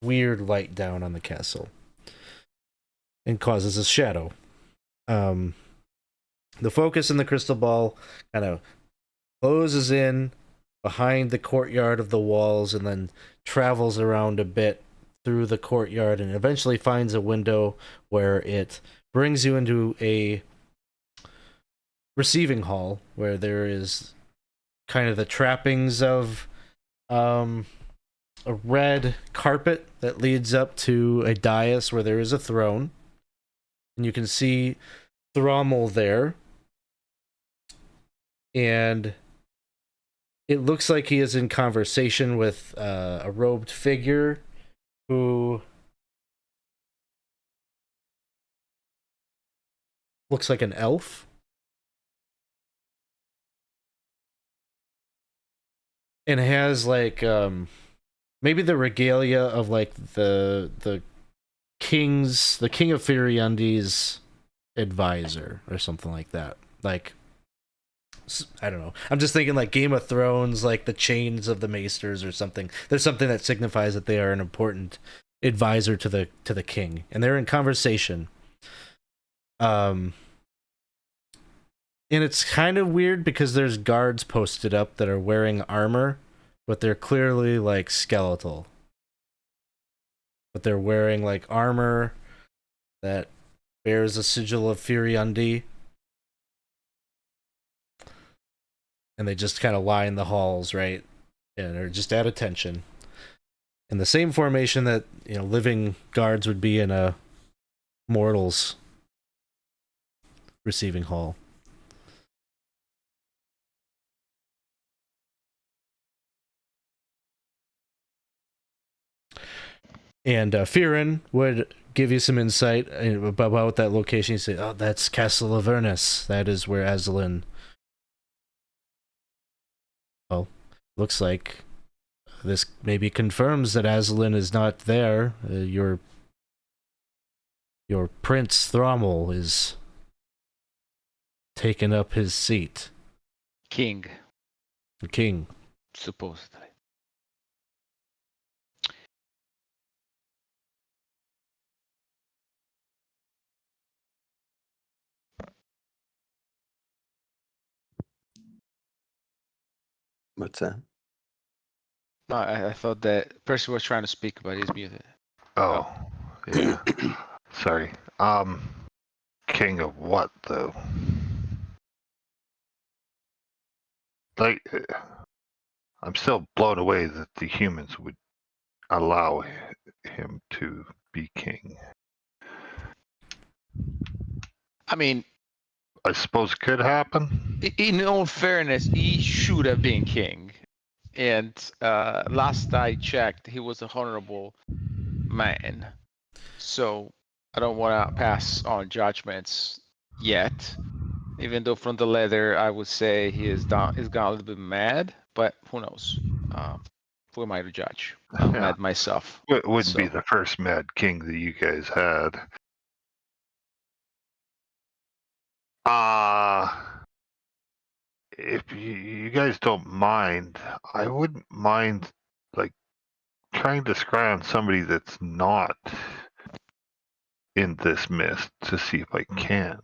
weird light down on the castle and causes a shadow. The focus in the crystal ball kind of closes in behind the courtyard of the walls and then travels around a bit through the courtyard and eventually finds a window where it brings you into a receiving hall where there is kind of the trappings of a red carpet that leads up to a dais where there is a throne, and you can see Thrommel there, and it looks like he is in conversation with a robed figure who looks like an elf. And has like maybe the regalia of like the king of Firiundi's advisor or something like that. Like, I don't know. I'm just thinking like Game of Thrones, like the chains of the maesters or something. There's something that signifies that they are an important advisor to the king, and they're in conversation. And it's kind of weird because there's guards posted up that are wearing armor, but they're clearly like skeletal. But they're wearing like armor that bears a sigil of Firiundi. And they just kind of lie in the halls, right? And they're just at attention. In the same formation that, you know, living guards would be in a mortal's receiving hall. And Firin would give you some insight about that location. You say, "Oh, that's Castle Avernus. That is where Aslan." Well, looks like this maybe confirms that Aslan is not there. Your Prince Thrommel is taking up his seat. King, The king. supposedly. What's that? No, I thought that person was trying to speak, but he's muted. Oh, yeah. Sorry. King of what though? Like, I'm still blown away that the humans would allow him to be king. I mean, I suppose it could happen. in all fairness, he should have been king. And last I checked, he was a honorable man. So I don't want to pass on judgments yet. Even though from the letter, I would say he's gone a little bit mad, but who knows? Who am I to judge? I'm Yeah. mad myself. It wouldn't be So- the first mad king that you guys had. If you guys don't mind, I wouldn't mind like trying to scry on somebody that's not in this mist to see if I can.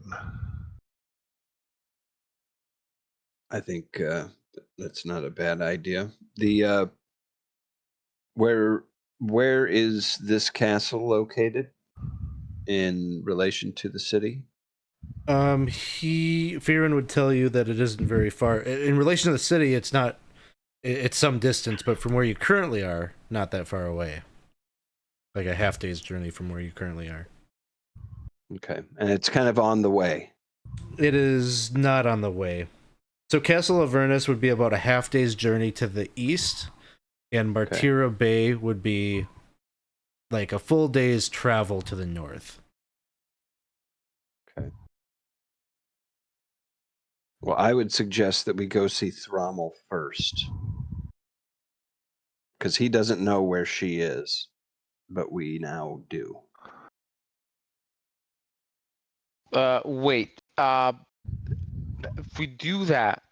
I think that's not a bad idea. The where is this castle located in relation to the city? Firin would tell you that it isn't very far. In relation to the city, it's not. It's some distance, but from where you currently are, not that far away. Like a half day's journey from where you currently are. Okay, and it's kind of on the way. It is not on the way. So Castle Avernus would be about a half day's journey to the east, and Martira Bay would be like a full day's travel to the north. Okay. Well, I would suggest that we go see Thrommel first, because he doesn't know where she is, but we now do. Wait. If we do that,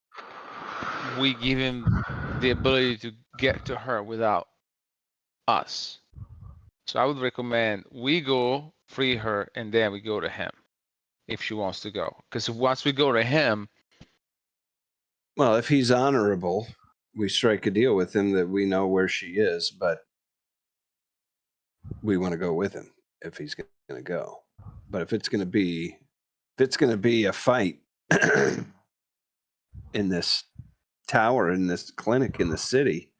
we give him the ability to get to her without us. So I would recommend we go free her and then we go to him if she wants to go. Because once we go to him, Well, if he's honorable, we strike a deal with him that we know where she is, but we want to go with him if he's going to go. But if it's going to be a fight in this tower, in this clinic, in the city.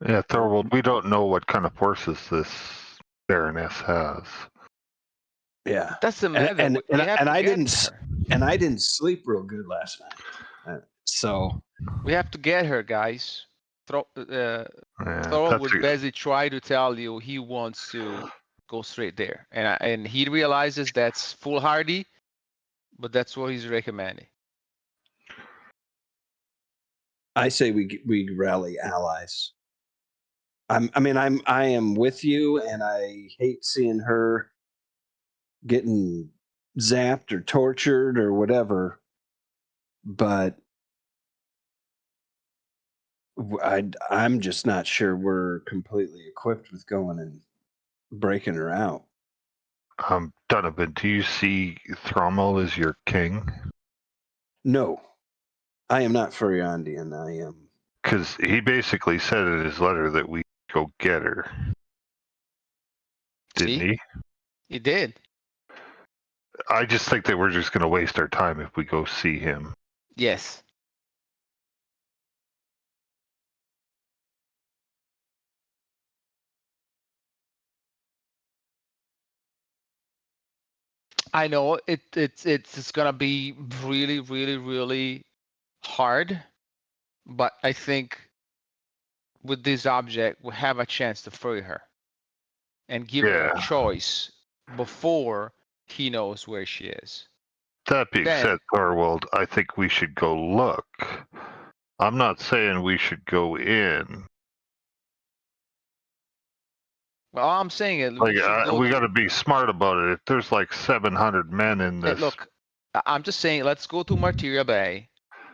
Yeah, Thorwald, we don't know what kind of forces this Baroness has. Yeah, that's the matter. and We have to I get didn't her. and I didn't sleep real good last night, so We have to get her, guys. Thor Yeah, would basically try to tell you he wants to go straight there, and he realizes that's foolhardy, but that's what he's recommending. I say we rally allies. I am with you, and I hate seeing her getting zapped or tortured or whatever, but I'm just not sure we're completely equipped with going and breaking her out. Donovan, do you see Thrommel as your king? No, I am not Furiandian. I am. Because he basically said in his letter that we go get her. Didn't See? he? He did. I just think that we're just going to waste our time if we go see him. Yes. I know it's gonna be really, really, really hard, but I think with this object, we have a chance to free her and give her a Yeah. choice before he knows where she is. That being Then- said, Thorwald, I think we should go look. I'm not saying we should go in. Well, all I'm saying is Like, we should go. we got to be smart about it. If there's like 700 men in Hey, this, look, I'm just saying, let's go to Martyria Bay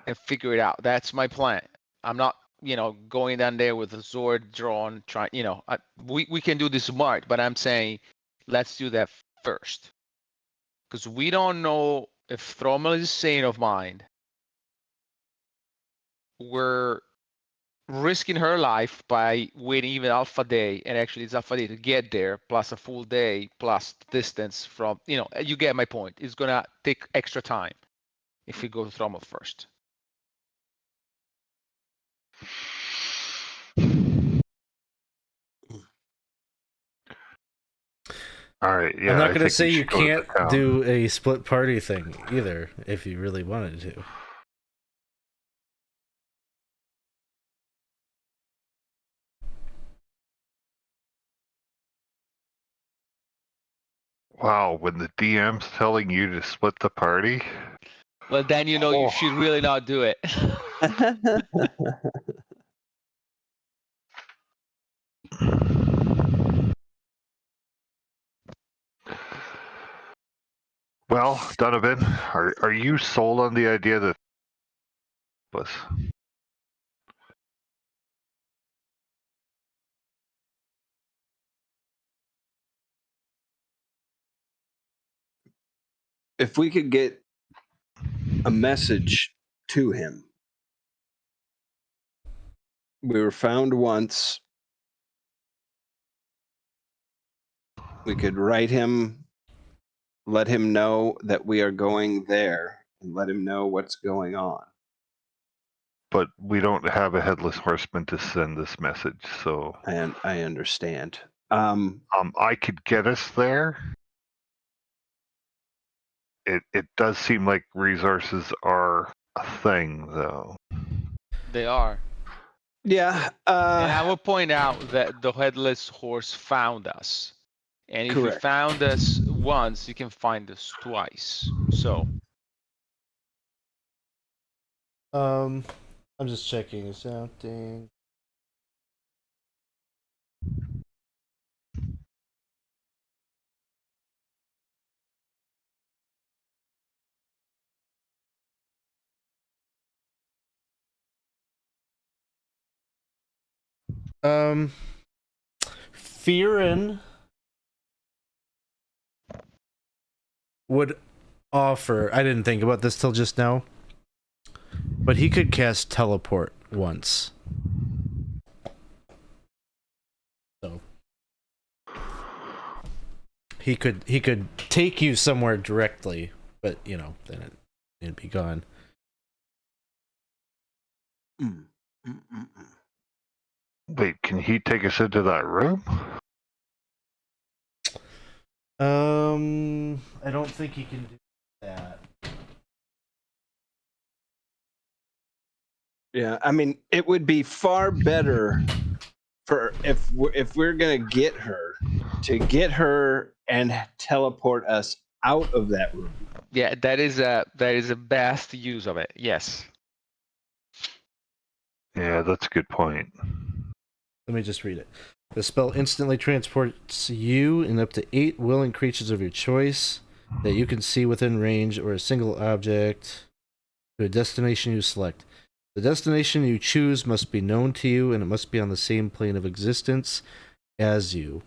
and figure it out. That's my plan. I'm not, going down there with a sword drawn, trying, we can do this smart, but I'm saying let's do that first. Because we don't know if Thrommel is sane of mind. We're risking her life by waiting even Alpha Day, and actually it's Alpha Day to get there, plus a full day, plus distance from, you get my point. It's gonna take extra time if we go to Thrommel first. all right. Yeah, I'm not I going to think say we you should go to can't the town. do a split party thing either if you really wanted to. Wow, when the DM's telling you to split the party. Well, then you Oh. should really not do it. Well, Donovan, are you sold on the idea that was? If we could get a message to him. We were found once. We could write him, let him know that we are going there, and let him know what's going on. But we don't have a headless horseman to send this message, so And I understand. I could get us there. It does seem like resources are a thing, though. They are. Yeah. And I will point out that the headless horse found us. And if he Correct. found us once, he can find us twice. So I'm just checking something. Fearin would offer. I didn't think about this till just now, but he could cast teleport once. So he could take you somewhere directly, but then it'd be gone. Wait, can he take us into that room? I don't think he can do that. Yeah, I mean, it would be far better for if we're gonna get her to get her and teleport us out of that room. yeah, that is a best use of it. Yes. Yeah, that's a good point. Let me just read it. The spell instantly transports you and up to 8 willing creatures of your choice that you can see within range or a single object to a destination you select. The destination you choose must be known to you and it must be on the same plane of existence as you.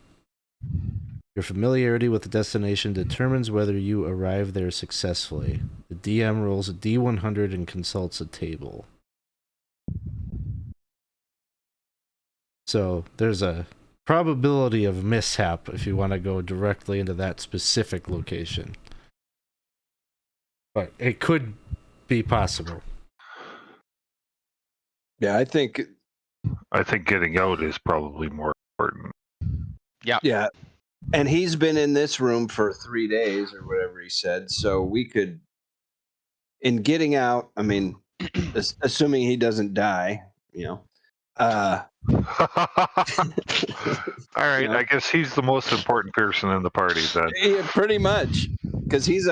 Your familiarity with the destination determines whether you arrive there successfully. The DM rolls a D100 and consults a table. So there's a probability of mishap if you want to go directly into that specific location. But it could be possible. Yeah, I think getting out is probably more important. yeah. And he's been in this room for 3 days or whatever he said, so we could in getting out, I mean, assuming he doesn't die, All right, You know? I guess he's the most important person in the party then. Yeah, pretty much, because he's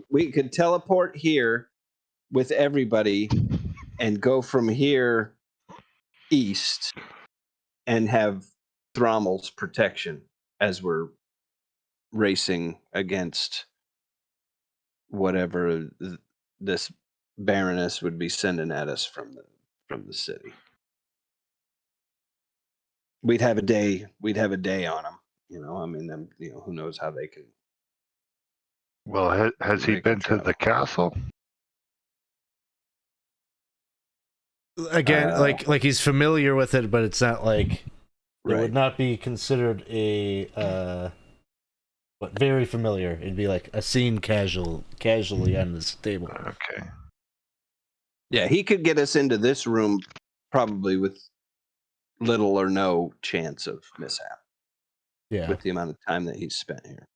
we could teleport here with everybody and go from here east and have Thrommel's protection as we're racing against whatever this Baroness would be sending at us from the city. We'd have a day on them. I mean, them. Who knows how they can. Well, has he They can been to the travel. castle? Again, like he's familiar with it, but it's not like it Right. would not be considered a very familiar. It'd be like a scene casually on this table. Okay. Yeah, he could get us into this room probably with little or no chance of mishap Yeah. with the amount of time that he's spent here.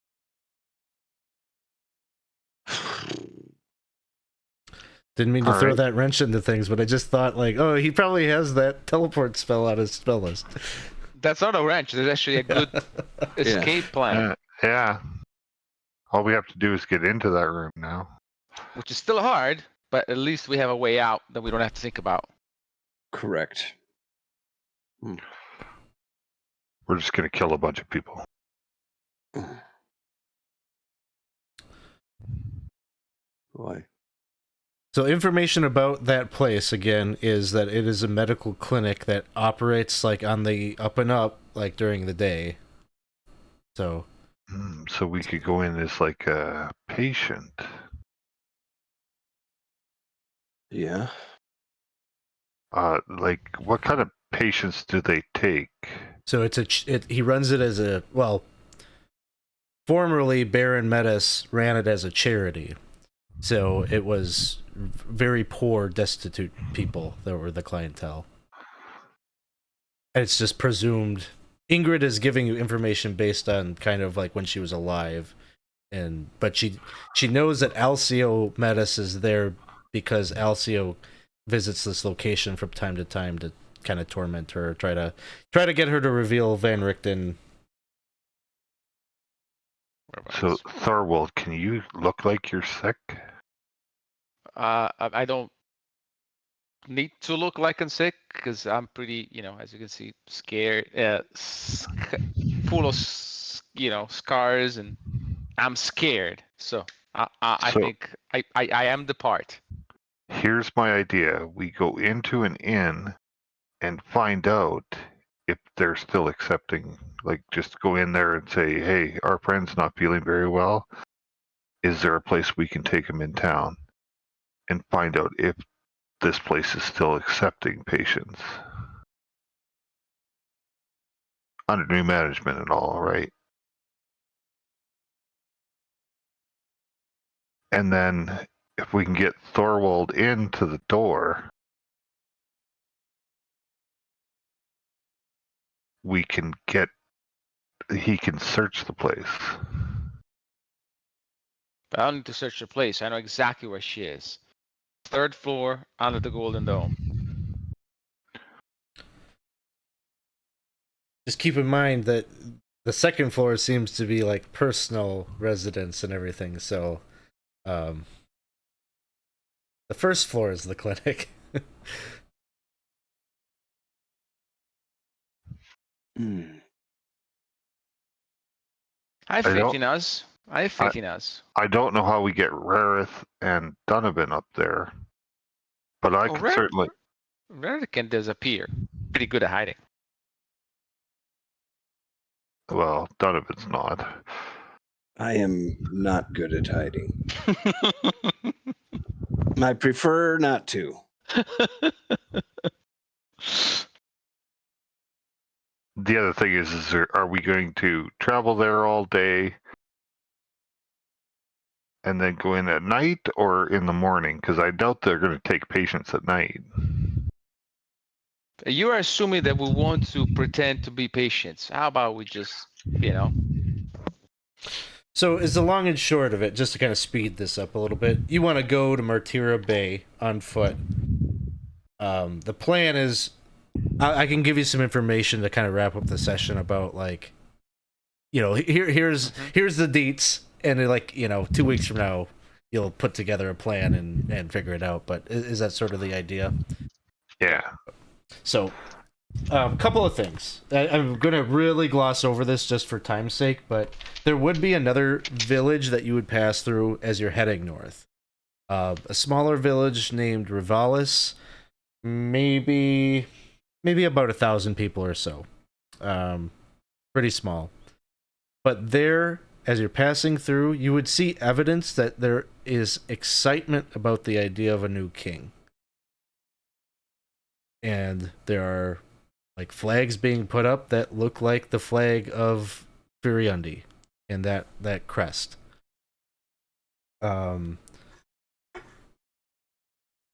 Didn't mean to All throw right. that wrench into things, but I just thought like, oh, he probably has that teleport spell on his spell list. That's not a wrench. There's actually a good escape plan, Yeah. All we have to do is get into that room now. which is still hard, but at least we have a way out that we don't have to think about. Correct. We're just going to kill a bunch of people. Boy. So information about that place again is that it is a medical clinic that operates like on the up and up, like during the day. So So we could go in as like a patient. Yeah. Like what kind of patients do they take? So he runs it as a, well, formerly Baron Metis ran it as a charity. So it was very poor, destitute people that were the clientele. And it's just presumed Ingrid is giving you information based on kind of like when she was alive, but she knows that Alcio Metis is there because Alcio visits this location from time to time to kind of torment her, try to get her to reveal Van Richten. So Thorwald, can you look like you're sick? I don't need to look like I'm sick because I'm pretty, as you can see, scared, full of, scars, and I'm scared. So I So- think I am the part. Here's my idea. We go into an inn and find out if they're still accepting, like just go in there and say, hey, our friend's not feeling very well. Is there a place we can take him in town? And find out if this place is still accepting patients. Under new management and all, right? And then if we can get Thorwald into the door, he can search the place. But I don't need to search the place. I know exactly where she is. 3rd floor under the Golden Dome. Just keep in mind that the 2nd floor seems to be like personal residence and everything. So, the 1st floor is the clinic. I have faith in us. I have faith in us. I don't know how we get Rarith and Donovan up there, but I could certainly. Rarith can disappear. Pretty good at hiding. Well, Donovan's not. I am not good at hiding. I prefer not to. The other thing is are we going to travel there all day and then go in at night or in the morning? Because I doubt they're going to take patients at night. You are assuming that we want to pretend to be patients. How about we just, So is the long and short of it, just to kind of speed this up a little bit, you want to go to Martira Bay on foot. The plan is I can give you some information to kind of wrap up the session about like, here's the deets, and like 2 weeks from now you'll put together a plan and figure it out. But is that sort of the idea? Yeah. So, a couple of things. I'm going to really gloss over this just for time's sake, but there would be another village that you would pass through as you're heading north. A smaller village named Rivalis, maybe about 1,000 people or so. Pretty small. But there, as you're passing through, you would see evidence that there is excitement about the idea of a new king. And there are like flags being put up that look like the flag of Furiundi and that crest.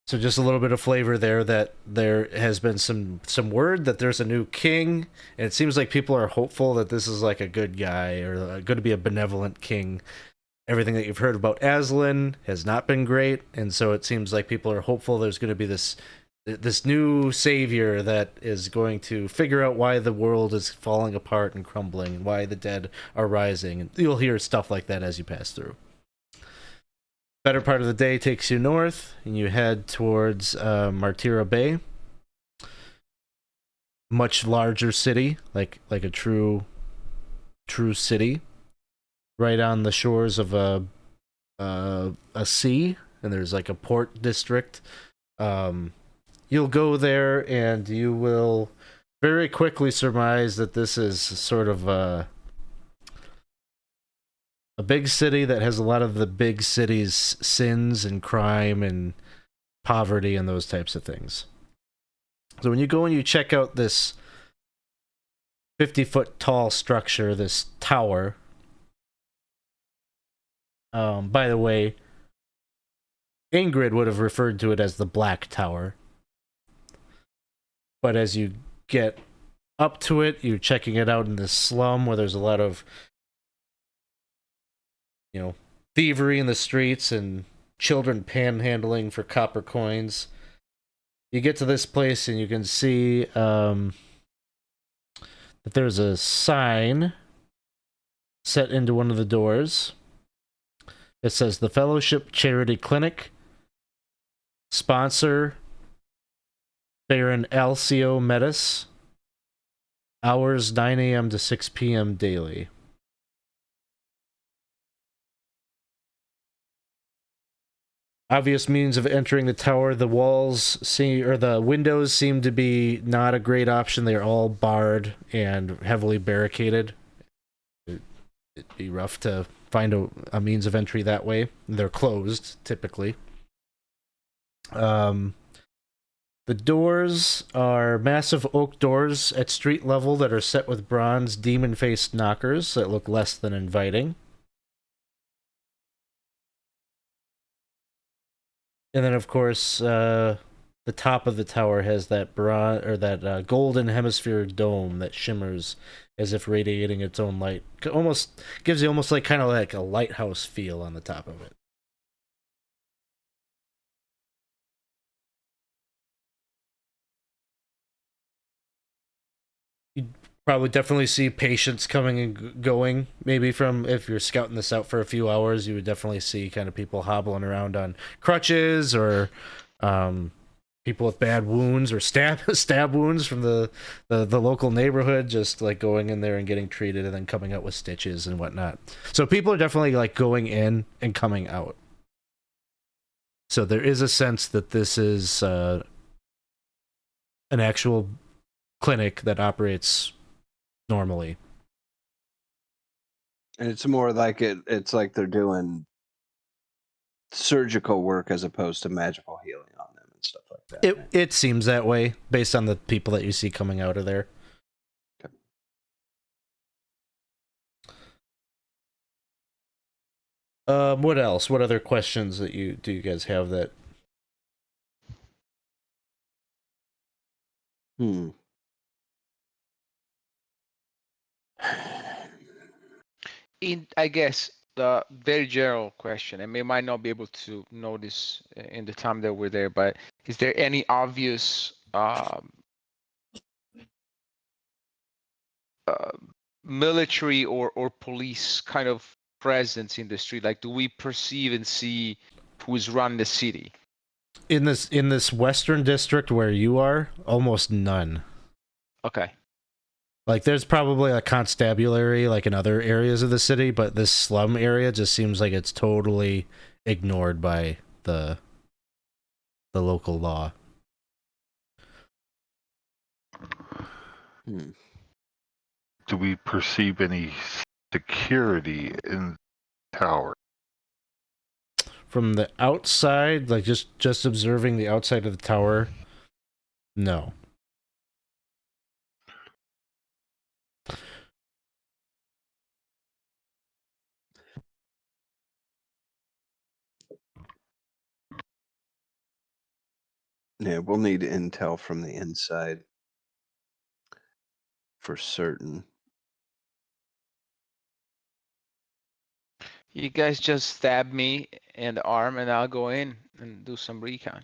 So just a little bit of flavor there that there has been some word that there's a new king, and it seems like people are hopeful that this is like a good guy or going to be a benevolent king. Everything that you've heard about Aslan has not been great, and so it seems like people are hopeful there's going to be this new savior that is going to figure out why the world is falling apart and crumbling and why the dead are rising. And you'll hear stuff like that as you pass through. Better part of the day takes you north, and you head towards Martira Bay. Much larger city, like a true city, right on the shores of a sea, and there's like a port district. You'll go there, and you will very quickly surmise that this is sort of a big city that has a lot of the big city's sins and crime and poverty and those types of things. So when you go and you check out this 50-foot tall structure, this tower, by the way, Ingrid would have referred to it as the Black Tower. But as you get up to it, you're checking it out in this slum where there's a lot of thievery in the streets and children panhandling for copper coins. You get to this place and you can see that there's a sign set into one of the doors. It says the Fellowship Charity Clinic, sponsor Baron Alcio Metis, hours 9 a.m. to 6 p.m. daily. Obvious means of entering the tower. The the windows seem to be not a great option. They're all barred and heavily barricaded. It'd be rough to find a means of entry that way. They're closed, typically. The doors are massive oak doors at street level that are set with bronze demon-faced knockers that look less than inviting. And then, of course, the top of the tower has that golden hemisphere dome that shimmers as if radiating its own light. Almost gives you almost like kind of like a lighthouse feel on the top of it. You'd probably definitely see patients coming and going. Maybe if you're scouting this out for a few hours, you would definitely see kind of people hobbling around on crutches or people with bad wounds or stab wounds from the local neighborhood, just like going in there and getting treated and then coming out with stitches and whatnot. So people are definitely like going in and coming out. So there is a sense that this is an actual clinic that operates normally. And it's more like it's like they're doing surgical work as opposed to magical healing on them and stuff like that. It seems that way based on the people that you see coming out of there. Okay. What else? What other questions do you guys have that? I guess the very general question, and we might not be able to know this in the time that we're there, but is there any obvious military or police kind of presence in the street? Like, do we perceive and see who's running the city? In this western district where you are, almost none. Okay. Like, there's probably a constabulary, like, in other areas of the city, but this slum area just seems like it's totally ignored by the local law. Do we perceive any security in the tower? From the outside, like, just observing the outside of the tower, no. Yeah, we'll need intel from the inside for certain. You guys just stab me in the arm and I'll go in and do some recon.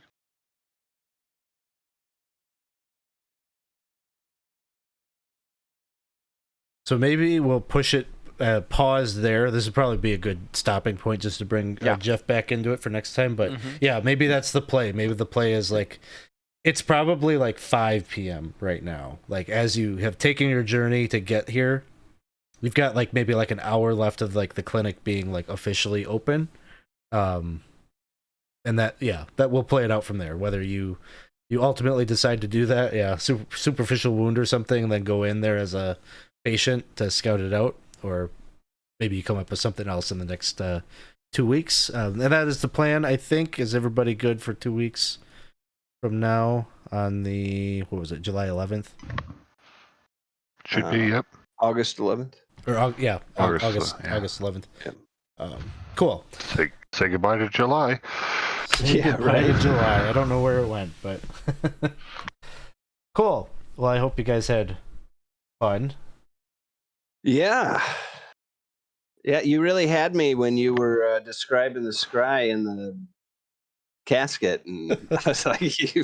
So maybe we'll push it, pause there. This would probably be a good stopping point just to bring Jeff back into it for next time. But yeah, maybe that's the play. Maybe the play is like, it's probably like 5 p.m. right now. Like, as you have taken your journey to get here, we've got like maybe like an hour left of like the clinic being like officially open. And that we'll play it out from there. Whether you ultimately decide to do that, superficial wound or something, and then go in there as a patient to scout it out, or maybe you come up with something else in the next 2 weeks. And that is the plan, I think. Is everybody good for 2 weeks from now on the, what was it, July 11th? Should be, yep. August 11th? Or, August 11th. Yep. Cool. Say goodbye to July. Say goodbye to July. I don't know where it went, but cool. Well, I hope you guys had fun. Yeah, you really had me when you were describing the scry in the casket, and I was like, you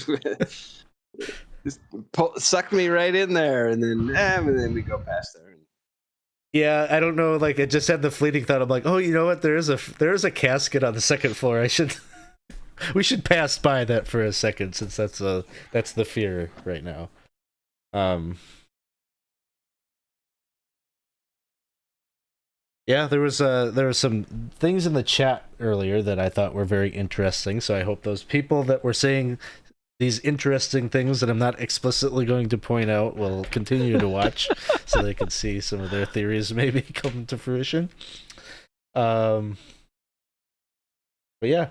just sucked me right in there, and then we go past there. Yeah, I don't know. Like, it just had the fleeting thought. I'm like, oh, you know what? There is a casket on the second floor. We should pass by that for a second, since that's the fear right now. Yeah, there was some things in the chat earlier that I thought were very interesting. So I hope those people that were saying these interesting things that I'm not explicitly going to point out will continue to watch, so they can see some of their theories maybe come to fruition. But yeah,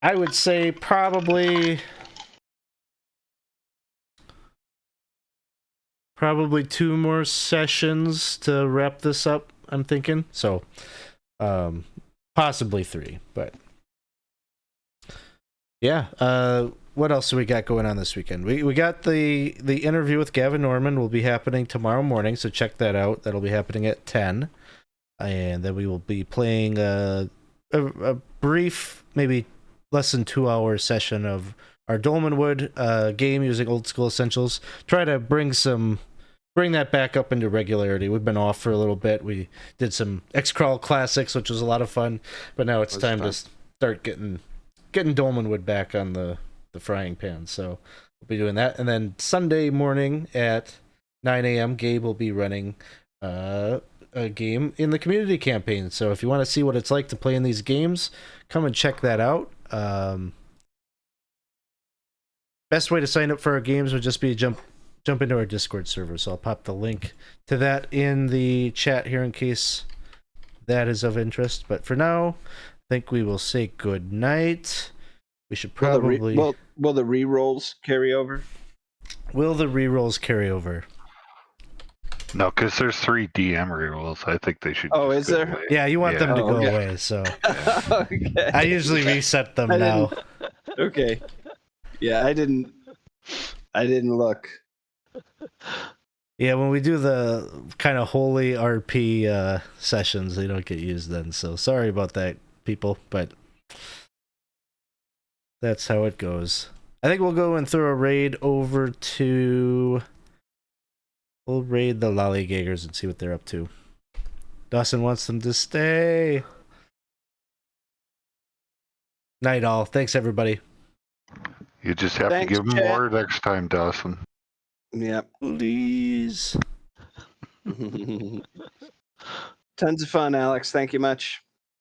I would say probably 2 more sessions to wrap this up, I'm thinking. So possibly 3, but yeah. What else do we got going on this weekend? We got the interview with Gavin Norman will be happening tomorrow morning, so check that out. That'll be happening at 10. And then we will be playing a brief, maybe less than 2-hour session of our Dolmenwood game using Old School Essentials. Try to bring that back up into regularity. We've been off for a little bit. We did some X-Crawl Classics, which was a lot of fun, but now it's time to start getting Dolmenwood back on the frying pan. So we'll be doing that. And then Sunday morning at 9 a.m., Gabe will be running a game in the community campaign. So if you want to see what it's like to play in these games, come and check that out. Best way to sign up for our games would just be jump into our Discord server. So I'll pop the link to that in the chat here in case that is of interest. But for now, I think we will say good night. We should probably... Will the re-rolls carry over? Will the re-rolls carry over? No, because there's 3 DM rerolls. I think they should. Oh, is there? Away. Yeah, you want them to go away. So okay. I usually reset them now. Okay. Yeah, I didn't look. Yeah, when we do the kind of holy RP sessions, they don't get used then. So sorry about that, people, but that's how it goes. I think we'll go and throw a raid over to We'll raid the lollygaggers and see what they're up to. Dawson wants them to stay. Night all. Thanks, everybody. You just have Thanks, to give them chat. more next time, Dawson. Yep. Please. Tons of fun, Alex. Thank you much.